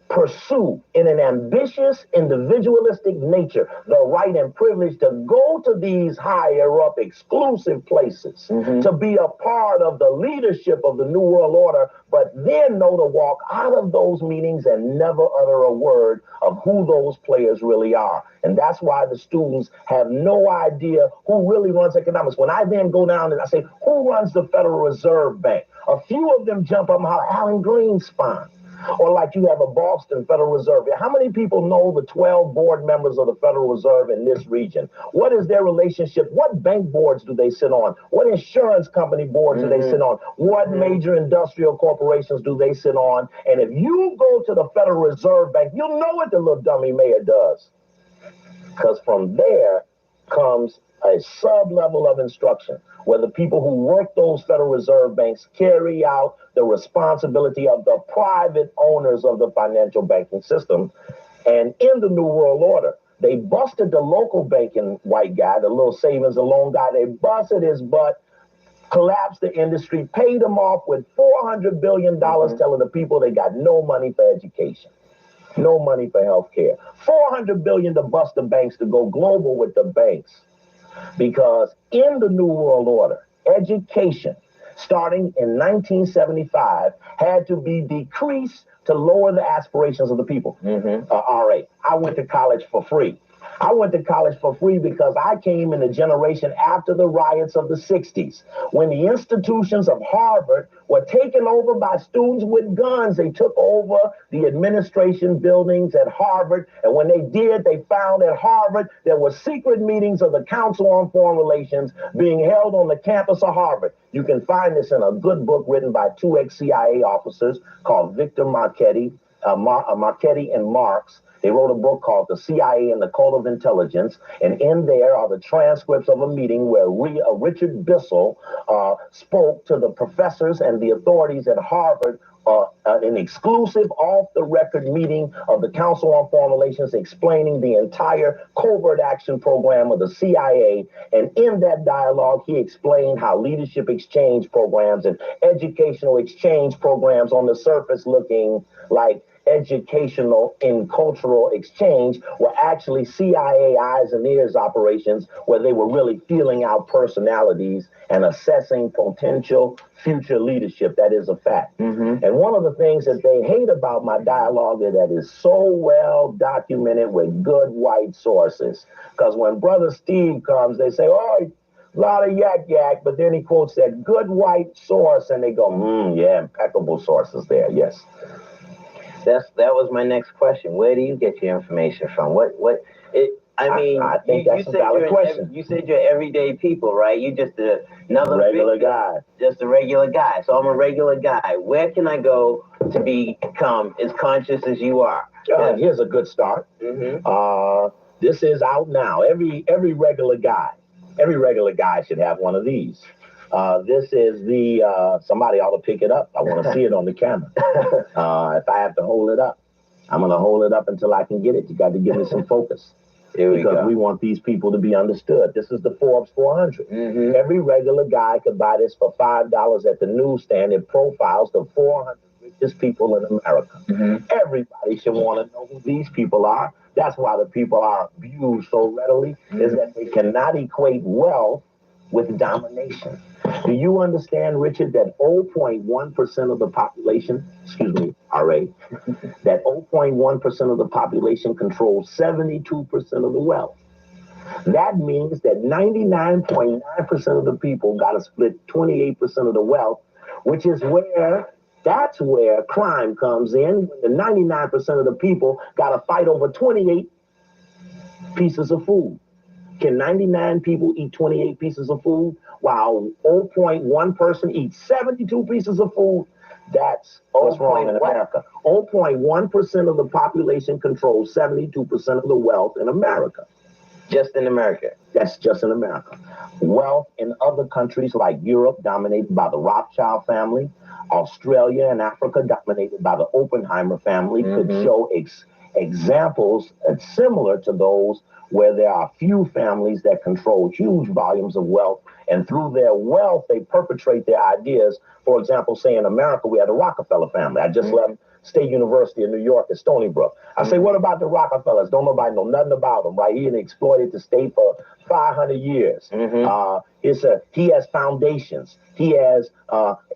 pursue in an ambitious, individualistic nature the right and privilege to go to these higher up exclusive places, to be a part of the leadership of the New World Order, but then know to walk out of those meetings and never utter a word of who those players really are. And that's why the students have no idea who really runs economics. When I then go down and I say, who runs the Federal Reserve Bank? A few of them jump up how Alan Greenspan. Or like you have a Boston Federal Reserve. How many people know the 12 board members of the Federal Reserve in this region? What is their relationship? What bank boards do they sit on? What insurance company boards do they sit on? What major industrial corporations do they sit on? And if you go to the Federal Reserve Bank, you'll know what the little dummy mayor does. Because from there comes a sub-level of instruction where the people who work those Federal Reserve banks carry out the responsibility of the private owners of the financial banking system. And in the New World Order, they busted the local banking white guy, the little savings and loan guy. They busted his butt, collapsed the industry, paid him off with $400 billion, telling the people they got no money for education, no money for health care. $400 billion to bust the banks, to go global with the banks. Because in the New World Order, education, starting in 1975, had to be decreased to lower the aspirations of the people. R.A., I went to college for free. I went to college for free because I came in a generation after the riots of the 60s, when the institutions of Harvard were taken over by students with guns. They took over the administration buildings at Harvard, and when they did, they found at Harvard there were secret meetings of the Council on Foreign Relations being held on the campus of Harvard. You can find this in a good book written by two ex-CIA officers called Victor Marchetti and Marx. They wrote a book called The CIA and the Cult of Intelligence, and in there are the transcripts of a meeting where Richard Bissell spoke to the professors and the authorities at Harvard, an exclusive off-the-record meeting of the Council on Foreign Relations explaining the entire covert action program of the CIA. And in that dialogue, he explained how leadership exchange programs and educational exchange programs on the surface looking like educational and cultural exchange were actually CIA eyes and ears operations where they were really feeling out personalities and assessing potential future leadership. That is a fact. And one of the things that they hate about my dialogue is that is so well documented with good white sources. Because when Brother Steve comes, they say, oh, a lot of yak, but then he quotes that good white source, and they go, yeah, impeccable sources there, yes. That was my next question. Where do you get your information from? I think that's a valid question. You said you're everyday people, right? You just another regular guy. Just a regular guy. So I'm a regular guy. Where can I go to become as conscious as you are? Here's a good start. This is out now. Every regular guy should have one of these. This is the, somebody ought to pick it up. I want to see it on the camera. If I have to hold it up, I'm going to hold it up until I can get it. You got to give me some focus. Because we want these people to be understood. This is the Forbes 400. Every regular guy could buy this for $5 at the newsstand. It profiles the 400 richest people in America. Everybody should want to know who these people are. That's why the people are abused so readily, is that they cannot equate wealth with domination. Do you understand, Richard, that 0.1% of the population, excuse me, R.A., that 0.1% of the population controls 72% of the wealth? That means that 99.9% of the people got to split 28% of the wealth, which is that's where crime comes in. The 99% of the people got to fight over 28 pieces of food. Can 99 people eat 28 pieces of food while 0.1 person eats 72 pieces of food? That's what's wrong in America. 0.1% of the population controls 72% of the wealth in America. Just in America? That's just in America. Wealth in other countries like Europe, dominated by the Rothschild family, Australia and Africa, dominated by the Oppenheimer family, could show examples similar to those where there are few families that control huge volumes of wealth, and through their wealth, they perpetrate their ideas. For example, say in America, we had the Rockefeller family. I just left State University of New York at Stony Brook. I say, what about the Rockefellers? Don't nobody know nothing about them, right? He had exploited the state for 500 years. He has foundations. He has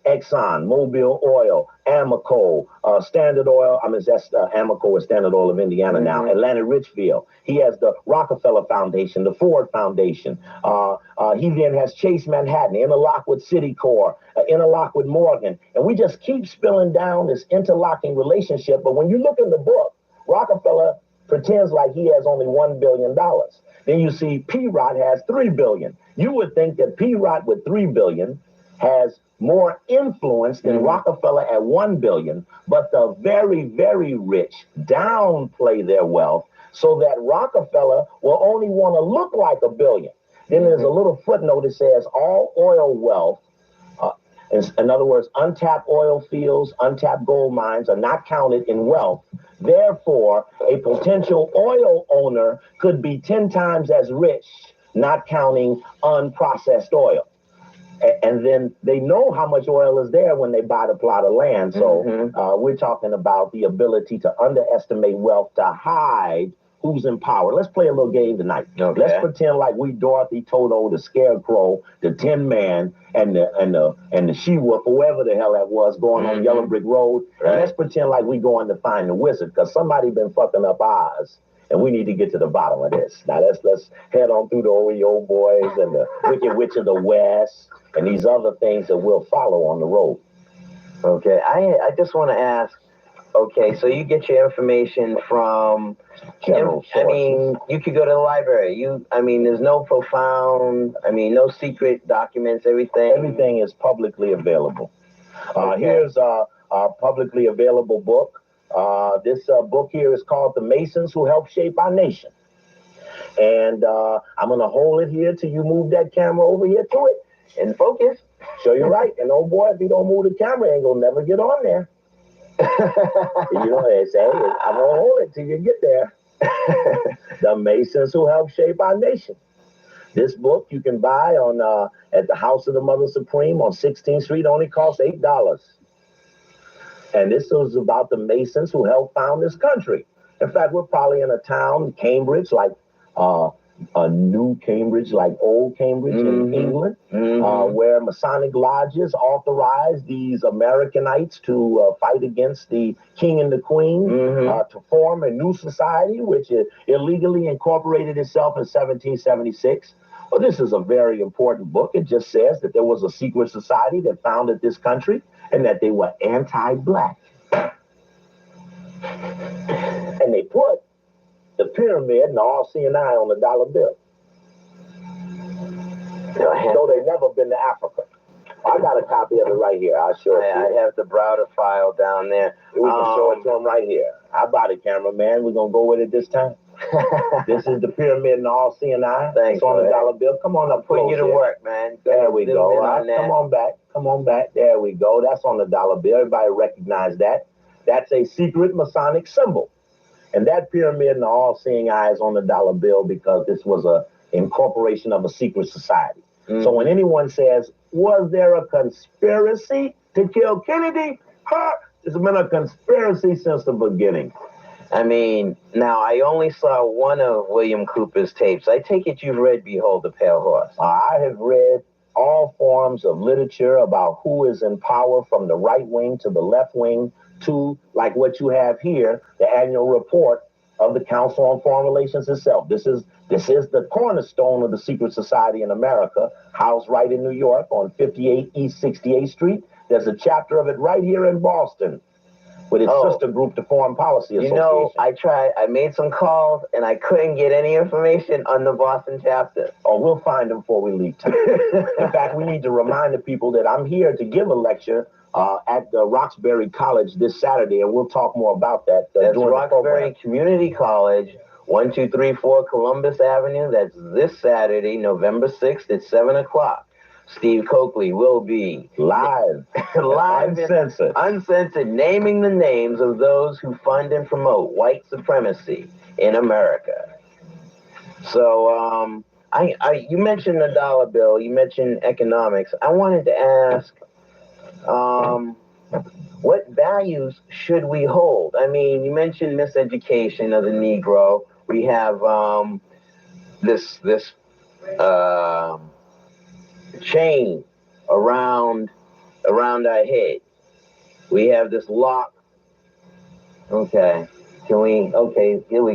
Exxon, Mobil Oil, Amoco, Standard Oil. I mean, that's Amoco is Standard Oil of Indiana now. Atlantic Richfield. He has the Rockefeller Foundation, the Ford Foundation. He then has Chase Manhattan, interlock with Citicorp, interlock with Morgan. And we just keep spilling down this interlocking relationship. But when you look in the book, Rockefeller pretends like he has only $1 billion. Then you see P-Rot has $3 billion. You would think that P-Rot with $3 billion has more influence than Rockefeller at $1 billion, but the very, very rich downplay their wealth so that Rockefeller will only want to look like $1 billion. Then there's a little footnote that says all oil wealth, in other words, untapped oil fields, untapped gold mines are not counted in wealth. Therefore, a potential oil owner could be 10 times as rich, not counting unprocessed oil. And then they know how much oil is there when they buy the plot of land. So we're talking about the ability to underestimate wealth to hide who's in power. Let's play a little game tonight. Let's pretend like we Dorothy, Toto, the Scarecrow, the Tin Man, and the She-Wolf, whoever the hell that was, going on Yellow Brick Road. And let's pretend like we going to find the wizard, because somebody been fucking up ours. And we need to get to the bottom of this. Now let's head on through the OEO Boys and the Wicked Witch of the West and these other things that we'll follow on the road. Okay, I just want to ask, okay, so you get your information from general sources. I mean, you could go to the library. There's no profound, no secret documents, everything. Everything is publicly available. Here's our publicly available book. This book here is called The Masons Who Helped Shape Our Nation. And I'm going to hold it here till you move that camera over here to it and focus. Show you right. And oh boy, if you don't move the camera, it ain't going to never get on there. You know what they say? I'm going to hold it till you get there. The Masons Who Helped Shape Our Nation. This book you can buy on at the House of the Mother Supreme on 16th Street. Only costs $8. And this was about the Masons who helped found this country. In fact, we're probably in a town, Cambridge, like a new Cambridge, like old Cambridge in England, where Masonic lodges authorized these Americanites to fight against the king and the queen, to form a new society, which illegally incorporated itself in 1776. Well, this is a very important book. It just says that there was a secret society that founded this country and that they were anti-black. And they put the pyramid and the all-seeing eye on the dollar bill. Though they've never been to Africa. I got a copy of it right here. I'll show it to you. I have the Browder file down there. We can show it to them right here. I bought it, cameraman. We're going to go with it this time. This is the pyramid and the all-seeing eye. Thanks, it's on the dollar bill. Come on up, putting you to work, man. There we go. Come on back. Come on back. There we go. That's on the dollar bill. Everybody recognize that. That's a secret Masonic symbol. And that pyramid and the all-seeing eye is on the dollar bill because this was a incorporation of a secret society. So when anyone says, was there a conspiracy to kill Kennedy? There's been a conspiracy since the beginning. I mean, now I only saw one of William Cooper's tapes. I take it you've read Behold the Pale Horse. I have read all forms of literature about who is in power from the right wing to the left wing to, like what you have here, the annual report of the Council on Foreign Relations itself. This is the cornerstone of the secret society in America, housed right in New York on 58 East 68th Street. There's a chapter of it right here in Boston with its sister group, the Foreign Policy Association. You know, I made some calls and I couldn't get any information on the Boston chapter. Oh, we'll find them before we leave town. In fact, we need to remind the people that I'm here to give a lecture at the Roxbury College this Saturday, and we'll talk more about that. That's Roxbury Community College, 1234 Columbus Avenue. That's this Saturday, November 6th at 7 o'clock. Steve Coakley will be live, uncensored, naming the names of those who fund and promote white supremacy in America. So, you mentioned the dollar bill, you mentioned economics. I wanted to ask, what values should we hold? I mean, you mentioned miseducation of the Negro. We have this chain around our head. We have this lock. Okay, here we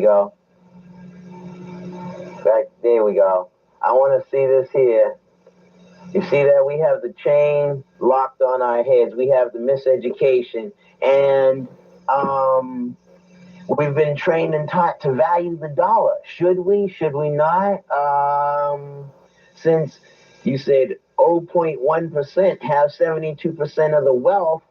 go. Back there we go. I want to see this here. You see that we have the chain locked on our heads. We have the miseducation, and we've been trained and taught to value the dollar. Should we? Should we not? Since you said 0.1% have 72% of the wealth,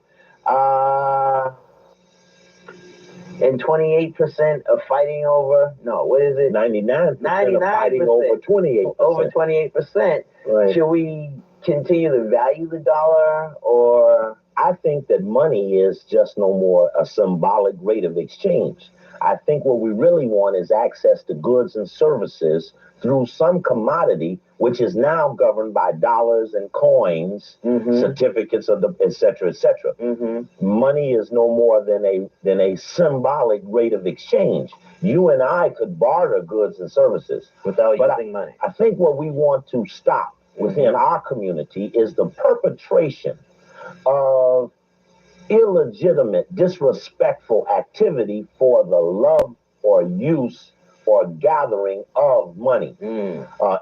and 28% of fighting over, no, what is it? 99% of fighting over 28%. Over 28%. Right. Should we continue to value the dollar, or? I think that money is just no more a symbolic rate of exchange. I think what we really want is access to goods and services through some commodity, which is now governed by dollars and coins, certificates of the, et cetera, et cetera. Money is no more than a symbolic rate of exchange. You and I could barter goods and services without using money. I think what we want to stop within our community is the perpetration of illegitimate, disrespectful activity for the love or use or gathering of money.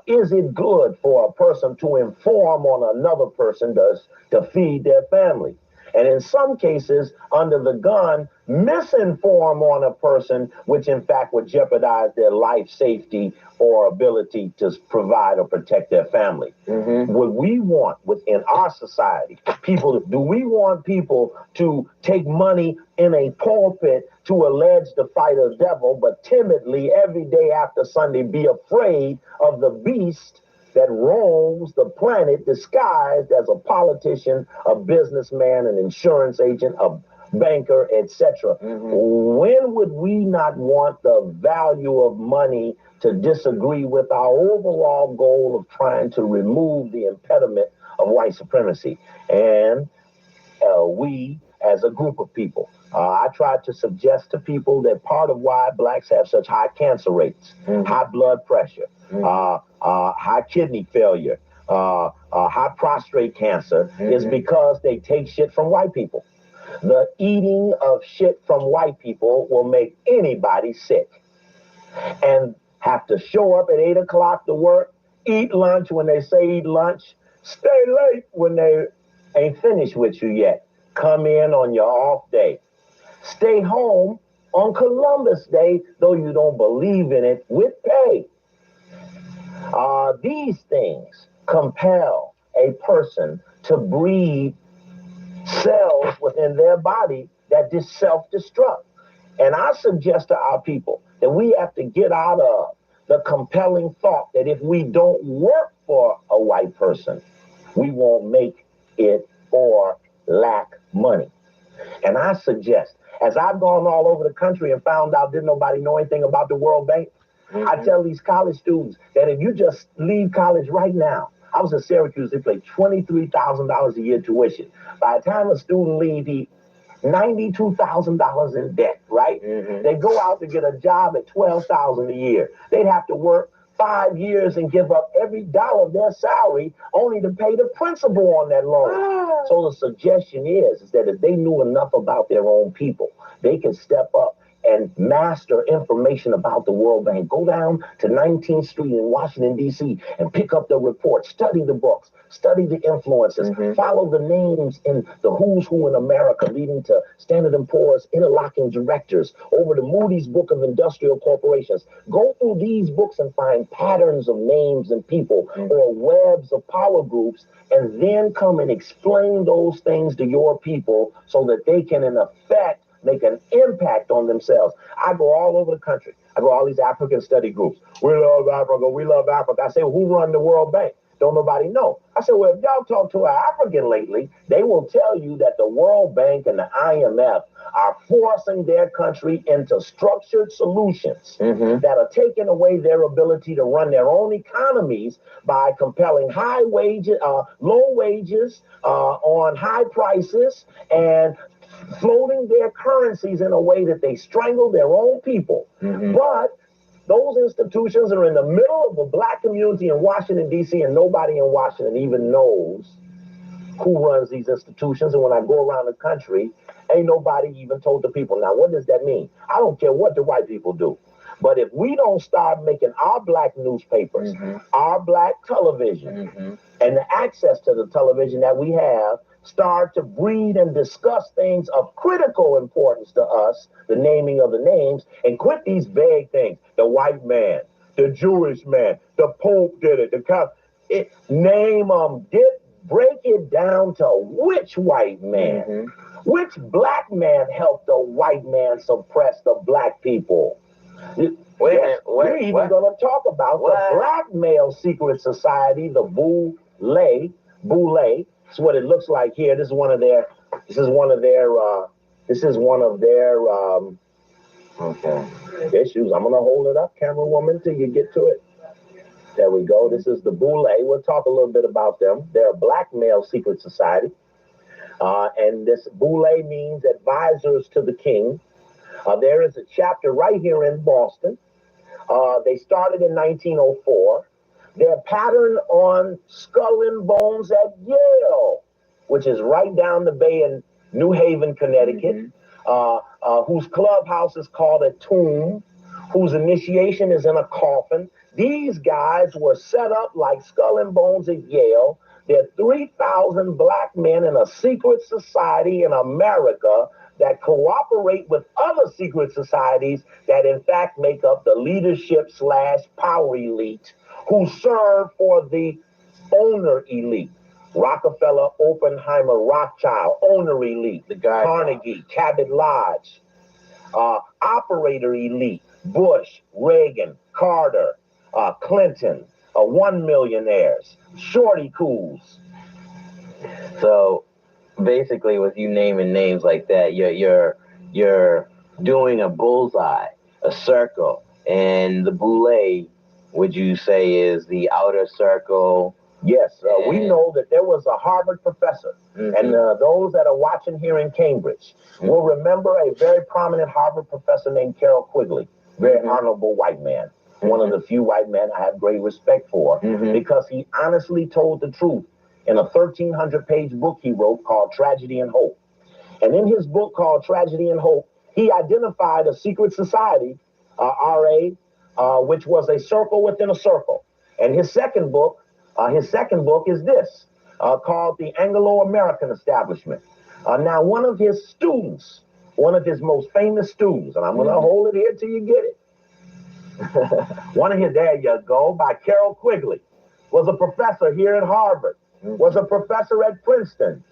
Is it good for a person to inform on another person to feed their family? and in some cases, under the gun, misinform on a person, which in fact would jeopardize their life, safety, or ability to provide or protect their family. What we want within our society, do we want people to take money in a pulpit to allege to fight a devil, but timidly every day after Sunday be afraid of the beast that roams the planet disguised as a politician, a businessman, an insurance agent, a banker, etc.? When would we not want the value of money to disagree with our overall goal of trying to remove the impediment of white supremacy? And we, as a group of people, I tried to suggest to people that part of why blacks have such high cancer rates, high blood pressure, high kidney failure, high prostate cancer is because they take shit from white people. The eating of shit from white people will make anybody sick. And have to show up at 8 o'clock to work, eat lunch when they say eat lunch, stay late when they ain't finished with you yet, come in on your off day, stay home on Columbus Day, though you don't believe in it, with pay. These things compel a person to breed cells within their body that just self-destruct. And I suggest to our people that we have to get out of the compelling thought that if we don't work for a white person, we won't make it or lack money. And I suggest, as I've gone all over the country and found out didn't nobody know anything about the World Bank, I tell these college students that if you just leave college right now, I was in Syracuse, they pay $23,000 a year tuition. By the time a student leaves, he $92,000 in debt, right? They go out to get a job at $12,000 a year. They'd have to work 5 years and give up every dollar of their salary only to pay the principal on that loan. So the suggestion is that if they knew enough about their own people, they can step up and master information about the World Bank. Go down to 19th Street in Washington, D.C. and pick up the report, study the books, study the influences, follow the names in the who's who in America, leading to Standard & Poor's interlocking directors, over to Moody's Book of Industrial Corporations. Go through these books and find patterns of names and people or webs of power groups, and then come and explain those things to your people so that they can, in effect, make an impact on themselves. I go all over the country. I go all these African study groups. We love Africa. We love Africa. I say, well, who run the World Bank? Don't nobody know. I said, well, if y'all talk to an African lately, they will tell you that the World Bank and the IMF are forcing their country into structured solutions that are taking away their ability to run their own economies by compelling high wages, low wages on high prices, and floating their currencies in a way that they strangle their own people. But those institutions are in the middle of the black community in Washington, D.C., and nobody in Washington even knows who runs these institutions. And when I go around the country, ain't nobody even told the people. Now, what does that mean? I don't care what the white people do. But if we don't start making our black newspapers, our black television, and the access to the television that we have, start to breed and discuss things of critical importance to us, the naming of the names, and quit these vague things. The white man, the Jewish man, the Pope did it, name them, break it down to which white man, which black man helped the white man suppress the black people. We're even going to talk about the black male secret society, the Boule. This is what it looks like here. This is one of their issues. I'm gonna hold it up, camera woman, till you get to it. There we go. This is the Boule. We'll talk a little bit about them. They're a black male secret society. And this Boule means advisors to the king. There is a chapter right here in Boston. They started in 1904. They're patterned on Skull and Bones at Yale, which is right down the bay in New Haven, Connecticut, whose clubhouse is called a tomb, whose initiation is in a coffin. These guys were set up like Skull and Bones at Yale There are 3,000 black men in a secret society in America that cooperate with other secret societies that in fact make up the leadership / power elite who serve for the owner elite. Rockefeller, Oppenheimer, Rothschild, owner elite, the guy Carnegie, Cabot Lodge, operator elite, Bush, Reagan, Carter, Clinton, 1 millionaires, shorty cools. So basically, with you naming names like that, you're doing a bullseye, a circle, and the boule, would you say, is the outer circle? Yes, we know that there was a Harvard professor, and those that are watching here in Cambridge will remember a very prominent Harvard professor named Carroll Quigley, very honorable white man, one of the few white men I have great respect for, because he honestly told the truth in a 1,300-page book he wrote called Tragedy and Hope. And in his book called Tragedy and Hope, he identified a secret society, RA, which was a circle within a circle. And his second book is this, called The Anglo-American Establishment. Now, one of his students, one of his most famous students, and I'm going to hold it here till you get it. There you go, by Carroll Quigley, was a professor here at Harvard, was a professor at Princeton,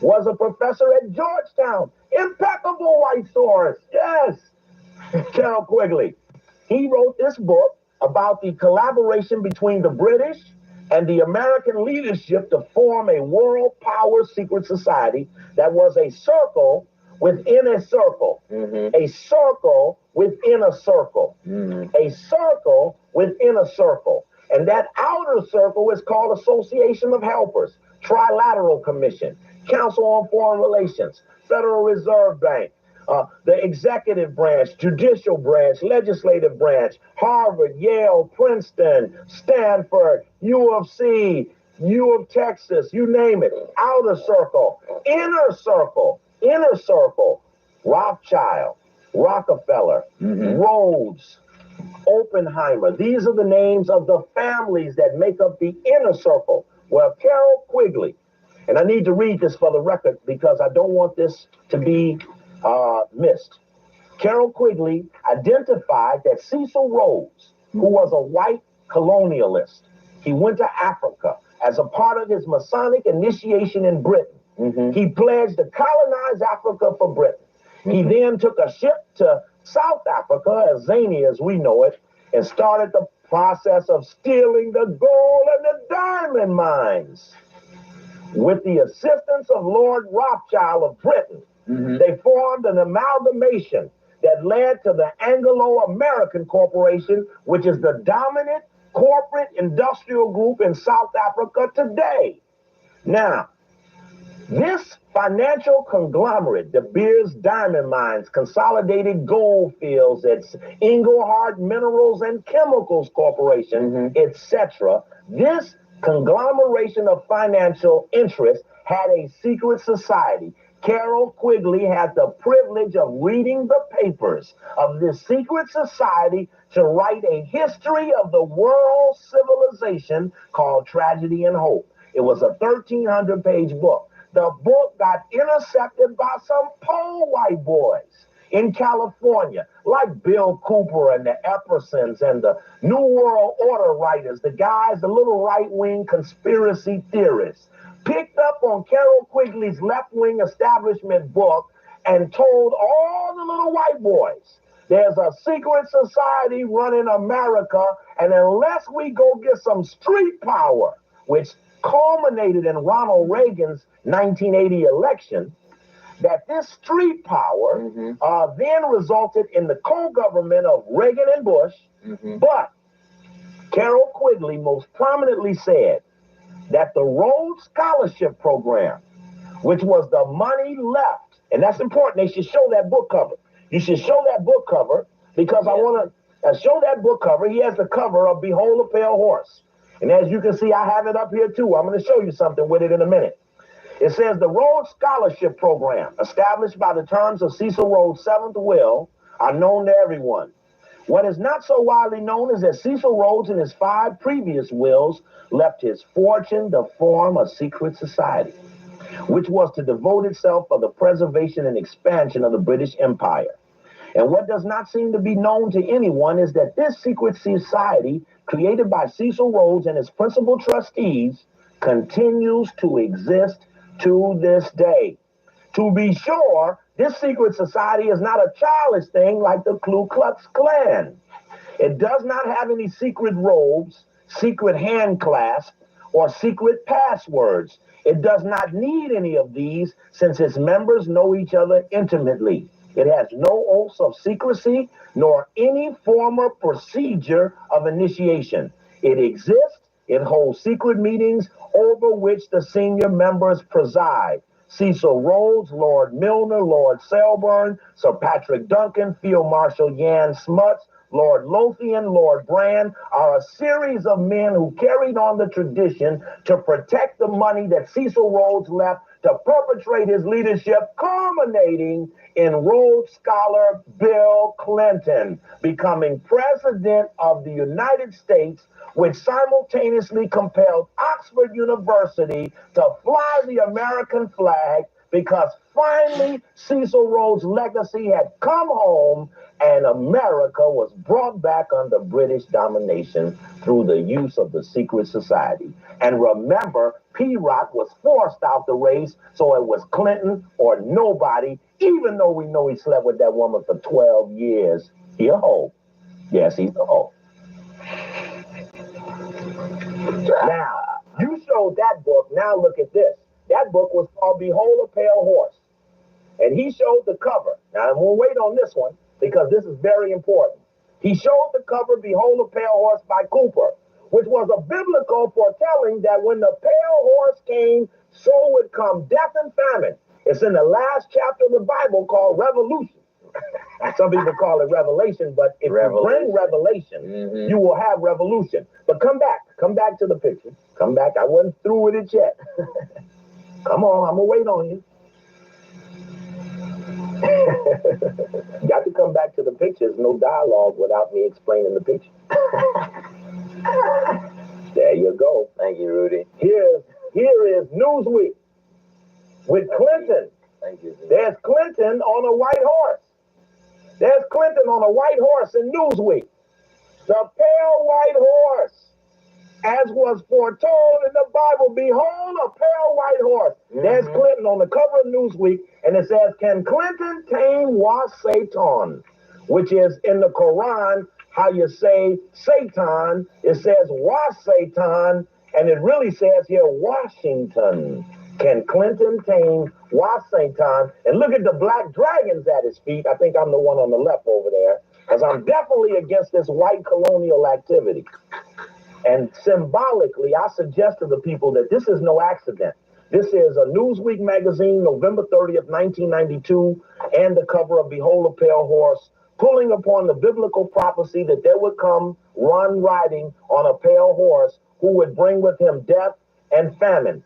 was a professor at Georgetown. Impeccable white source, yes. Carroll Quigley. He wrote this book about the collaboration between the British and the American leadership to form a world power secret society that was a circle within a circle, a circle within a circle, a circle within a circle. And that outer circle is called Association of Helpers, Trilateral Commission, Council on Foreign Relations, Federal Reserve Bank, the executive branch, judicial branch, legislative branch, Harvard, Yale, Princeton, Stanford, U of C, U of Texas, you name it. Outer circle, inner circle, Rothschild, Rockefeller, Rhodes, Oppenheimer. These are the names of the families that make up the inner circle. Well, Carroll Quigley, and I need to read this for the record because I don't want this to be missed. Carroll Quigley identified that Cecil Rhodes, who was a white colonialist, he went to Africa as a part of his Masonic initiation in Britain. He pledged to colonize Africa for Britain. He then took a ship to South Africa, as zany as we know it, and started the process of stealing the gold and the diamond mines. With the assistance of Lord Rothschild of Britain, they formed an amalgamation that led to the Anglo-American Corporation, which is the dominant corporate industrial group in South Africa today. Now, this financial conglomerate, De Beers Diamond Mines, Consolidated Gold Fields, it's Engelhard Minerals and Chemicals Corporation, etc. This conglomeration of financial interests had a secret society. Carroll Quigley had the privilege of reading the papers of this secret society to write a history of the world civilization called Tragedy and Hope. It was a 1,300-page book. The book got intercepted by some poor white boys in California, like Bill Cooper and the Eppersons and the New World Order writers, the guys, the little right-wing conspiracy theorists, picked up on Carroll Quigley's left-wing establishment book and told all the little white boys, there's a secret society running America, and unless we go get some street power, which culminated in Ronald Reagan's 1980 election, that this street power then resulted in the co-government of Reagan and Bush. But Carroll Quigley most prominently said that the Rhodes Scholarship Program, which was the money left, and that's important, they should show that book cover. You should show that book cover because I want to show that book cover. He has the cover of Behold a Pale Horse. And as you can see, I have it up here too. I'm going to show you something with it in a minute. It says the Rhodes Scholarship Program, established by the terms of Cecil Rhodes' seventh will, are known to everyone. What is not so widely known is that Cecil Rhodes in his 5 previous wills left his fortune to form a secret society, which was to devote itself for the preservation and expansion of the British Empire. And what does not seem to be known to anyone is that this secret society, created by Cecil Rhodes and his principal trustees, continues to exist to this day. To be sure, this secret society is not a childish thing like the Ku Klux Klan. It does not have any secret robes, secret hand clasps, or secret passwords. It does not need any of these since its members know each other intimately. It has no oaths of secrecy nor any formal procedure of initiation. It exists, it holds secret meetings over which the senior members preside. Cecil Rhodes, Lord Milner, Lord Selborne, Sir Patrick Duncan, Field Marshal Jan Smuts, Lord Lothian, Lord Brand are a series of men who carried on the tradition to protect the money that Cecil Rhodes left to perpetrate his leadership, culminating in Rhodes Scholar Bill Clinton becoming President of the United States, which simultaneously compelled Oxford University to fly the American flag because finally Cecil Rhodes' legacy had come home and America was brought back under British domination through the use of the secret society. And remember, P-Rock was forced out the race, so it was Clinton or nobody, even though we know he slept with that woman for 12 years. He a hoe. Yes, he's a hoe. Now, you showed that book. Now look at this. That book was called Behold a Pale Horse. And he showed the cover. Now, we'll wait on this one because this is very important. He showed the cover, Behold a Pale Horse by Cooper, which was a biblical foretelling that when the pale horse came, so would come death and famine. It's in the last chapter of the Bible called Revolution. Some people call it Revelation, but if you bring revelation, you will have revolution. But come back to the picture. Come back. I wasn't through with it yet. Come on, I'm gonna wait on you. You got to come back to the picture. There's no dialogue without me explaining the picture. There you go. Thank you, Rudy. Here is Newsweek with Clinton. Thank you. There's Clinton on a white horse. There's Clinton on a white horse in Newsweek. The pale white horse, as was foretold in the Bible, behold a pale white horse. There's Clinton on the cover of Newsweek, and it says, can Clinton tame Satan? Which is in the Quran, how you say Satan, it says Satan, and it really says here Washington. Can Clinton tame Satan? And look at the black dragons at his feet. I think I'm the one on the left over there, because I'm definitely against this white colonial activity. And symbolically, I suggest to the people that this is no accident. This is a Newsweek magazine, November 30th, 1992, and the cover of Behold a Pale Horse, pulling upon the biblical prophecy that there would come one riding on a pale horse who would bring with him death and famine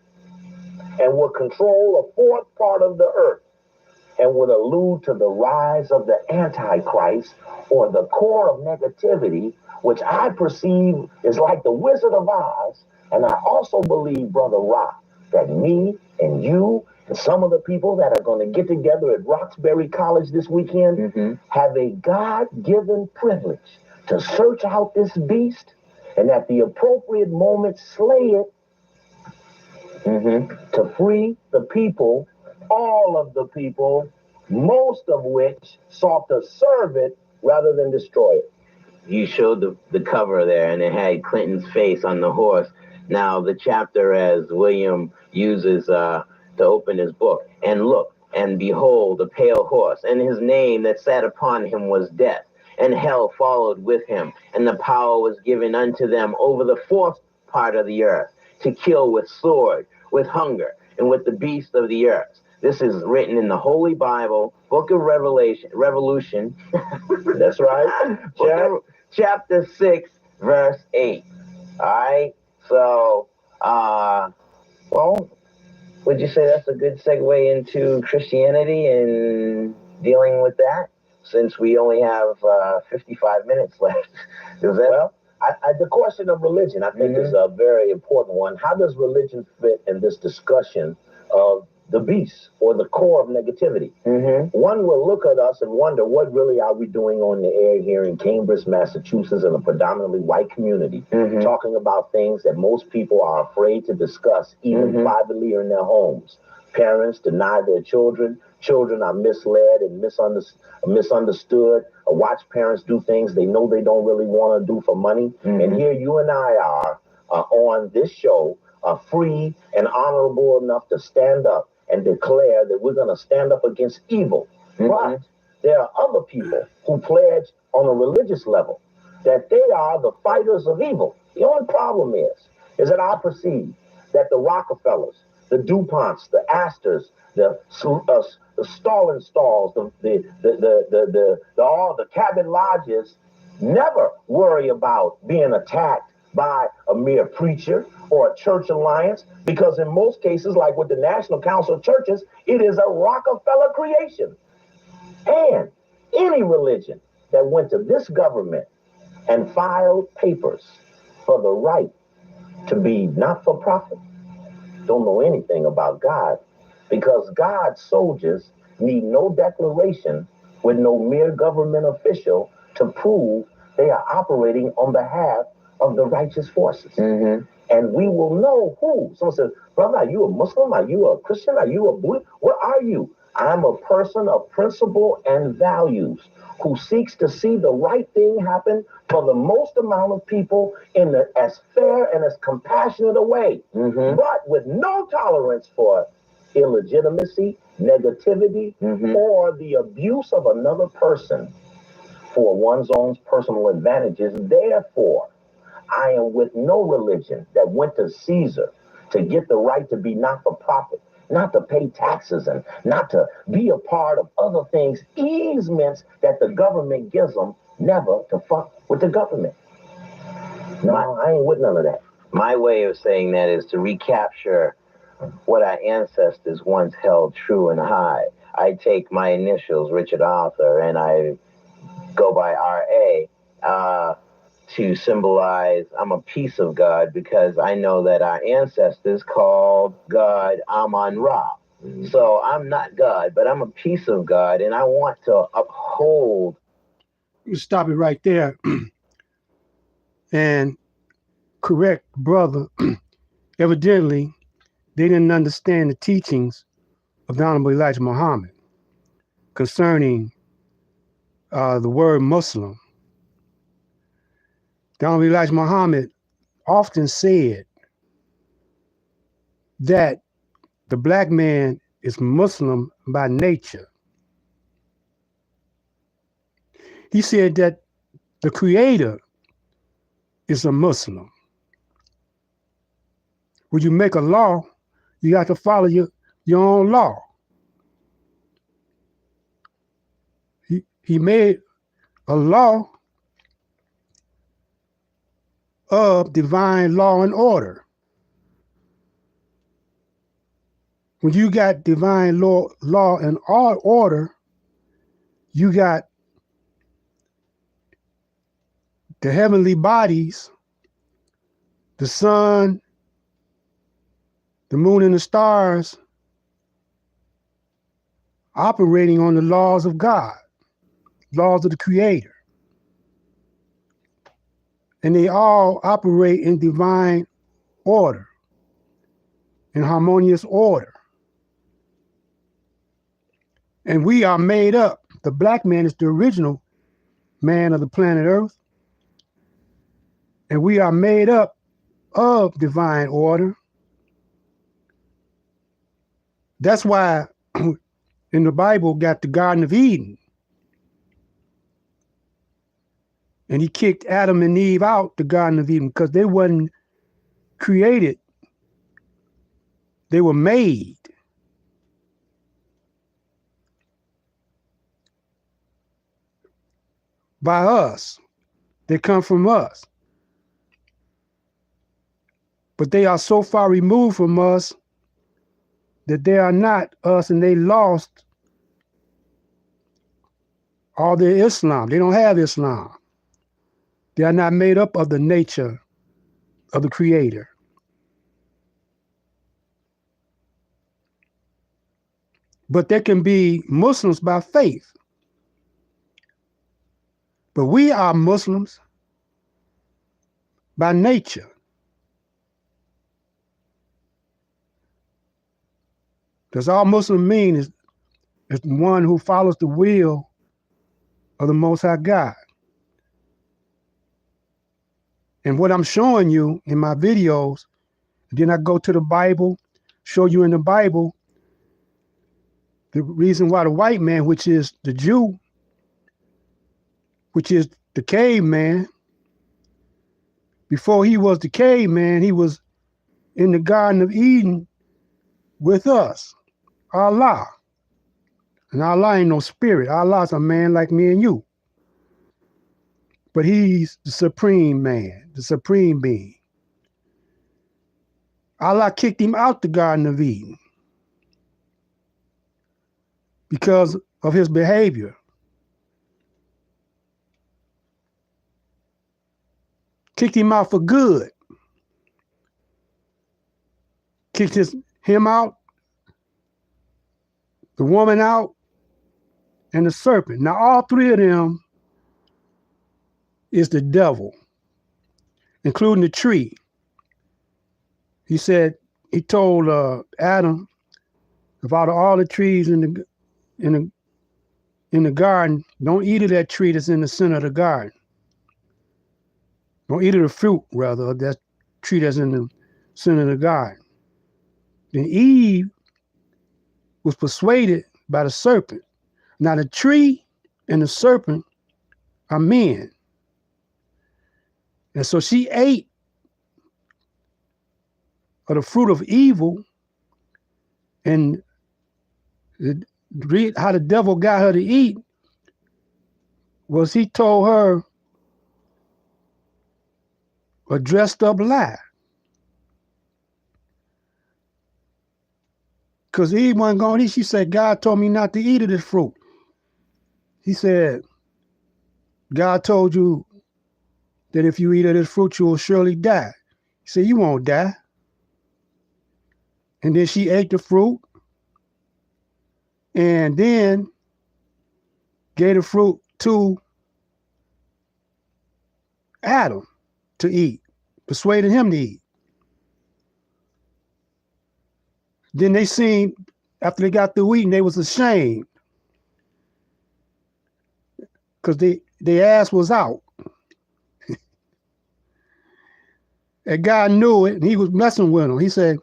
and would control a fourth part of the earth and would allude to the rise of the Antichrist, or the core of negativity, which I perceive is like the Wizard of Oz. And I also believe, Brother Rock, that me and you and some of the people that are going to get together at Roxbury College this weekend have a God-given privilege to search out this beast and at the appropriate moment slay it to free the people, all of the people, most of which sought to serve it rather than destroy it. You showed the cover there, and it had Clinton's face on the horse. Now, the chapter, as William uses to open his book, and look, and behold, a pale horse, and his name that sat upon him was Death, and hell followed with him, and the power was given unto them over the fourth part of the earth, to kill with sword, with hunger, and with the beasts of the earth. This is written in the Holy Bible, Book of Revolution. That's right. Chapter 6, verse 8. All right? So, well, would you say that's a good segue into Christianity and dealing with that? since we only have 55 minutes left. Well, the question of religion, I think, is a very important one. How does religion fit in this discussion of the beast or the core of negativity? One will look at us and wonder, what really are we doing on the air here in Cambridge, Massachusetts, in a predominantly white community, talking about things that most people are afraid to discuss, even privately or in their homes. Parents deny their children. Children are misled and misunderstood. Watch parents do things they know they don't really want to do for money. And here you and I are on this show, free and honorable enough to stand up and declare that we're going to stand up against evil. But there are other people who pledge on a religious level that they are the fighters of evil. The only problem is that I perceive that the Rockefellers, the DuPonts, the Astors, the Stalin Stalls, all the Cabot Lodges never worry about being attacked by a mere preacher or a church alliance, because in most cases, like with the National Council of Churches, it is a Rockefeller creation. And any religion that went to this government and filed papers for the right to be not-for-profit don't know anything about God, because God's soldiers need no declaration with no mere government official to prove they are operating on behalf of the righteous forces. And we will know who. Someone says, brother, are you a Muslim? Are you a Christian? Are you a Buddhist? What are you? I'm a person of principle and values who seeks to see the right thing happen for the most amount of people in as fair and as compassionate a way, but with no tolerance for illegitimacy, negativity, or the abuse of another person for one's own personal advantages. Therefore, I am with no religion that went to Caesar to get the right to be not-for-profit, not to pay taxes, and not to be a part of other things, easements that the government gives them, never to fuck with the government. No, I ain't with none of that. My way of saying that is to recapture what our ancestors once held true and high. I take my initials, Richard Arthur, and I go by R.A., to symbolize I'm a piece of God, because I know that our ancestors called God Amun-Ra. So I'm not God, but I'm a piece of God, and I want to uphold. You stop it right there and correct brother. Evidently, they didn't understand the teachings of the Honorable Elijah Muhammad concerning the word Muslim. The Honorable Elijah Muhammad often said that the black man is Muslim by nature. He said that the Creator is a Muslim. When you make a law, you have to follow your own law. He made a law of divine law and order. When you got divine law and order, you got the heavenly bodies, the sun, the moon, and the stars operating on the laws of God, laws of the Creator. And they all operate in divine order, in harmonious order. And we are made up. The black man is the original man of the planet Earth. And we are made up of divine order. That's why in the Bible got the Garden of Eden. And he kicked Adam and Eve out the Garden of Eden because they wasn't created. They were made. By us. They come from us. But they are so far removed from us that they are not us, and they lost All their Islam. They don't have Islam. They are not made up of the nature of the Creator. But they can be Muslims by faith. But we are Muslims by nature. Because all Muslim mean is one who follows the will of the Most High God. And what I'm showing you in my videos, then I go to the Bible, show you in the Bible the reason why the white man, which is the Jew, which is the caveman, before he was the caveman, he was in the Garden of Eden with us, Allah. And Allah ain't no spirit. Allah's a man like me and you. But he's the supreme man, the supreme being. Allah kicked him out the Garden of Eden because of his behavior. Kicked him out for good. Kicked him out, the woman out, and the serpent. Now all three of them is the devil, including the tree. He said, he told Adam, about all the trees in the garden, don't eat of that tree that's in the center of the garden. Don't eat of the fruit, rather, of that tree that's in the center of the garden. Then Eve was persuaded by the serpent. Now the tree and the serpent are men. And so she ate of the fruit of evil, and how the devil got her to eat was he told her a dressed up lie. Because Eve wasn't going to eat. She said, God told me not to eat of this fruit. He said, God told you that if you eat of this fruit, you will surely die. He said, you won't die. And then she ate the fruit and then gave the fruit to Adam to eat, persuaded him to eat. Then they seen, after they got through eating, they was ashamed because their ass was out. And God knew it, and he was messing with them. He said,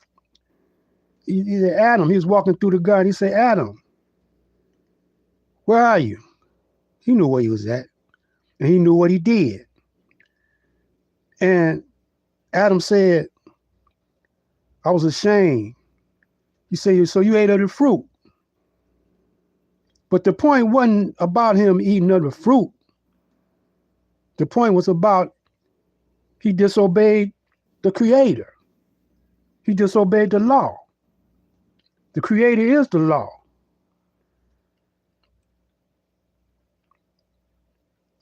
Adam, he was walking through the garden. He said, Adam, where are you? He knew where he was at, and he knew what he did. And Adam said, I was ashamed. He said, so you ate of the fruit. But the point wasn't about him eating of the fruit. The point was about he disobeyed the Creator. He disobeyed the law. The Creator is the law.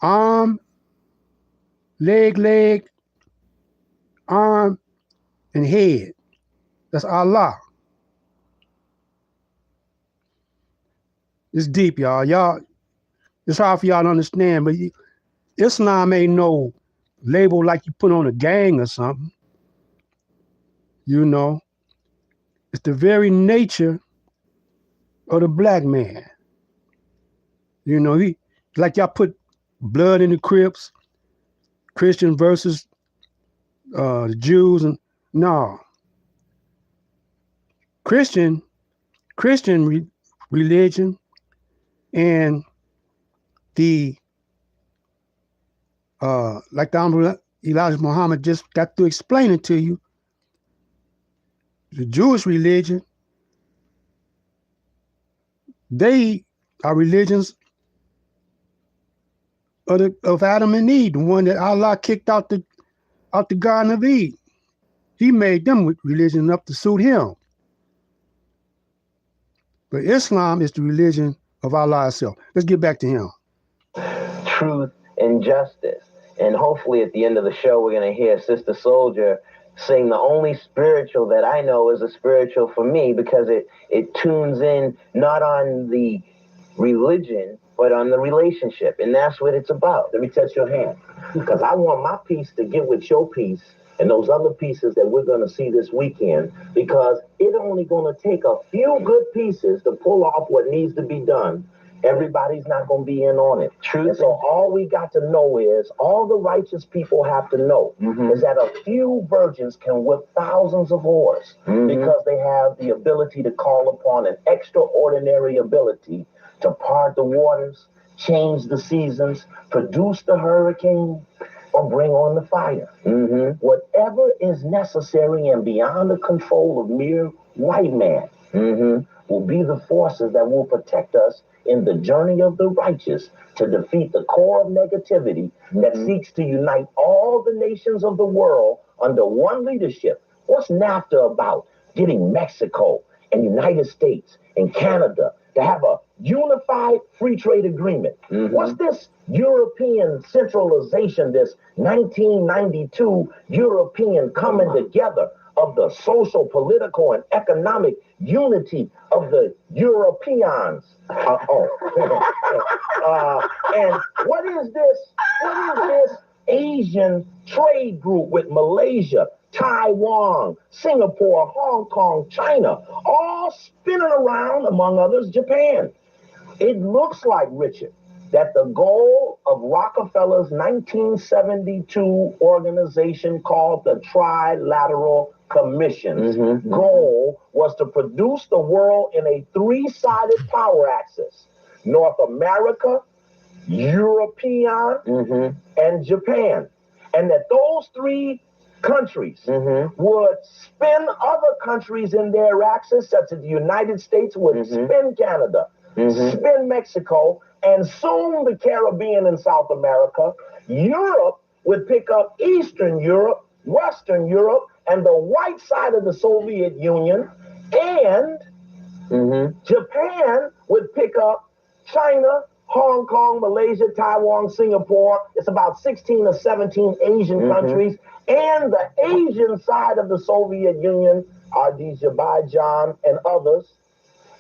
Arm, leg, arm, and head. That's Allah. It's deep, y'all. It's hard for y'all to understand, but Islam ain't no label like you put on a gang or something. You know, it's the very nature of the black man. You know, like y'all put blood in the Crips, Christian versus the Jews, and no. Christian religion and the like the Honorable Elijah Muhammad just got to explain it to you, the Jewish religion, they are religions of Adam and Eve, the one that Allah kicked out the Garden of Eden. He made them with religion up to suit him. But Islam is the religion of Allah itself. Let's get back to him. truth and justice. And hopefully at the end of the show, we're going to hear Sister Soldier sing the only spiritual that I know is a spiritual for me, because it tunes in not on the religion, but on the relationship. And that's what it's about. Let me touch your hand, because I want my piece to get with your piece and those other pieces that we're going to see this weekend, because it's only going to take a few good pieces to pull off what needs to be done. Everybody's not going to be in on it. True. And so all we got to know is, all the righteous people have to know is that a few virgins can whip thousands of whores, because they have the ability to call upon an extraordinary ability to part the waters, change the seasons, produce the hurricane, or bring on the fire. Whatever is necessary and beyond the control of mere white man will be the forces that will protect us in the journey of the righteous to defeat the core of negativity that seeks to unite all the nations of the world under one leadership. What's NAFTA about? Getting Mexico and United States and Canada to have a unified free trade agreement. What's this European centralization, this 1992 European coming together of the social, political, and economic unity of the Europeans? And what is this Asian trade group with Malaysia, Taiwan, Singapore, Hong Kong, China, all spinning around, among others, Japan? It looks like, Richard, that the goal of Rockefeller's 1972 organization called the Trilateral Commission's goal was to produce the world in a three-sided power axis: North America, European, and Japan. And that those three countries would spin other countries in their axis, such as the United States would spin Canada, spin Mexico, and soon the Caribbean and South America. Europe would pick up Eastern Europe, Western Europe, and the white side of the Soviet Union, and Japan would pick up China, Hong Kong, Malaysia, Taiwan, Singapore. It's about 16 or 17 Asian countries. And the Asian side of the Soviet Union, Azerbaijan and others.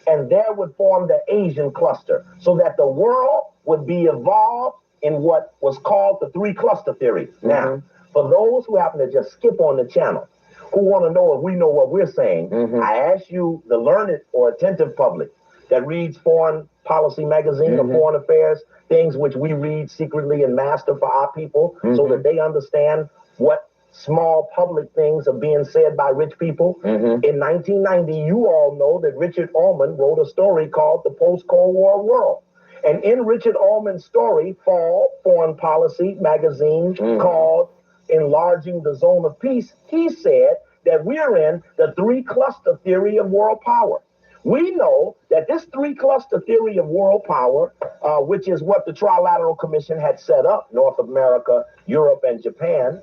And there would form the Asian cluster, so that the world would be evolved in what was called the three cluster theory. Now, for those who happen to just skip on the channel, who want to know if we know what we're saying, I ask you, the learned or attentive public that reads Foreign Policy Magazine or Foreign Affairs, things which we read secretly and master for our people, so that they understand what small public things are being said by rich people. In 1990, you all know that Richard Ullman wrote a story called The Post-Cold War World. And in Richard Ullman's story, Fall Foreign Policy Magazine, called Enlarging the Zone of Peace, he said that we're in the three cluster theory of world power. We know that this three cluster theory of world power, which is what the Trilateral Commission had set up, North America, Europe, and Japan,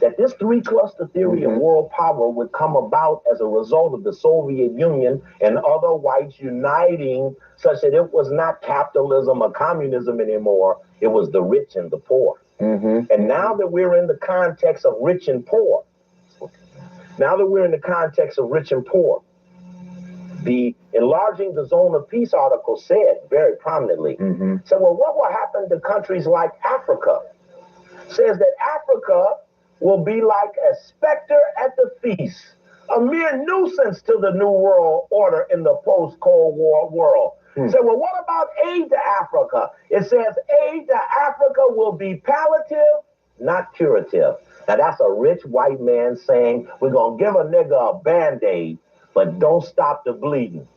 that this three cluster theory of world power would come about as a result of the Soviet Union and other whites uniting, such that it was not capitalism or communism anymore. It was the rich and the poor. And now that we're in the context of rich and poor, the Enlarging the Zone of Peace article said very prominently, said, well, what will happen to countries like Africa? Says that Africa will be like a specter at the feast, a mere nuisance to the New World Order in the post-Cold War world. So, well, what about aid to Africa? It says aid to Africa will be palliative, not curative. Now, that's a rich white man saying, we're going to give a nigga a Band-Aid, but don't stop the bleeding.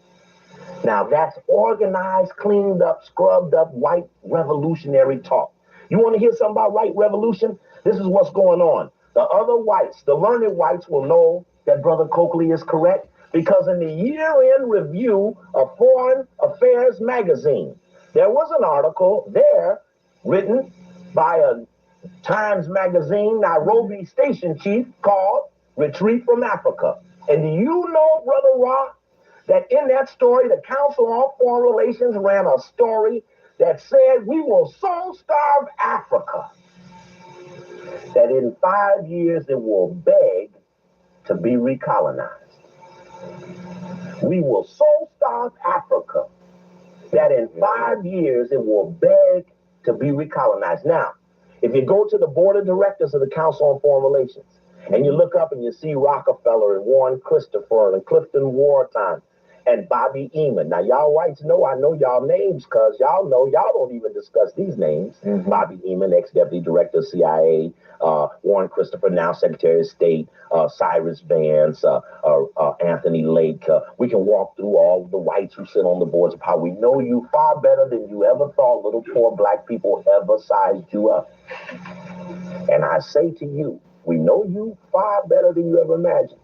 Now, that's organized, cleaned up, scrubbed up white revolutionary talk. You want to hear something about white revolution? This is what's going on. The other whites, the learned whites, will know that Brother Coakley is correct, because in the year-end review of Foreign Affairs magazine, there was an article there written by a Times Magazine Nairobi station chief called Retreat from Africa. And do you know, Brother Ra, that in that story, the Council on Foreign Relations ran a story that said we will so starve Africa that in 5 years it will beg to be recolonized. We will so starve Africa that in 5 years it will beg to be recolonized. Now, if you go to the board of directors of the Council on Foreign Relations and you look up and you see Rockefeller and Warren Christopher and Clifton Wartime and Bobby Eamon. Now, y'all whites know I know y'all names because y'all know y'all don't even discuss these names. Bobby Eamon, ex-deputy director of CIA, Warren Christopher, now Secretary of State, Cyrus Vance, Anthony Lake. We can walk through all of the whites who sit on the boards of power. We know you far better than you ever thought little poor black people ever sized you up. And I say to you, we know you far better than you ever imagined.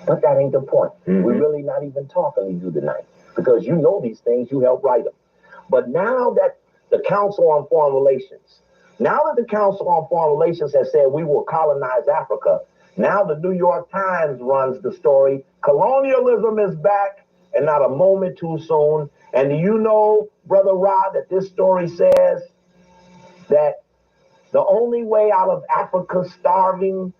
But that ain't the point. We're really not even talking to you tonight because you know these things, you helped write them. But now that the Council on Foreign Relations has said we will colonize Africa, now the New York Times runs the story, colonialism is back and not a moment too soon. And do you know, Brother Rod, that this story says that the only way out of Africa's starving,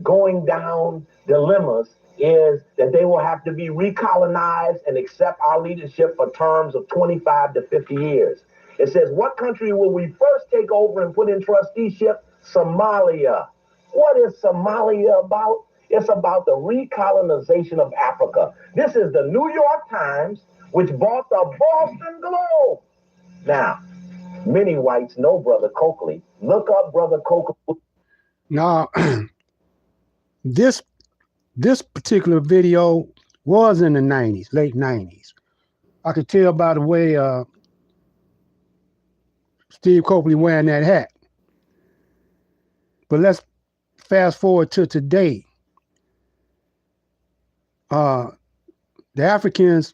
going down dilemmas is that they will have to be recolonized and accept our leadership for terms of 25 to 50 years. It says, what country will we first take over and put in trusteeship? Somalia. What is Somalia about? It's about the recolonization of Africa. This is the New York Times, which bought the Boston Globe. Now, many whites know Brother Coakley. Look up Brother Coakley. Now, this particular video was in the 90s, late 90s. I could tell by the way Steve Coakley wearing that hat. But let's fast forward to today. The Africans,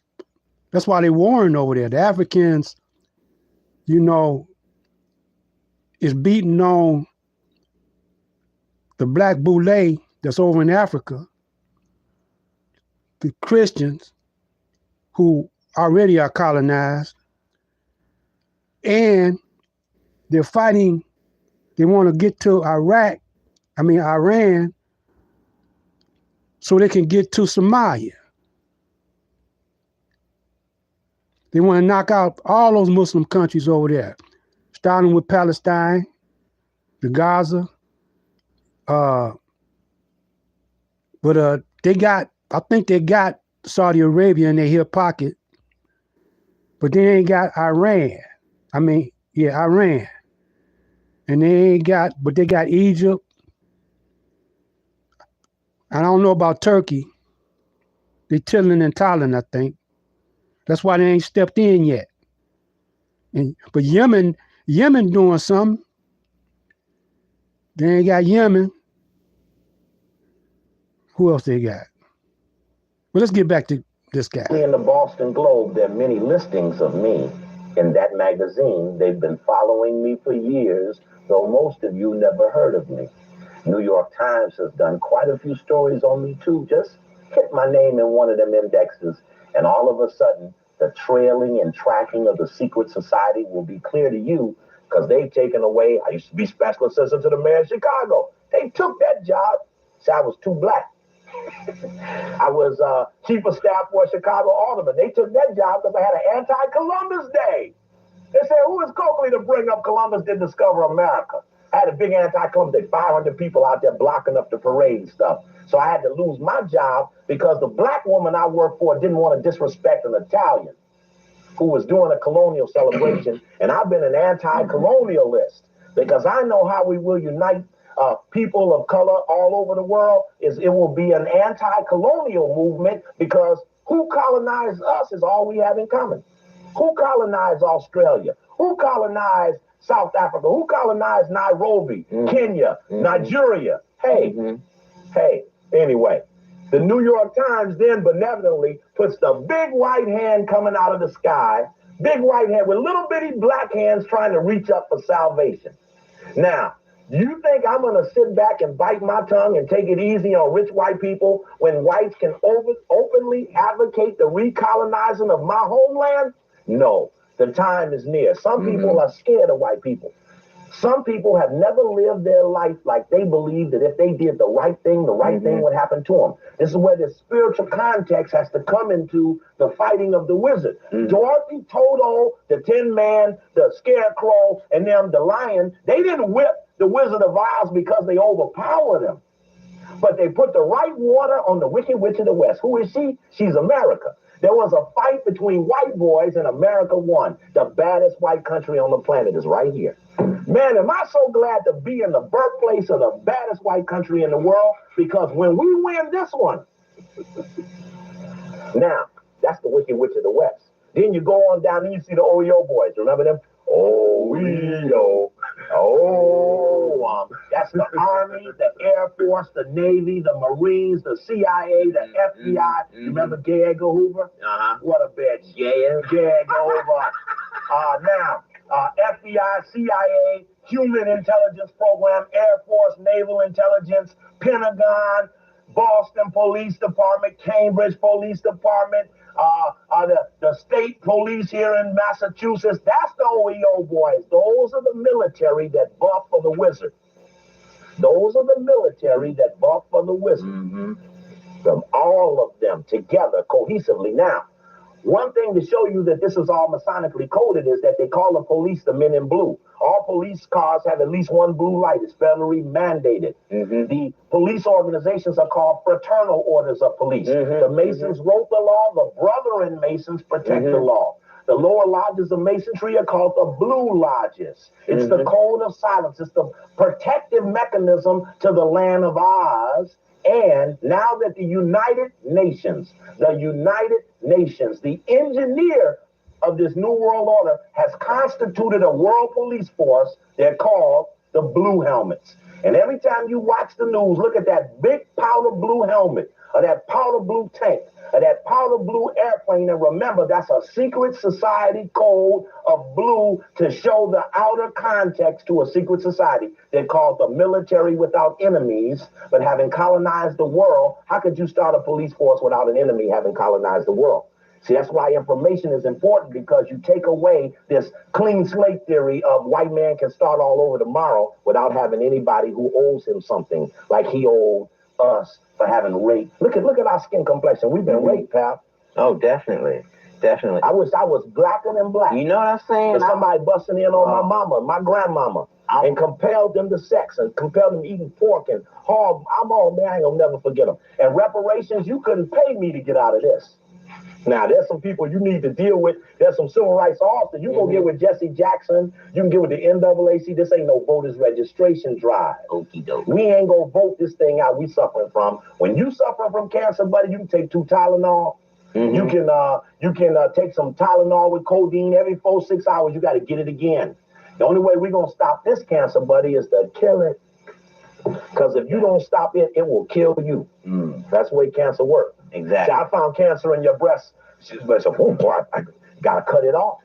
that's why they warring over there. The Africans, you know, is beating on the black boule that's over in Africa, the Christians who already are colonized, and they're fighting, they want to get to Iran, so they can get to Somalia. They want to knock out all those Muslim countries over there, starting with Palestine, the Gaza, but I think they got Saudi Arabia in their hip pocket, but they ain't got Iran. Iran. And they got Egypt. I don't know about Turkey. They tilling and tolling, I think. That's why they ain't stepped in yet. But Yemen doing something. They ain't got Yemen. Who else they got? Well, let's get back to this guy. In the Boston Globe, there are many listings of me in that magazine. They've been following me for years, though most of you never heard of me. New York Times has done quite a few stories on me too. Just hit my name in one of them indexes, and all of a sudden, the trailing and tracking of the secret society will be clear to you because they've taken away. I used to be special assistant to the mayor of Chicago. They took that job. So I was too black. I was chief of staff for Chicago Alderman. They took that job because I had an anti-Columbus day. They said, who is Coakley to bring up Columbus didn't discover America? I had a big anti-Columbus day, 500 people out there blocking up the parade and stuff. So I had to lose my job because the black woman I worked for didn't want to disrespect an Italian who was doing a colonial celebration. And I've been an anti-colonialist because I know how we will unite people of color all over the world. It will be an anti-colonial movement because who colonized us is all we have in common. Who colonized Australia? Who colonized South Africa? Who colonized Nairobi, Kenya, Nigeria? Anyway, the New York Times then benevolently puts the big white hand coming out of the sky, big white hand with little bitty black hands trying to reach up for salvation. Now, you think I'm going to sit back and bite my tongue and take it easy on rich white people when whites can openly advocate the recolonizing of my homeland? No. The time is near. Some people are scared of white people. Some people have never lived their life like they believe that if they did the right thing, the right thing would happen to them. This is where the spiritual context has to come into the fighting of the wizard. Dorothy, Toto, the Tin Man, the Scarecrow, and them, the Lion, they didn't whip the Wizard of Oz because they overpowered him. But they put the right water on the Wicked Witch of the West. Who is she? She's America. There was a fight between white boys and America won. The baddest white country on the planet is right here. Man, am I so glad to be in the birthplace of the baddest white country in the world, because when we win this one, now, that's the Wicked Witch of the West. Then you go on down and you see the OEO boys. Remember them? OEO. Oh, that's the Army, the Air Force, the Navy, the Marines, the CIA, the FBI. You remember J. Edgar Hoover? What a bitch. J. Edgar Hoover. Now, FBI, CIA, Human Intelligence Program, Air Force, Naval Intelligence, Pentagon, Boston Police Department, Cambridge Police Department, the state police here in Massachusetts. That's the OEO boys. Those are the military that buff for the wizard. Those are the military that buff for the wizard. From all of them together cohesively. Now, one thing to show you that this is all Masonically coded is that they call the police the men in blue. All police cars have at least one blue light. It's federally mandated. The police organizations are called fraternal orders of police. The Masons wrote the law. The Brethren Masons protect the law. The lower lodges of Masonry are called the Blue Lodges. It's the code of silence. It's the protective mechanism to the land of Oz. And now that the United Nations, the engineer of this New World Order has constituted a world police force, they're called the Blue Helmets. And every time you watch the news, look at that big powder blue helmet, or that powder blue tank, or that powder blue airplane, and remember, that's a secret society code of blue to show the outer context to a secret society. They're called the military without enemies, but having colonized the world, how could you start a police force without an enemy having colonized the world? See, that's why information is important, because you take away this clean slate theory of white man can start all over tomorrow without having anybody who owes him something, like he owed us for having raped. Look at our skin complexion. We've been raped, pal. Oh, definitely. Definitely. I wish I was blacker than black. You know what I'm saying? For somebody busting in on my mama, my grandmama, and compelled them to sex and compelled them eating pork and hog. I'm all, man, I ain't gonna never forget them. And reparations, you couldn't pay me to get out of this. Now, there's some people you need to deal with. There's some civil rights officers. You go get with Jesse Jackson. You can get with the NAACP. This ain't no voters registration drive. Okie doke. We ain't gonna vote this thing out we suffering from. When you suffering from cancer, buddy, you can take 2 Tylenol. You can take some Tylenol with codeine every 4-6 hours. You got to get it again. The only way we're gonna stop this cancer, buddy, is to kill it. Because if you don't stop it, it will kill you. That's the way cancer works. Exactly. See, I found cancer in your breast. She's like, oh boy, I gotta cut it off.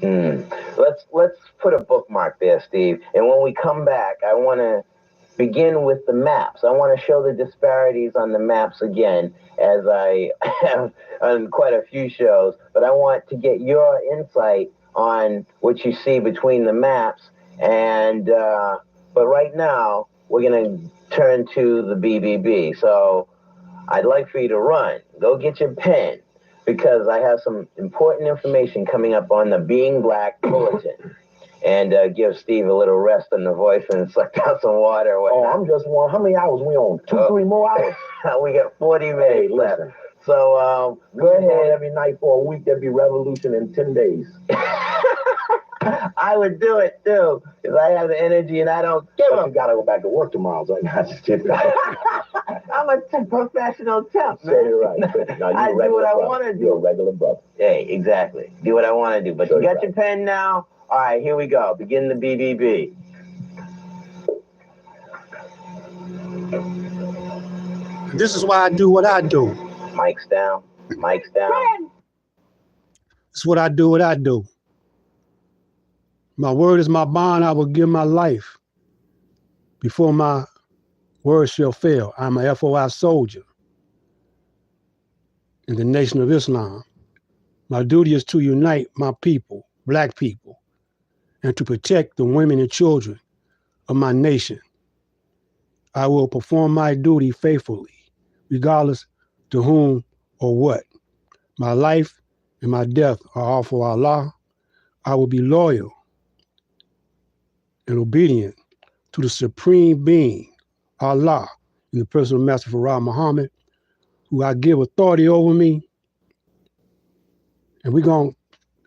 Let's put a bookmark there, Steve. And when we come back, I want to begin with the maps. I want to show the disparities on the maps again, as I have on quite a few shows. But I want to get your insight on what you see between the maps. And but right now, we're going to turn to the BBB. So I'd like for you to run. Go get your pen, because I have some important information coming up on the Being Black Bulletin. And give Steve a little rest on the voice and suck out some water. Oh, I'm just one. How many hours we on? 2-3 more hours? We got 40 minutes left. So go ahead. Every night for a week, there'd be revolution in 10 days. I would do it too, because I have the energy and I don't give But up. you gotta go back to work tomorrow, so I just kidding. I'm a professional temp. Say it right. No, I do what I want to do. You're a regular brother. Hey, exactly. Do what I want to do. But you got your pen now? All right, here we go. Begin the BBB. This is why I do what I do. Mike's down. Mike's down. This is what I do, what I do. My word is my bond. I will give my life before my word shall fail. I'm a FOI soldier in the Nation of Islam. My duty is to unite my people, black people, and to protect the women and children of my nation. I will perform my duty faithfully, regardless to whom or what. My life and my death are all for Allah. I will be loyal and obedient to the supreme being, Allah, in the person of Master Farah Muhammad, who I give authority over me. And we're going to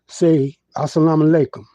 say, Assalamu alaikum.